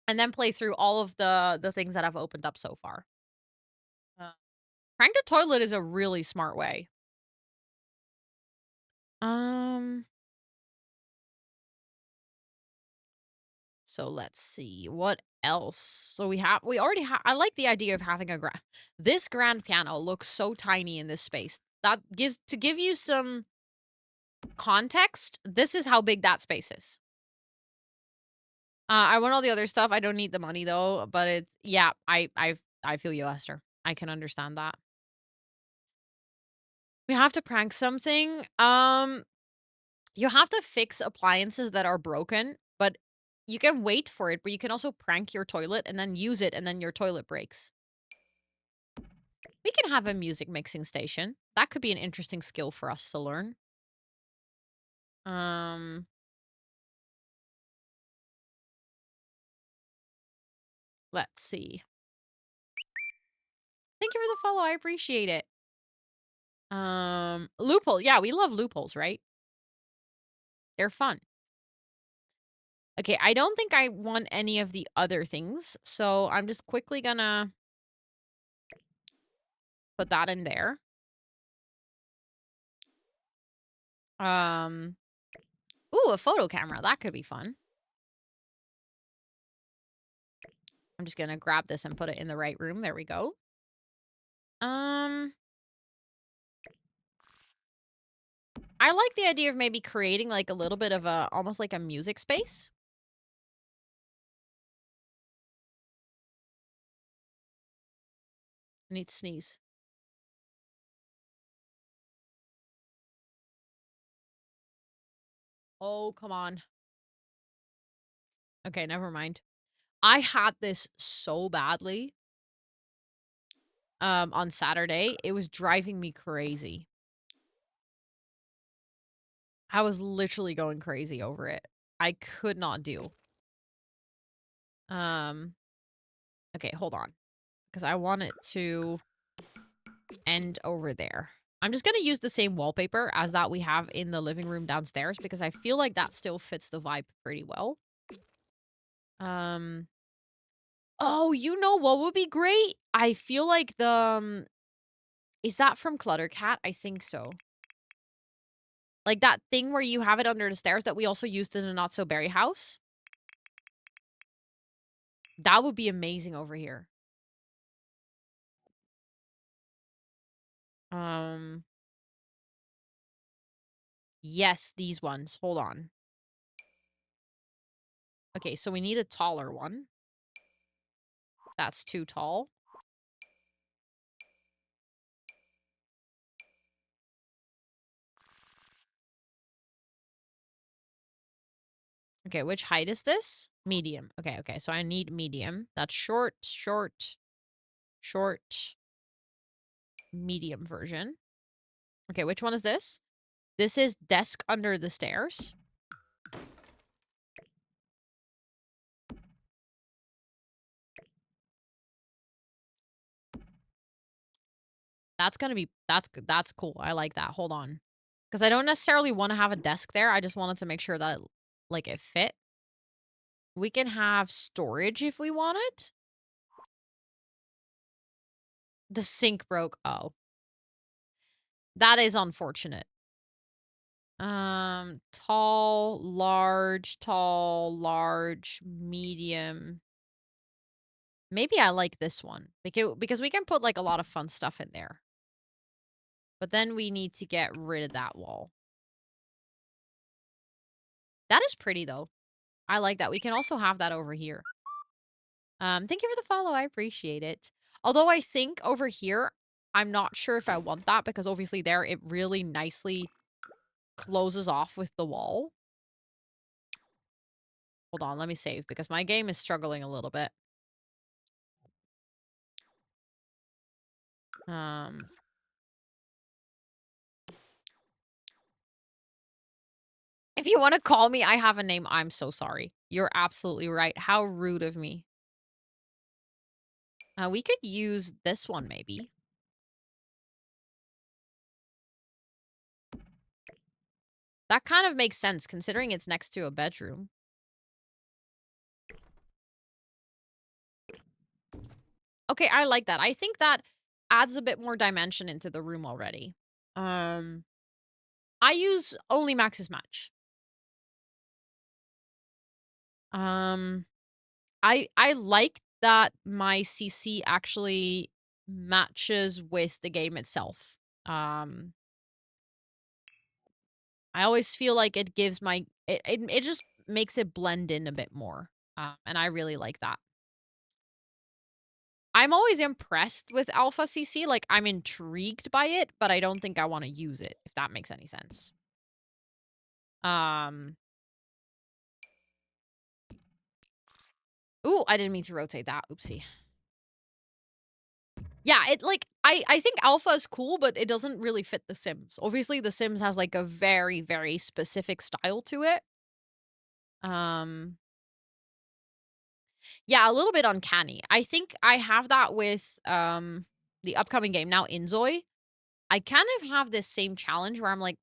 And then play through all of the things that I've opened up so far. Prank the toilet is a really smart way. So let's see what else. So we already have. I like the idea of having this grand piano looks so tiny in this space. That to give you some context. This is how big that space is. I want all the other stuff. I don't need the money though. But it's yeah. I feel you, Esther. I can understand that. We have to prank something. You have to fix appliances that are broken, but you can wait for it, but you can also prank your toilet and then use it and then your toilet breaks. We can have a music mixing station. That could be an interesting skill for us to learn. Let's see. Thank you for the follow. I appreciate it. Loophole. Yeah, we love loopholes, right? They're fun. Okay, I don't think I want any of the other things, so I'm just quickly gonna put that in there. Ooh, a photo camera. That could be fun. I'm just gonna grab this and put it in the right room. There we go. I like the idea of maybe creating like a little bit of a, almost like a music space. I need to sneeze. Oh, come on. Okay, never mind. I had this so badly. On Saturday. It was driving me crazy. I was literally going crazy over it. I could not deal. Okay, hold on. Because I want it to end over there. I'm just going to use the same wallpaper as that we have in the living room downstairs because I feel like that still fits the vibe pretty well. Oh, you know what would be great? I feel like the, is that from Cluttercat? I think so. Like that thing where you have it under the stairs that we also used in the Not So Berry house. That would be amazing over here. Yes, these ones. Hold on. Okay, so we need a taller one. That's too tall. Okay, which height is this? Medium. Okay, okay. So I need medium. That's short, short, short, medium version. Okay, which one is this? This is desk under the stairs. That's gonna be, that's cool. I like that. Hold on. Because I don't necessarily want to have a desk there. I just wanted to make sure that, like, it fit. We can have storage if we want it. The sink broke. Oh. That is unfortunate. Tall, large, medium. Maybe I like this one. Because we can put, like, a lot of fun stuff in there. But then we need to get rid of that wall. That is pretty, though. I like that. We can also have that over here. Thank you for the follow. I appreciate it. Although I think over here, I'm not sure if I want that because obviously there it really nicely closes off with the wall. Hold on, let me save because my game is struggling a little bit. If you want to call me, I have a name. I'm so sorry. You're absolutely right. How rude of me. We could use this one maybe. That kind of makes sense considering it's next to a bedroom. Okay, I like that. I think that adds a bit more dimension into the room already. I use only Max's Match. I like that my CC actually matches with the game itself. I always feel like it gives my it just makes it blend in a bit more. And I really like that. I'm always impressed with Alpha CC. Like, I'm intrigued by it, but I don't think I want to use it, if that makes any sense. Ooh, I didn't mean to rotate that. Oopsie. Yeah, it, like, I think alpha is cool, but it doesn't really fit The Sims. Obviously, The Sims has like a very, very specific style to it. Yeah, a little bit uncanny. I think I have that with the upcoming game now, Inzoi. I kind of have this same challenge where I'm like,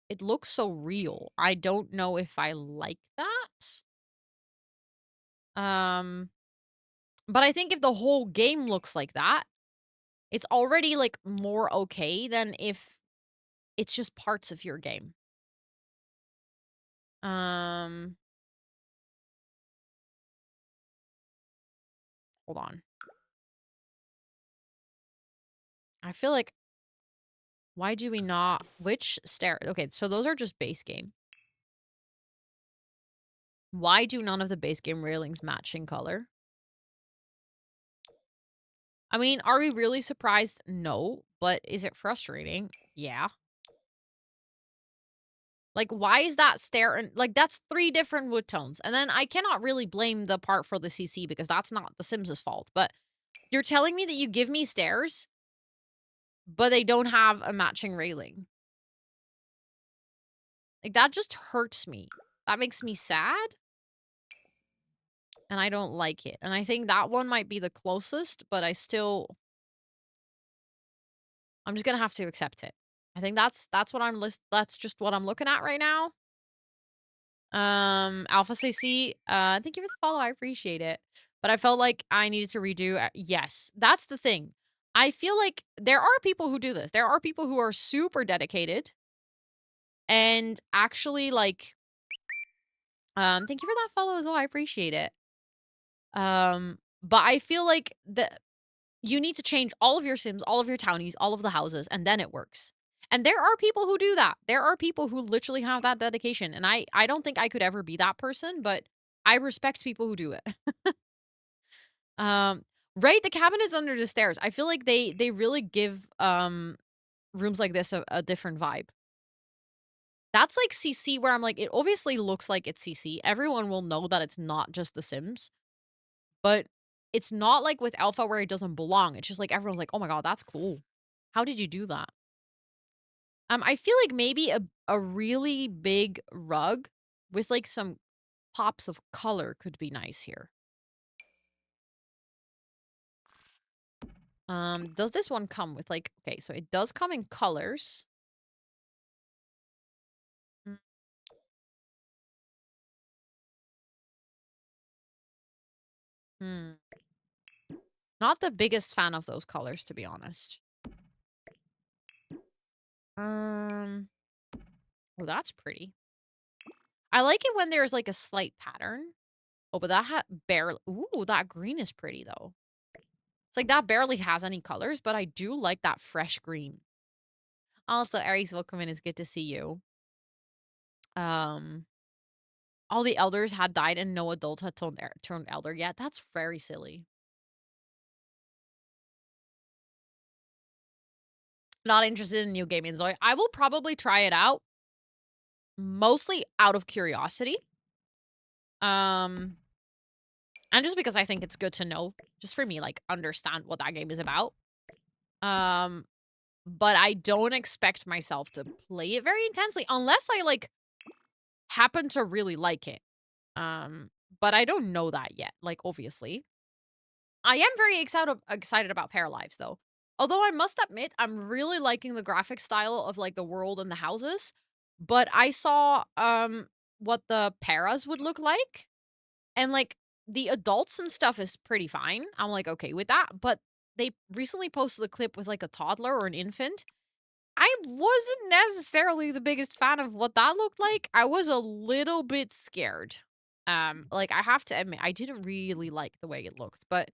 it looks so real. I don't know if I like that. But I think if the whole game looks like that, it's already like more okay than if it's just parts of your game. Hold on. I feel like, why do we not, which stair? Okay, so those are just base game. Why do none of the base game railings match in color? I mean, are we really surprised? No. But is it frustrating? Yeah. Like, why is that stair? And like, that's 3 different wood tones. And then I cannot really blame the part for the CC because that's not the Sims' fault. But you're telling me that you give me stairs, but they don't have a matching railing. Like, that just hurts me. That makes me sad. And I don't like it. And I think that one might be the closest, but I'm just gonna have to accept it. I think that's that's just what I'm looking at right now. Alpha CC, thank you for the follow. I appreciate it. But I felt like I needed to redo. Yes, that's the thing. I feel like there are people who do this. There are people who are super dedicated and actually like, thank you for that follow as well. I appreciate it. But I feel like you need to change all of your Sims, all of your townies, all of the houses, and then it works. And there are people who do that. There are people who literally have that dedication. And I don't think I could ever be that person, but I respect people who do it. Right, the cabin is under the stairs. I feel like they really give rooms like this a different vibe. That's like CC where I'm like, it obviously looks like it's CC. Everyone will know that it's not just The Sims. But it's not like with Alpha where it doesn't belong. It's just like everyone's like, "Oh my god, that's cool. How did you do that?" I feel like maybe a really big rug with like some pops of color could be nice here. Does this one come with like, okay, so it does come in colors. Mm. Hmm. Not the biggest fan of those colors, to be honest. Oh, that's pretty. I like it when there's like a slight pattern. Oh, but that barely. Ooh, that green is pretty though. It's like that barely has any colors, but I do like that fresh green. Also, Aries, welcome in. It's good to see you. Um, all the elders had died and no adult had turned elder yet. That's very silly. Not interested in new gaming, Zoe. I will probably try it out, mostly out of curiosity. And just because I think it's good to know, just for me, like, understand what that game is about. But I don't expect myself to play it very intensely unless I, like, happen to really like it. But I don't know that yet, like, obviously. I am very excited about Paralives, though. Although I must admit, I'm really liking the graphic style of, like, the world and the houses. But I saw, what the paras would look like. And, like, the adults and stuff is pretty fine. I'm, like, okay with that. But they recently posted a clip with, like, a toddler or an infant. I wasn't necessarily the biggest fan of what that looked like. I was a little bit scared. Like, I have to admit, I didn't really like the way it looked. But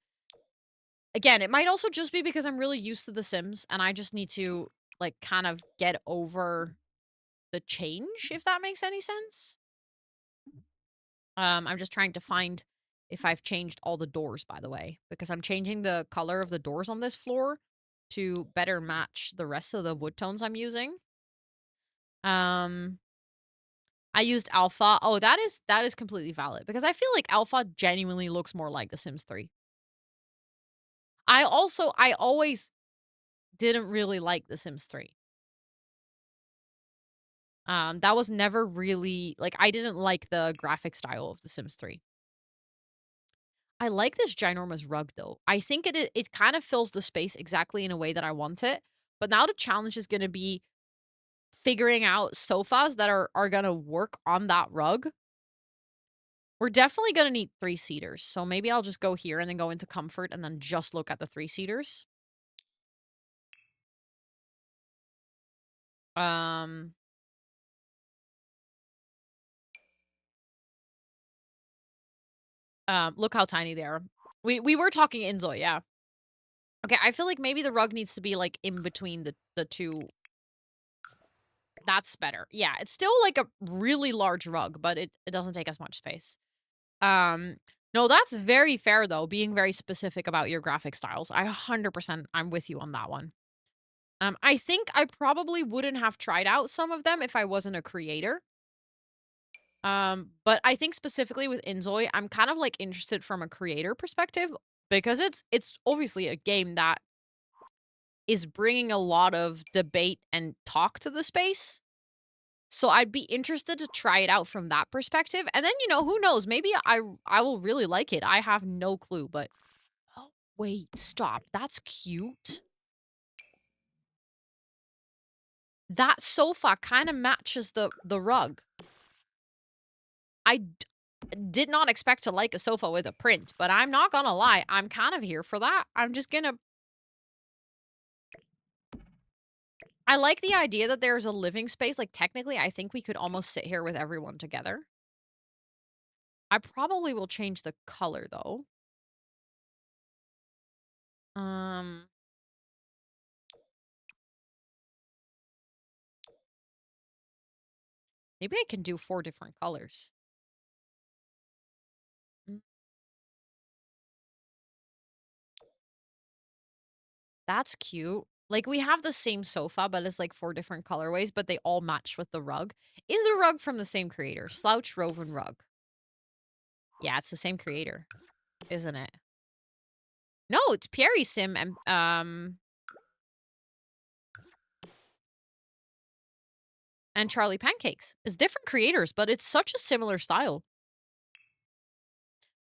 again, it might also just be because I'm really used to The Sims and I just need to, like, kind of get over the change, if that makes any sense. I'm just trying to find if I've changed all the doors, by the way, because I'm changing the color of the doors on this floor to better match the rest of the wood tones I'm using. I used alpha. Oh, that is completely valid because I feel like alpha genuinely looks more like The Sims 3. I always didn't really like The Sims 3. That was never really like I didn't like the graphic style of The Sims 3. I like this ginormous rug though. I think it kind of fills the space exactly in a way that I want it. But now the challenge is going to be figuring out sofas that are going to work on that rug. We're definitely going to need 3-seaters. So maybe I'll just go here and then go into comfort and then just look at the 3-seaters. Look how tiny they are. We were talking Inzoi, yeah. Okay, I feel like maybe the rug needs to be, like, in between the two. That's better. Yeah, it's still, like, a really large rug, but it doesn't take as much space. No, that's very fair, though, being very specific about your graphic styles. 100% I'm with you on that one. I think I probably wouldn't have tried out some of them if I wasn't a creator. But I think specifically with Inzoi, I'm kind of, like, interested from a creator perspective because it's obviously a game that is bringing a lot of debate and talk to the space. So I'd be interested to try it out from that perspective. And then, who knows? Maybe I will really like it. I have no clue, but oh, wait, stop. That's cute. That sofa kind of matches the rug. I did not expect to like a sofa with a print, but I'm not gonna lie. I'm kind of here for that. I'm just gonna... I like the idea that there's a living space. Like, technically, I think we could almost sit here with everyone together. I probably will change the color, though. Maybe I can do 4 different colors. Mm. That's cute. Like, we have the same sofa, but it's, like, 4 different colorways, but they all match with the rug. Is the rug from the same creator? Slouch Roven Rug. Yeah, it's the same creator, isn't it? No, it's Pierre Sim and Charlie Pancakes. It's different creators, but it's such a similar style.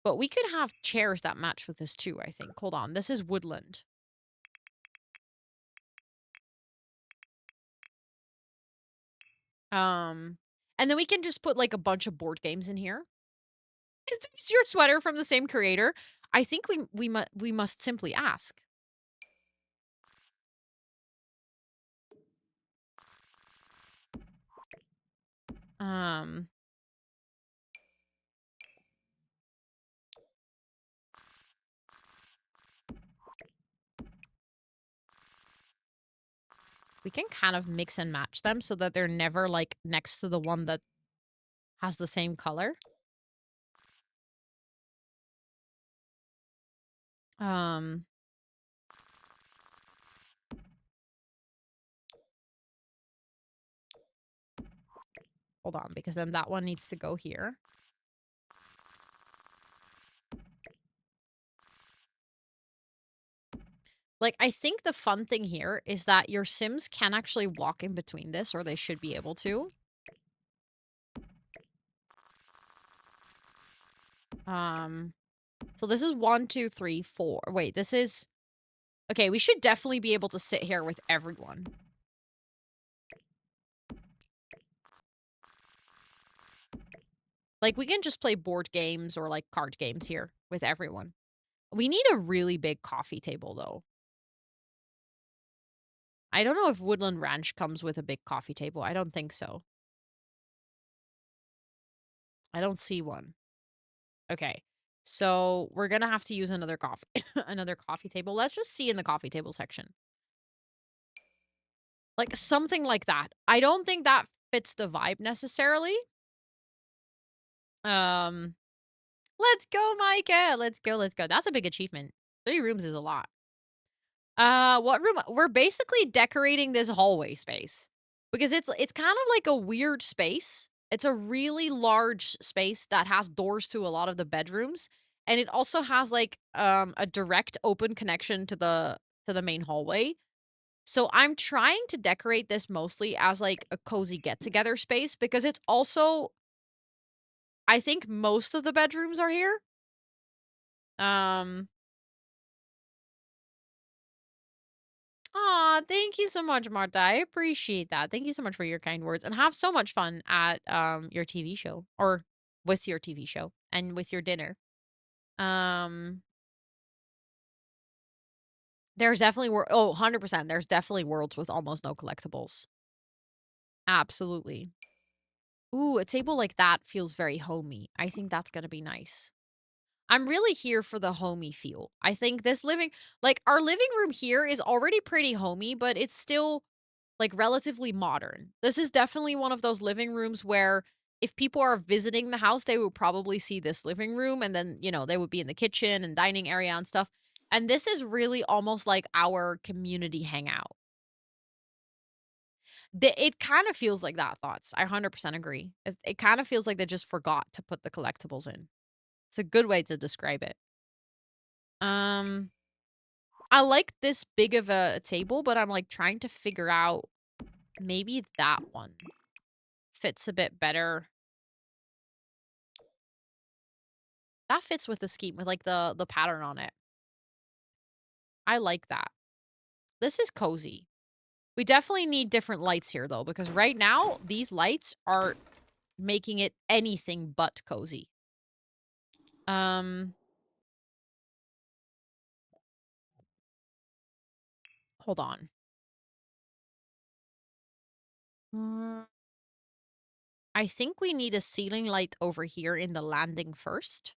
But we could have chairs that match with this too, I think. Hold on. This is Woodland. And then we can just put, like, a bunch of board games in here. Is this your sweater from the same creator? I think we must simply ask. Um, we can kind of mix and match them so that they're never, like, next to the one that has the same color. Hold on, because then that one needs to go here. Like, I think the fun thing here is that your Sims can actually walk in between this, or they should be able to. So this is 1, 2, 3, 4. Wait, this is... Okay, we should definitely be able to sit here with everyone. Like, we can just play board games or, like, card games here with everyone. We need a really big coffee table, though. I don't know if Woodland Ranch comes with a big coffee table. I don't think so. I don't see one. Okay. So we're gonna have to use another coffee another coffee table. Let's just see in the coffee table section. Like, something like that. I don't think that fits the vibe necessarily. Let's go, Micah. Let's go, let's go. That's a big achievement. 3 rooms is a lot. What room? We're basically decorating this hallway space because it's kind of like a weird space. It's a really large space that has doors to a lot of the bedrooms, and it also has, like, a direct open connection to the main hallway. So I'm trying to decorate this mostly as like a cozy get-together space because it's also I think most of the bedrooms are here. Um Aw, thank you so much, Marta. I appreciate that. Thank you so much for your kind words and have so much fun at your TV show or with your TV show and with your dinner. Um there's definitely 100%. There's definitely worlds with almost no collectibles. Absolutely. Ooh, a table like that feels very homey. I think that's going to be nice. I'm really here for the homey feel. I think this our living room here is already pretty homey, but it's still like relatively modern. This is definitely one of those living rooms where if people are visiting the house, they would probably see this living room and then, they would be in the kitchen and dining area and stuff. And this is really almost like our community hangout. It kind of feels like that, thoughts. I 100% agree. It kind of feels like they just forgot to put the collectibles in. It's a good way to describe it. Um, I like this big of a table, but I'm like trying to figure out maybe that one fits a bit better. That fits with the scheme, with like the pattern on it. I like that. This is cozy. We definitely need different lights here though, because right now these lights are making it anything but cozy. Hold on. I think we need a ceiling light over here in the landing first.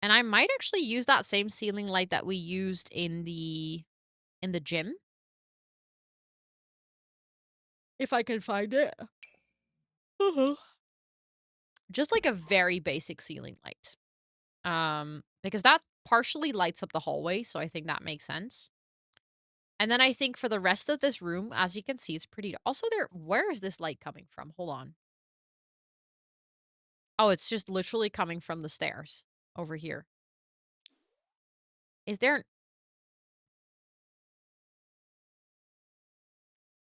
And I might actually use that same ceiling light that we used in the gym. If I can find it. Just like a very basic ceiling light. Because that partially lights up the hallway, so I think that makes sense. And then I think for the rest of this room, as you can see, it's pretty. Also, where is this light coming from? Hold on. Oh, it's just literally coming from the stairs over here. Is there...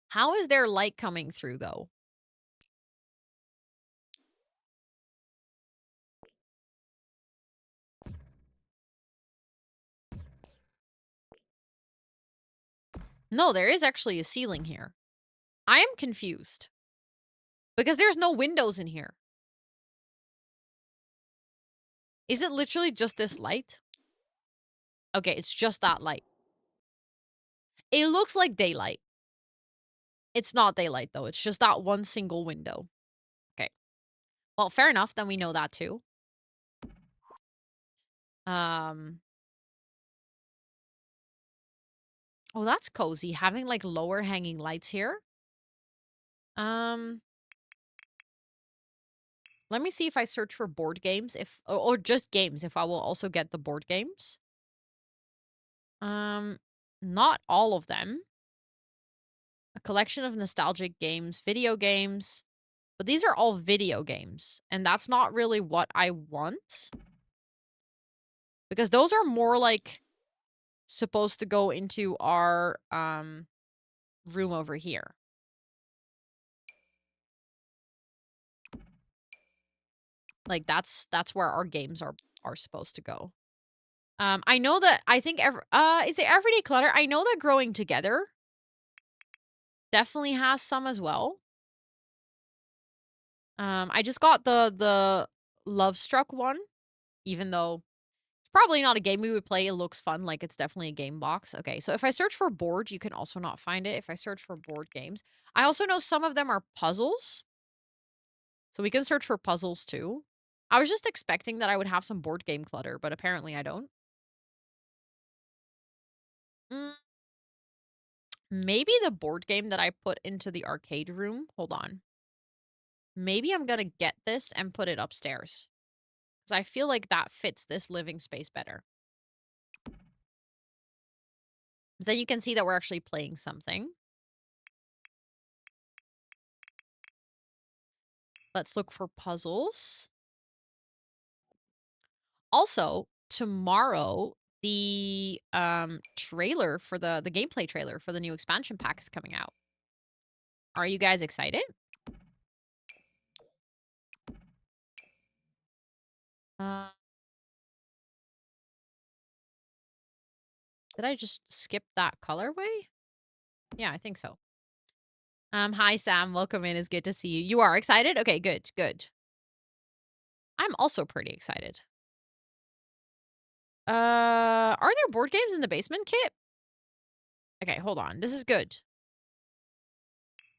How is there light coming through, though? No, there is actually a ceiling here. I am confused. Because there's no windows in here. Is it literally just this light? Okay, it's just that light. It looks like daylight. It's not daylight, though. It's just that one single window. Okay. Well, fair enough. Then we know that, too. Oh, that's cozy. Having, like, lower hanging lights here. Let me see if I search for board games, or just games, if I will also get the board games. Not all of them. A collection of nostalgic games, video games. But these are all video games, and that's not really what I want. Because those are more like supposed to go into our room over here. Like that's where our games are supposed to go. I know that I think is it Everyday Clutter? I know that Growing Together definitely has some as well. I just got the Love Struck one, even though it's probably not a game we would play. It looks fun, like it's definitely a game box. Okay, so if I search for board, you can also not find it. If I search for board games, I also know some of them are puzzles. So we can search for puzzles too. I was just expecting that I would have some board game clutter, but apparently I don't. Maybe the board game that I put into the arcade room. Hold on. Maybe I'm gonna get this and put it upstairs. Because I feel like that fits this living space better. Then you can see that we're actually playing something. Let's look for puzzles. Also, tomorrow, the trailer for the gameplay trailer for the new expansion pack is coming out. Are you guys excited? Uh, did I just skip that colorway? Yeah, I think so. Hi Sam, welcome in. It's good to see you. You are excited? Okay, good, good. I'm also pretty excited. Are there board games in the basement, Kit? Okay, hold on. This is good.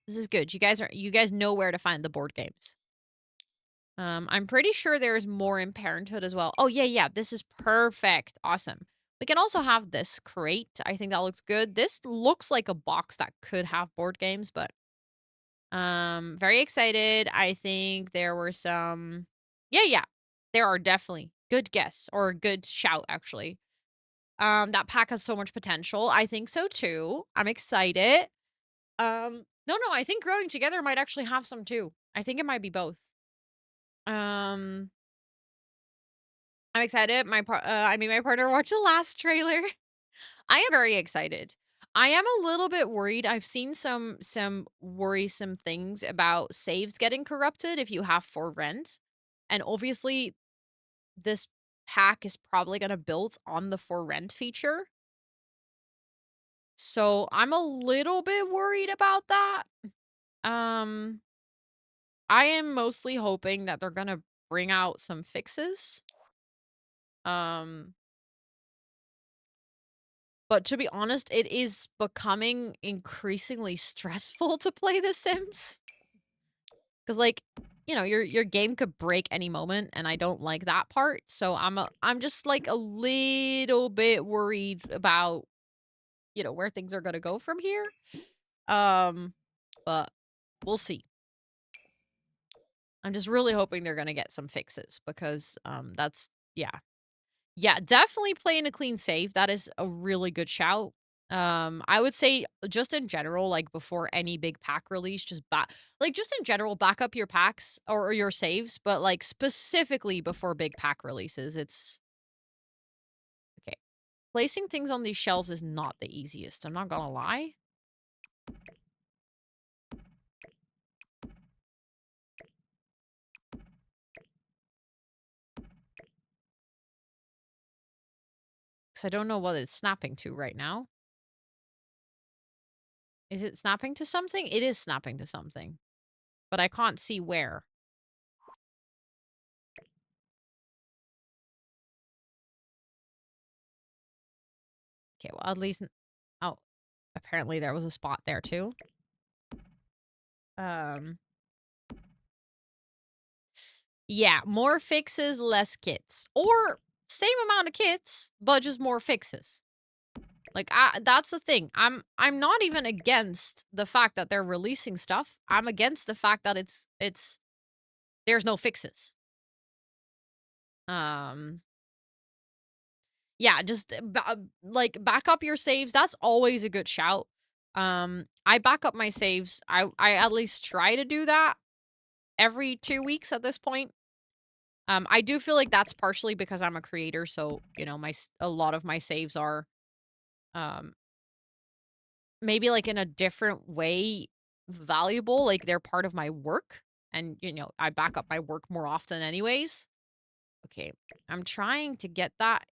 This is good. You guys know where to find the board games. I'm pretty sure there's more in Parenthood as well. Oh, yeah. This is perfect. Awesome. We can also have this crate. I think that looks good. This looks like a box that could have board games, but very excited. I think there were some. Yeah. There are definitely good guess or good shout actually. That pack has so much potential. I think so too. I'm excited. No, I think growing together might actually have some too. I think it might be both. I'm excited. My partner watched the last trailer. I am very excited. I am a little bit worried. I've seen some worrisome things about saves getting corrupted if you have for rent. And obviously this pack is probably going to build on the for rent feature. So, I'm a little bit worried about that. Um I am mostly hoping that they're going to bring out some fixes. Um But to be honest, it is becoming increasingly stressful to play The Sims. Cuz like, your game could break any moment and I don't like that part. So I'm just like a little bit worried about where things are going to go from here. But we'll see. I'm just really hoping they're going to get some fixes because that's yeah. Yeah, definitely playing a clean save. That is a really good shout. I would say just in general, like before any big pack release, just in general, back up your packs or your saves, but like specifically before big pack releases, it's okay. Placing things on these shelves is not the easiest. I'm not gonna lie. Because I don't know what it's snapping to right now. Is it snapping to something? It is snapping to something. But I can't see where. Okay, well, at least... Oh, apparently there was a spot there, too. Yeah, more fixes, less kits. Or same amount of kits, but just more fixes. Like, that's the thing. I'm not even against the fact that they're releasing stuff. I'm against the fact that there's no fixes. Yeah, just like back up your saves. That's always a good shout. I back up my saves. I at least try to do that every 2 weeks at this point. I do feel like that's partially because I'm a creator, so, a lot of my saves are, maybe, like, in a different way valuable, like, they're part of my work, and, I back up my work more often anyways. Okay, I'm trying to get that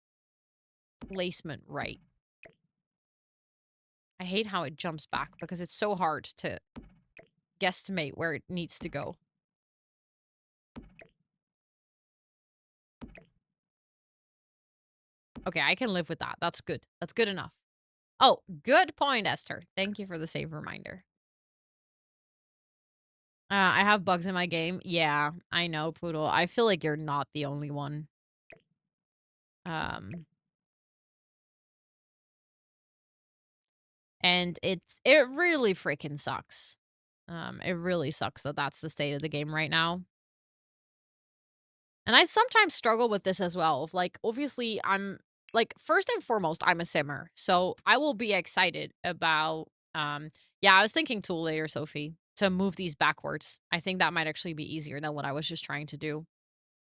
placement right. I hate how it jumps back because it's so hard to guesstimate where it needs to go. Okay, I can live with that. That's good. That's good enough. Oh, good point, Esther. Thank you for the save reminder. I have bugs in my game. Yeah, I know, Poodle. I feel like you're not the only one. And it really freaking sucks. It really sucks that that's the state of the game right now. And I sometimes struggle with this as well. Of like, obviously, I'm like, first and foremost, I'm a simmer, so I will be excited about. Yeah, I was thinking tool later, Sophie, to move these backwards. I think that might actually be easier than what I was just trying to do.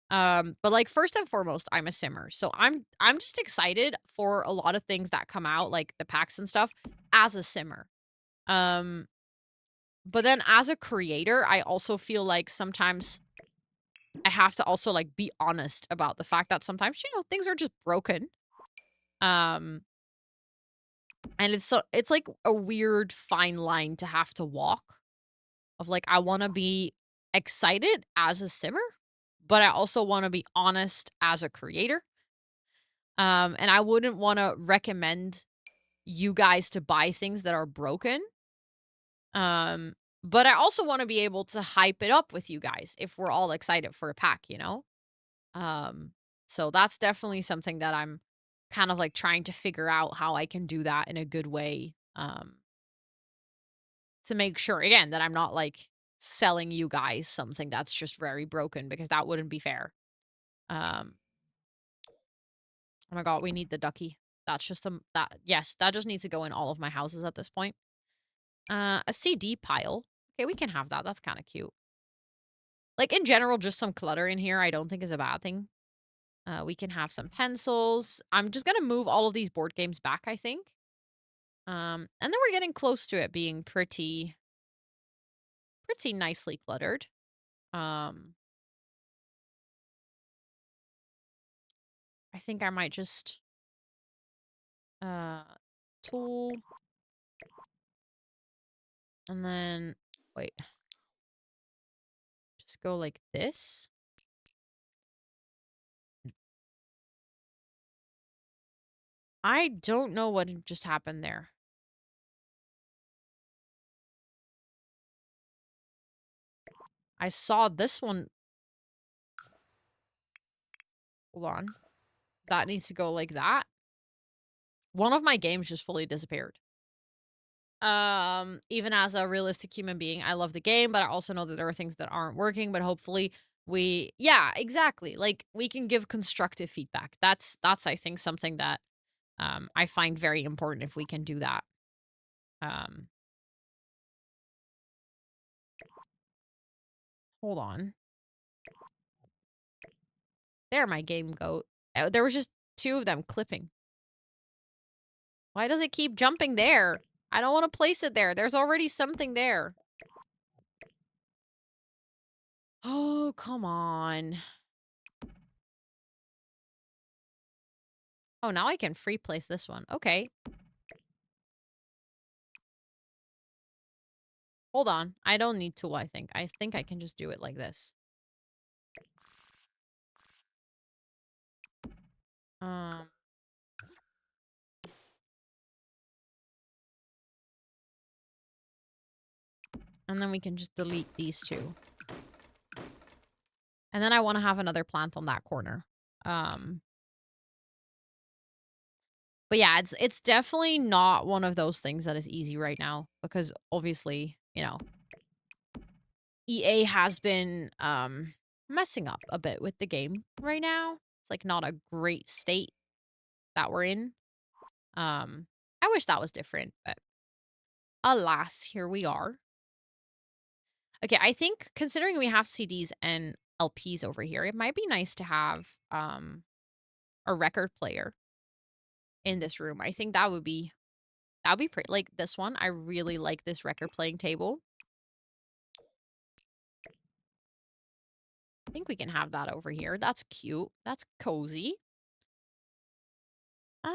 But like first and foremost, I'm a simmer. So I'm just excited for a lot of things that come out, like the packs and stuff, as a simmer. Um, but then as a creator, I also feel like sometimes I have to also like be honest about the fact that sometimes, things are just broken. Um, and it's like a weird fine line to have to walk of like I want to be excited as a simmer, but I also want to be honest as a creator. And I wouldn't want to recommend you guys to buy things that are broken. Um, but I also want to be able to hype it up with you guys if we're all excited for a pack, you know? Um, so that's definitely something that I'm kind of like trying to figure out how I can do that in a good way. To make sure again that I'm not like selling you guys something that's just very broken because that wouldn't be fair. Um, oh my god, we need the ducky. That's just that just needs to go in all of my houses at this point. A CD pile. Okay, we can have that. That's kind of cute. Like in general, just some clutter in here I don't think is a bad thing. We can have some pencils. I'm just gonna move all of these board games back, I think. And then we're getting close to it being pretty nicely cluttered. Um, I think I might just uh tool and then wait, just go like this. I don't know what just happened there. I saw this one. Hold on. That needs to go like that. One of my games just fully disappeared. Even as a realistic human being, I love the game, but I also know that there are things that aren't working, but hopefully yeah, exactly. Like we can give constructive feedback. That's I think something that I find very important if we can do that. Um Hold on. There my game goat. There was just two of them clipping. Why does it keep jumping there? I don't want to place it there. There's already something there. Oh, come on. Oh, now I can free place this one. Okay. Hold on. I don't need to, I think. I think I can just do it like this. Um. And then we can just delete these two. And then I want to have another plant on that corner. But yeah, it's definitely not one of those things that is easy right now because obviously, EA has been messing up a bit with the game right now. It's like not a great state that we're in. I wish that was different, but alas, here we are. Okay, I think considering we have CDs and LPs over here, it might be nice to have a record player in this room. I think that would be pretty. Like this one, I really like this record playing table. I think we can have that over here. That's cute. That's cozy. Uh,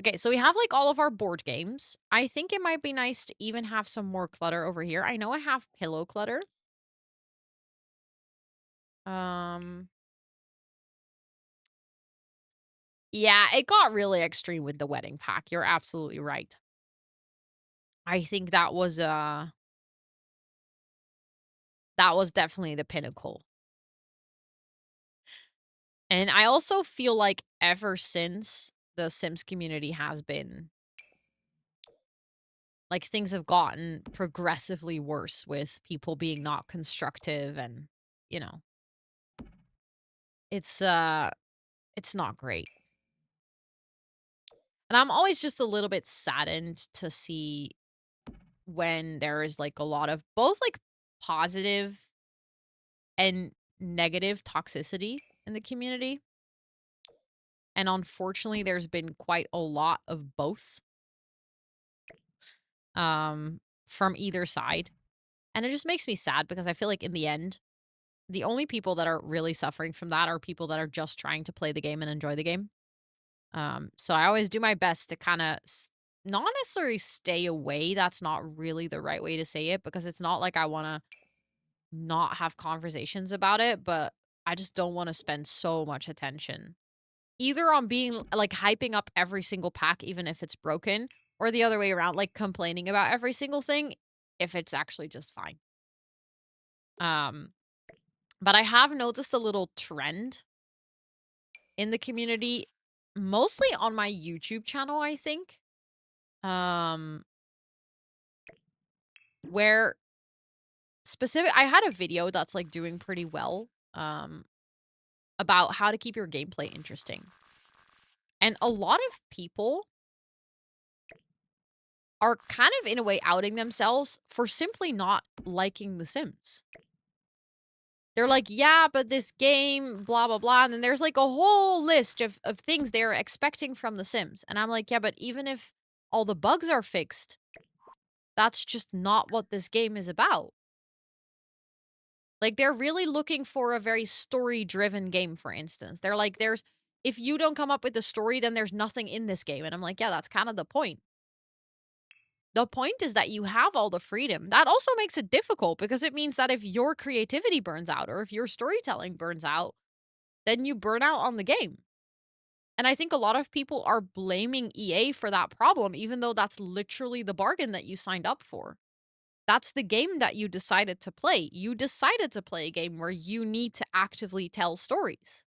okay, so we have like all of our board games. I think it might be nice to even have some more clutter over here. I know I have pillow clutter. Um, yeah, it got really extreme with the wedding pack. You're absolutely right. I think that was definitely the pinnacle. And I also feel like ever since the Sims community has been like things have gotten progressively worse with people being not constructive and, you know, it's it's not great. And I'm always just a little bit saddened to see when there is like a lot of both like positive and negative toxicity in the community. And unfortunately, there's been quite a lot of both from either side. And it just makes me sad because I feel like in the end, the only people that are really suffering from that are people that are just trying to play the game and enjoy the game. So I always do my best to kind of not necessarily stay away. That's not really the right way to say it because it's not like I want to not have conversations about it, but I just don't want to spend so much attention either on being like hyping up every single pack, even if it's broken, or the other way around, like complaining about every single thing if it's actually just fine. But I have noticed a little trend in the community, mostly on my YouTube channel, I think. Where I had a video that's like doing pretty well about how to keep your gameplay interesting. And a lot of people are kind of in a way outing themselves for simply not liking The Sims. They're like, yeah, but this game, blah, blah, blah. And then there's like a whole list of things they're expecting from The Sims. And I'm like, yeah, but even if all the bugs are fixed, that's just not what this game is about. Like, they're really looking for a very story-driven game, for instance. They're like, if you don't come up with the story, then there's nothing in this game. And I'm like, yeah, that's kind of the point. The point is that you have all the freedom. That also makes it difficult because it means that if your creativity burns out or if your storytelling burns out, then you burn out on the game. And I think a lot of people are blaming EA for that problem, even though that's literally the bargain that you signed up for. That's the game that you decided to play. You decided to play a game where you need to actively tell stories.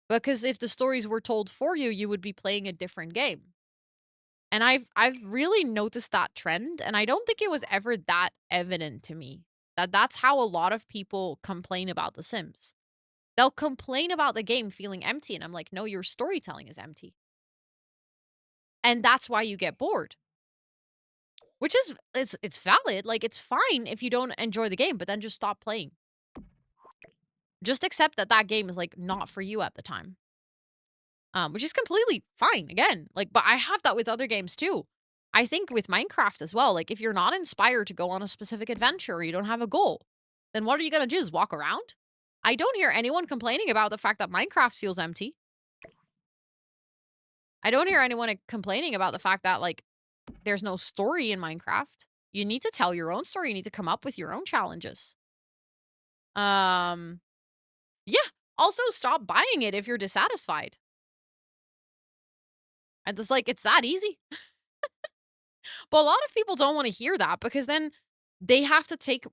Because if the stories were told for you, you would be playing a different game. And I've really noticed that trend, and I don't think it was ever that evident to me that that's how a lot of people complain about The Sims. They'll complain about the game feeling empty, and I'm like, no, your storytelling is empty. And that's why you get bored. Which is, it's valid. Like, it's fine if you don't enjoy the game, but then just stop playing. Just accept that that game is, like, not for you at the time. Which is completely fine, again. Like, but I have that with other games, too. I think with Minecraft as well, like, if you're not inspired to go on a specific adventure or you don't have a goal, then what are you gonna do, just walk around? I don't hear anyone complaining about the fact that Minecraft feels empty. I don't hear anyone complaining about the fact that, like, there's no story in Minecraft. You need to tell your own story. You need to come up with your own challenges. Yeah. Also, stop buying it if you're dissatisfied. And it's like, it's that easy. But a lot of people don't want to hear that because then they have to take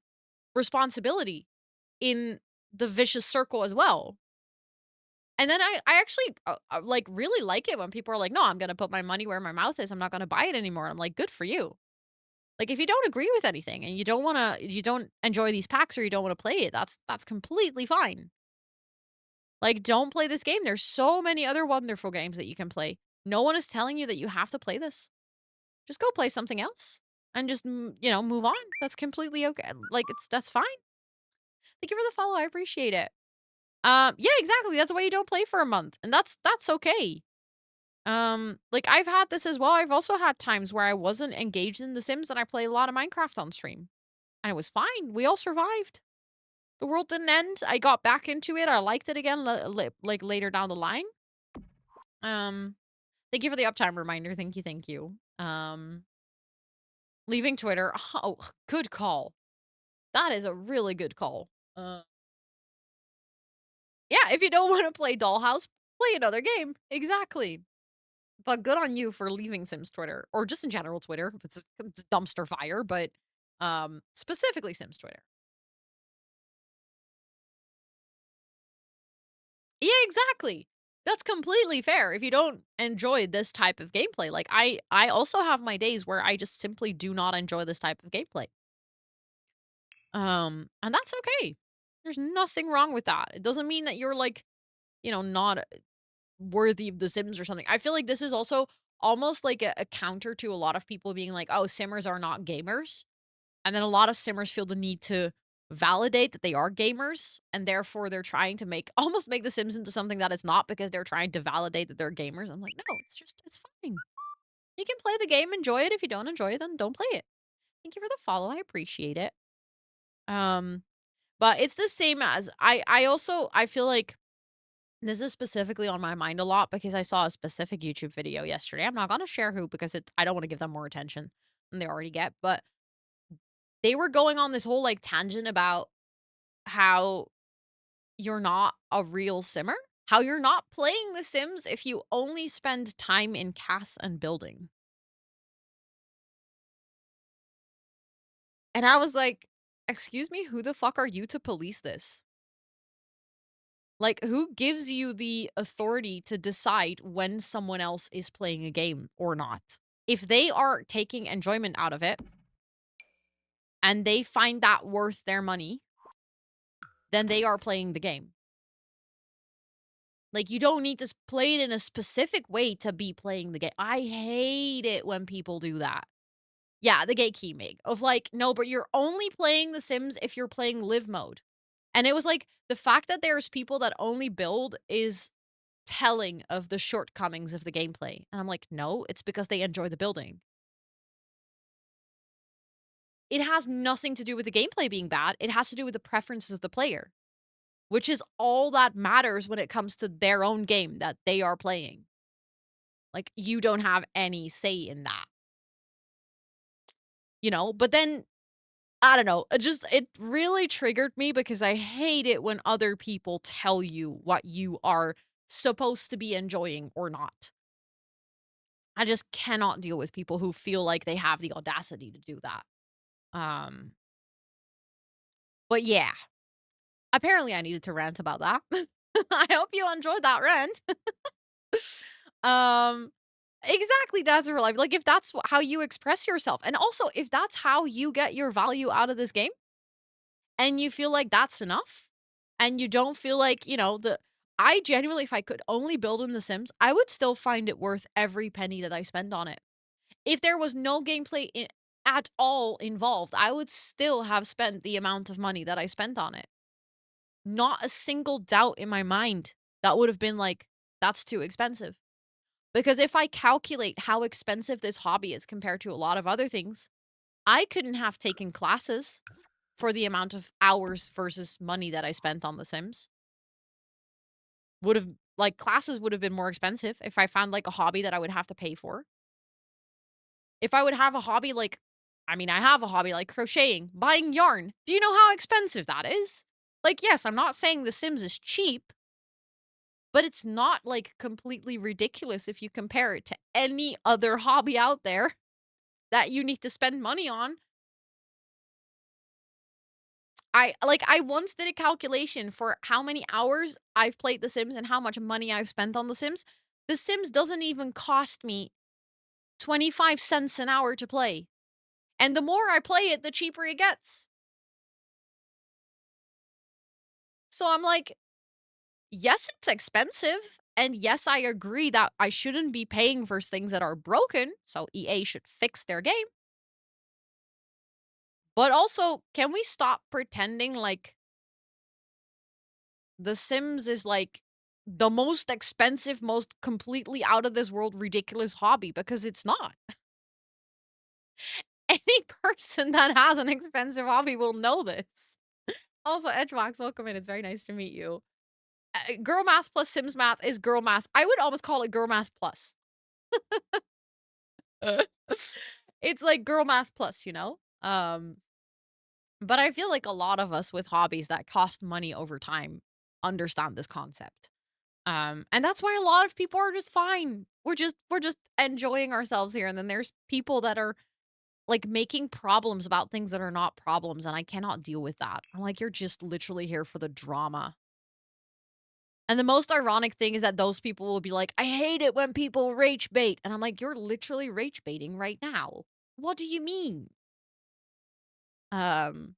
responsibility in the vicious circle as well. And then I actually like really like it when people are like, no, I'm going to put my money where my mouth is. I'm not going to buy it anymore. I'm like, good for you. Like, if you don't agree with anything and you don't enjoy these packs or you don't want to play it, that's completely fine. Like, don't play this game. There's so many other wonderful games that you can play. No one is telling you that you have to play this. Just go play something else and just, move on. That's completely okay. Like, that's fine. Thank you for the follow. I appreciate it. Yeah, exactly. That's why you don't play for a month. And that's okay. Like, I've had this as well. I've also had times where I wasn't engaged in The Sims and I played a lot of Minecraft on stream. And it was fine. We all survived. The world didn't end. I got back into it. I liked it again, like, later down the line. Thank you for the uptime reminder. Thank you. Leaving Twitter. Oh, good call. That is a really good call. Yeah, if you don't want to play Dollhouse, play another game. Exactly. But good on you for leaving Sims Twitter. Or just in general Twitter. It's dumpster fire, but specifically Sims Twitter. Yeah, exactly. That's completely fair if you don't enjoy this type of gameplay. Like, I also have my days where I just simply do not enjoy this type of gameplay. And that's okay. There's nothing wrong with that. It doesn't mean that you're, like, not worthy of The Sims or something. I feel like this is also almost like a counter to a lot of people being like, oh, Simmers are not gamers. And then a lot of Simmers feel the need to validate that they are gamers, and therefore they're trying to almost make The Sims into something that it's not because they're trying to validate that they're gamers. I'm like, no, it's fine. You can play the game, enjoy it. If you don't enjoy it, then don't play it. Thank you for the follow. I appreciate it. But it's the same as I feel like this is specifically on my mind a lot because I saw a specific YouTube video yesterday. I'm not gonna share who because I don't want to give them more attention than they already get, but they were going on this whole like tangent about how you're not a real simmer, how you're not playing The Sims if you only spend time in casts and building. And I was like, excuse me, who the fuck are you to police this? Like, who gives you the authority to decide when someone else is playing a game or not? If they are taking enjoyment out of it and they find that worth their money, then they are playing the game. Like, you don't need to play it in a specific way to be playing the game. I hate it when people do that. Yeah, the gatekeeping of like, no, but you're only playing The Sims if you're playing live mode. And it was like, the fact that there's people that only build is telling of the shortcomings of the gameplay. And I'm like, no, it's because they enjoy the building. It has nothing to do with the gameplay being bad. It has to do with the preferences of the player, which is all that matters when it comes to their own game that they are playing. Like, you don't have any say in that. You know, but then, I don't know, it really triggered me because I hate it when other people tell you what you are supposed to be enjoying or not. I just cannot deal with people who feel like they have the audacity to do that. But yeah, apparently I needed to rant about that. I hope you enjoyed that rant. um, exactly, that's real life. Like, if that's how you express yourself, and also if that's how you get your value out of this game, and you feel like that's enough, and you don't feel like, I genuinely, if I could only build in The Sims, I would still find it worth every penny that I spend on it. If there was no gameplay at all involved, I would still have spent the amount of money that I spent on it. Not a single doubt in my mind that would have been like, that's too expensive. Because if I calculate how expensive this hobby is compared to a lot of other things, I couldn't have taken classes for the amount of hours versus money that I spent on The Sims. Classes would have been more expensive if I found like a hobby that I would have to pay for. If I would have a hobby I have a hobby like crocheting, buying yarn. Do you know how expensive that is? Like, yes, I'm not saying The Sims is cheap, but it's not like completely ridiculous if you compare it to any other hobby out there that you need to spend money on. I once did a calculation for how many hours I've played The Sims and how much money I've spent on The Sims. The Sims doesn't even cost me 25 cents an hour to play. And the more I play it, the cheaper it gets. So I'm like, yes, it's expensive. And yes, I agree that I shouldn't be paying for things that are broken. So EA should fix their game. But also, can we stop pretending like The Sims is like the most expensive, most completely out of this world ridiculous hobby? Because it's not. Any person that has an expensive hobby will know this. Also, Edgewax, welcome in. It's very nice to meet you. Girl math plus Sims math is girl math. I would almost call it girl math plus. It's like girl math plus, you know? But I feel like a lot of us with hobbies that cost money over time understand this concept. And that's why a lot of people are just fine. We're just enjoying ourselves here. And then there's people that are like making problems about things that are not problems. And I cannot deal with that. I'm like, you're just literally here for the drama. And the most ironic thing is that those people will be like, I hate it when people rage bait. And I'm like, you're literally rage baiting right now. What do you mean? Talking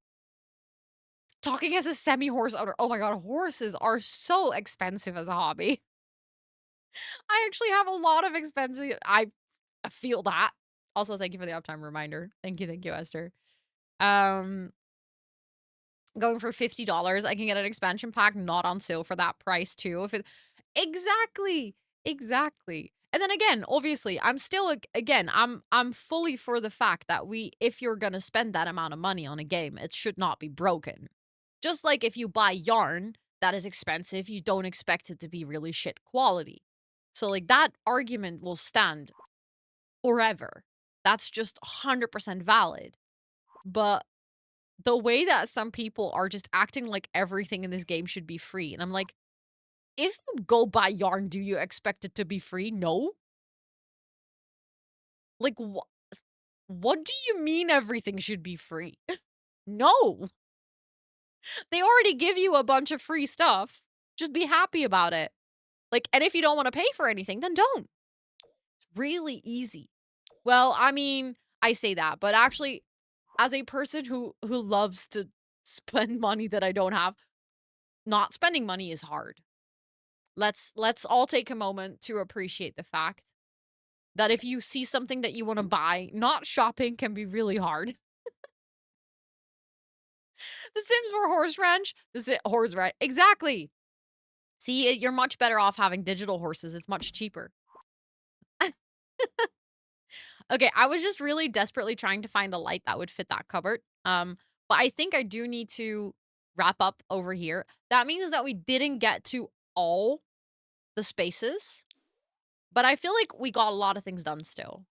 as a semi-horse owner. Oh my god, horses are so expensive as a hobby. I actually have a lot of expensive. I feel that. Also, thank you for the uptime reminder. Thank you, Esther. going for $50, I can get an expansion pack not on sale for that price too. If it Exactly. Exactly. And then again, obviously, I'm still again, I'm fully for the fact that if you're going to spend that amount of money on a game, it should not be broken. Just like if you buy yarn that is expensive, you don't expect it to be really shit quality. So like that argument will stand forever. That's just 100% valid. But the way that some people are just acting like everything in this game should be free. And I'm like, if you go buy yarn, do you expect it to be free? No. Like, what do you mean everything should be free? No. They already give you a bunch of free stuff. Just be happy about it. Like, and if you don't want to pay for anything, then don't. It's really easy. Well, I mean, I say that, but actually, as a person who loves to spend money that I don't have, not spending money is hard. Let's all take a moment to appreciate the fact that if you see something that you want to buy, not shopping can be really hard. The Sims were horse ranch. Horse ranch. Exactly. See, you're much better off having digital horses. It's much cheaper. Okay, I was just really desperately trying to find a light that would fit that cupboard. But I think I do need to wrap up over here. That means that we didn't get to all the spaces, but I feel like we got a lot of things done still.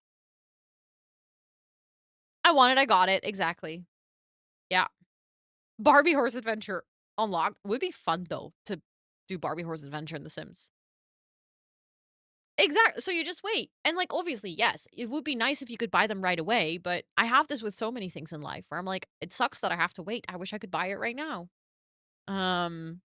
I want it, I got it. Exactly. Yeah. Barbie Horse Adventure unlocked. Would be fun though to do Barbie Horse Adventure in The Sims. Exactly. So you just wait. And like obviously, yes, it would be nice if you could buy them right away, but I have this with so many things in life where I'm like, it sucks that I have to wait. I wish I could buy it right now. Um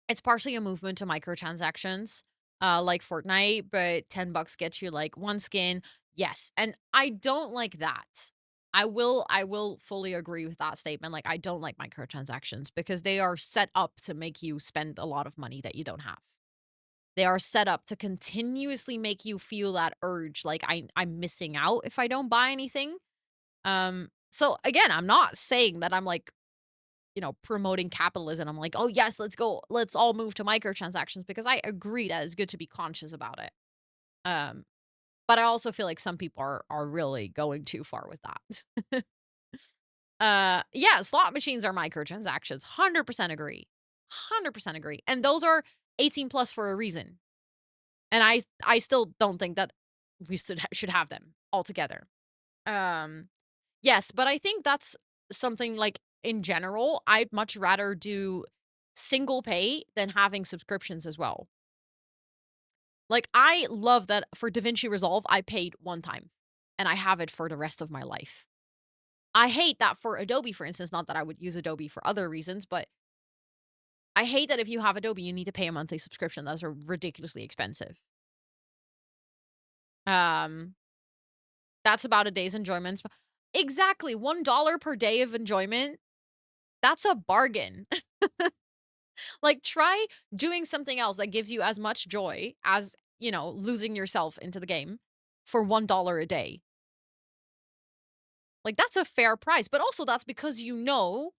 it's partially a movement to microtransactions, like Fortnite, but $10 gets you like one skin. Yes. And I don't like that. I will fully agree with that statement. Like I don't like microtransactions because they are set up to make you spend a lot of money that you don't have. They are set up to continuously make you feel that urge like I'm missing out if I don't buy anything. So again, I'm not saying that I'm like, promoting capitalism. I'm like, "Oh yes, let's go. Let's all move to microtransactions," because I agree that it's good to be conscious about it. Um, but I also feel like some people are really going too far with that. Yeah, slot machines are microtransactions. 100% agree. 100% agree. And those are 18 plus for a reason. And I still don't think that we should have them altogether. Um, yes, but I think that's something like in general, I'd much rather do single pay than having subscriptions as well. Like I love that for DaVinci Resolve, I paid one time and I have it for the rest of my life. I hate that for Adobe, for instance, not that I would use Adobe for other reasons, but I hate that if you have Adobe, you need to pay a monthly subscription. That's ridiculously expensive. Um, that's about a day's enjoyment. Exactly. $1 per day of enjoyment. That's a bargain. Like, try doing something else that gives you as much joy as, losing yourself into the game for $1 a day. Like, that's a fair price. But also, that's because you know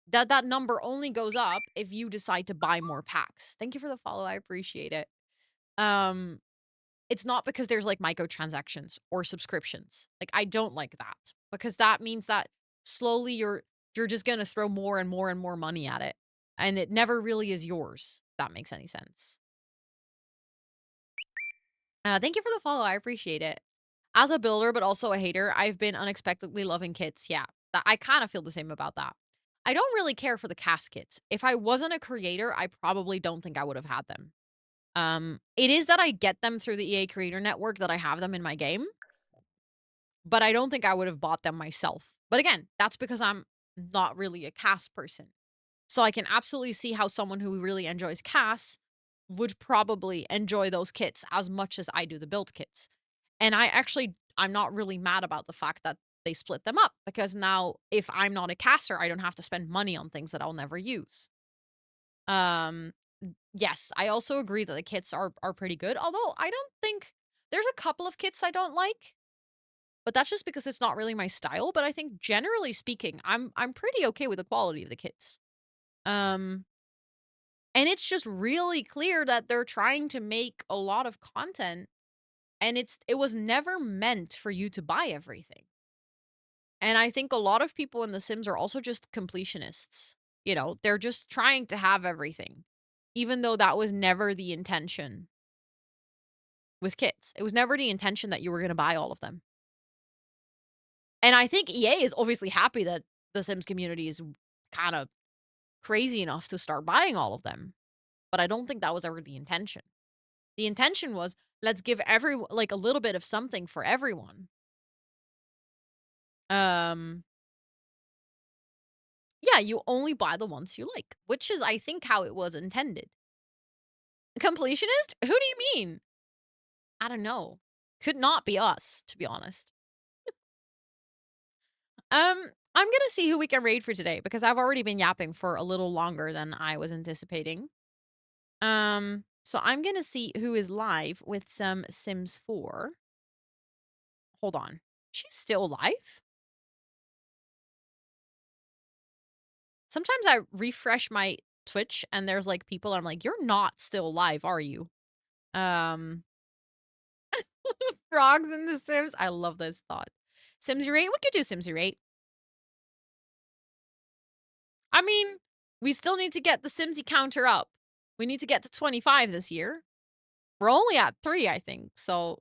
that that number only goes up if you decide to buy more packs. Thank you for the follow. I appreciate it. Um, it's not because there's like microtransactions or subscriptions. Like, I don't like that because that means that slowly you're just gonna throw more and more and more money at it. And it never really is yours. If that makes any sense. Thank you for the follow. I appreciate it. As a builder, but also a hater, I've been unexpectedly loving kits. Yeah, I kind of feel the same about that. I don't really care for the cast kits. If I wasn't a creator, I probably don't think I would have had them. It is that I get them through the EA Creator Network that I have them in my game, but I don't think I would have bought them myself. But again, that's because I'm not really a cast person. So I can absolutely see how someone who really enjoys casts would probably enjoy those kits as much as I do the build kits. And I'm not really mad about the fact that they split them up because now if I'm not a caster, I don't have to spend money on things that I'll never use. Um yes, I also agree that the kits are pretty good. Although I don't think there's a couple of kits I don't like, but that's just because it's not really my style. But I think generally speaking, I'm pretty okay with the quality of the kits. And it's just really clear that they're trying to make a lot of content, and it was never meant for you to buy everything. And I think a lot of people in The Sims are also just completionists. You know, they're just trying to have everything, even though that was never the intention with kits. It was never the intention that you were going to buy all of them. And I think EA is obviously happy that the Sims community is kind of crazy enough to start buying all of them. But I don't think that was ever the intention. The intention was, let's give everyone like a little bit of something for everyone. Yeah, you only buy the ones you like, which is, I think, how it was intended. Completionist? Who do you mean? I don't know. Could not be us, to be honest. I'm gonna see who we can raid for today because I've already been yapping for a little longer than I was anticipating. So I'm gonna see who is live with some Sims 4. Hold on. She's still live? Sometimes I refresh my Twitch and there's like people I'm like, you're not still live, are you? Frogs in the Sims. I love this thought. Simsy rate? We could do Simsy rate. I mean, we still need to get the Simsy counter up. We need to get to 25 this year. We're only at 3, I think. So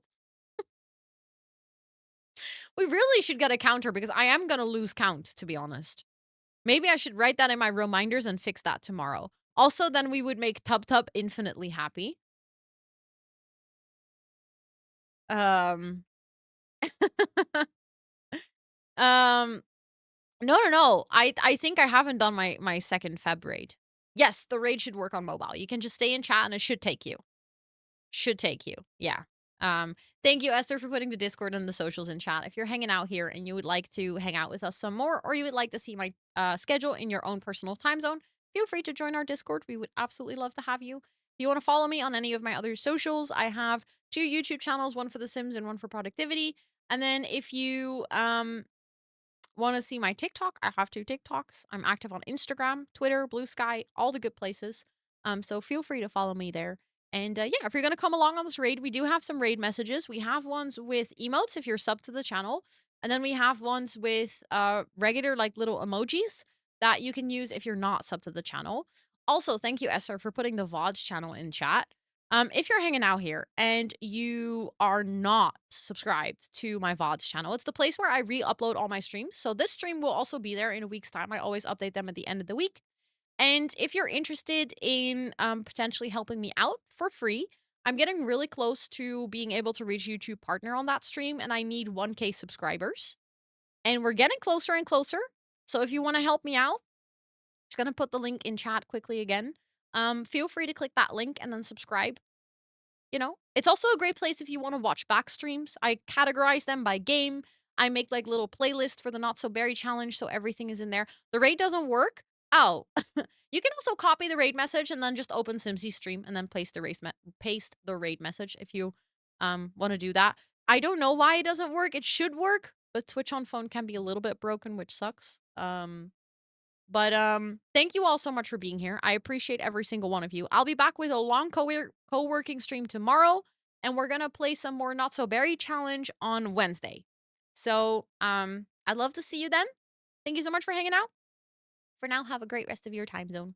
we really should get a counter because I am going to lose count, to be honest. Maybe I should write that in my reminders and fix that tomorrow. Also, then we would make Tub Tub infinitely happy. Um, no. I think I haven't done my second Feb raid. Yes, the raid should work on mobile. You can just stay in chat and it should take you. Should take you. Yeah. Thank you, Esther, for putting the Discord and the socials in chat. If you're hanging out here and you would like to hang out with us some more, or you would like to see my schedule in your own personal time zone, feel free to join our Discord. We would absolutely love to have you. If you want to follow me on any of my other socials, I have 2 YouTube channels, one for The Sims and one for productivity. And then if you want to see my TikTok, I have 2 TikToks. I'm active on Instagram, Twitter, Blue Sky, all the good places. So feel free to follow me there. And yeah, if you're going to come along on this raid, we do have some raid messages. We have ones with emotes if you're sub to the channel. And then we have ones with regular like little emojis that you can use if you're not sub to the channel. Also, thank you, Esther, for putting the VODs channel in chat. If you're hanging out here and you are not subscribed to my VODs channel, it's the place where I re-upload all my streams. So this stream will also be there in a week's time. I always update them at the end of the week. And if you're interested in potentially helping me out for free, I'm getting really close to being able to reach YouTube partner on that stream, and I need 1K subscribers. And we're getting closer and closer. So if you want to help me out, just gonna put the link in chat quickly again. Feel free to click that link and then subscribe. You know, it's also a great place if you want to watch back streams. I categorize them by game. I make like little playlists for the Not So Berry challenge, so everything is in there. The raid doesn't work. Oh, you can also copy the raid message and then just open Simsy stream and then paste the raid message if you want to do that. I don't know why it doesn't work. It should work, but Twitch on phone can be a little bit broken, which sucks. But thank you all so much for being here. I appreciate every single one of you. I'll be back with a long co-working stream tomorrow, and we're gonna play some more Not So Berry challenge on Wednesday. So I'd love to see you then. Thank you so much for hanging out. For now, have a great rest of your time zone.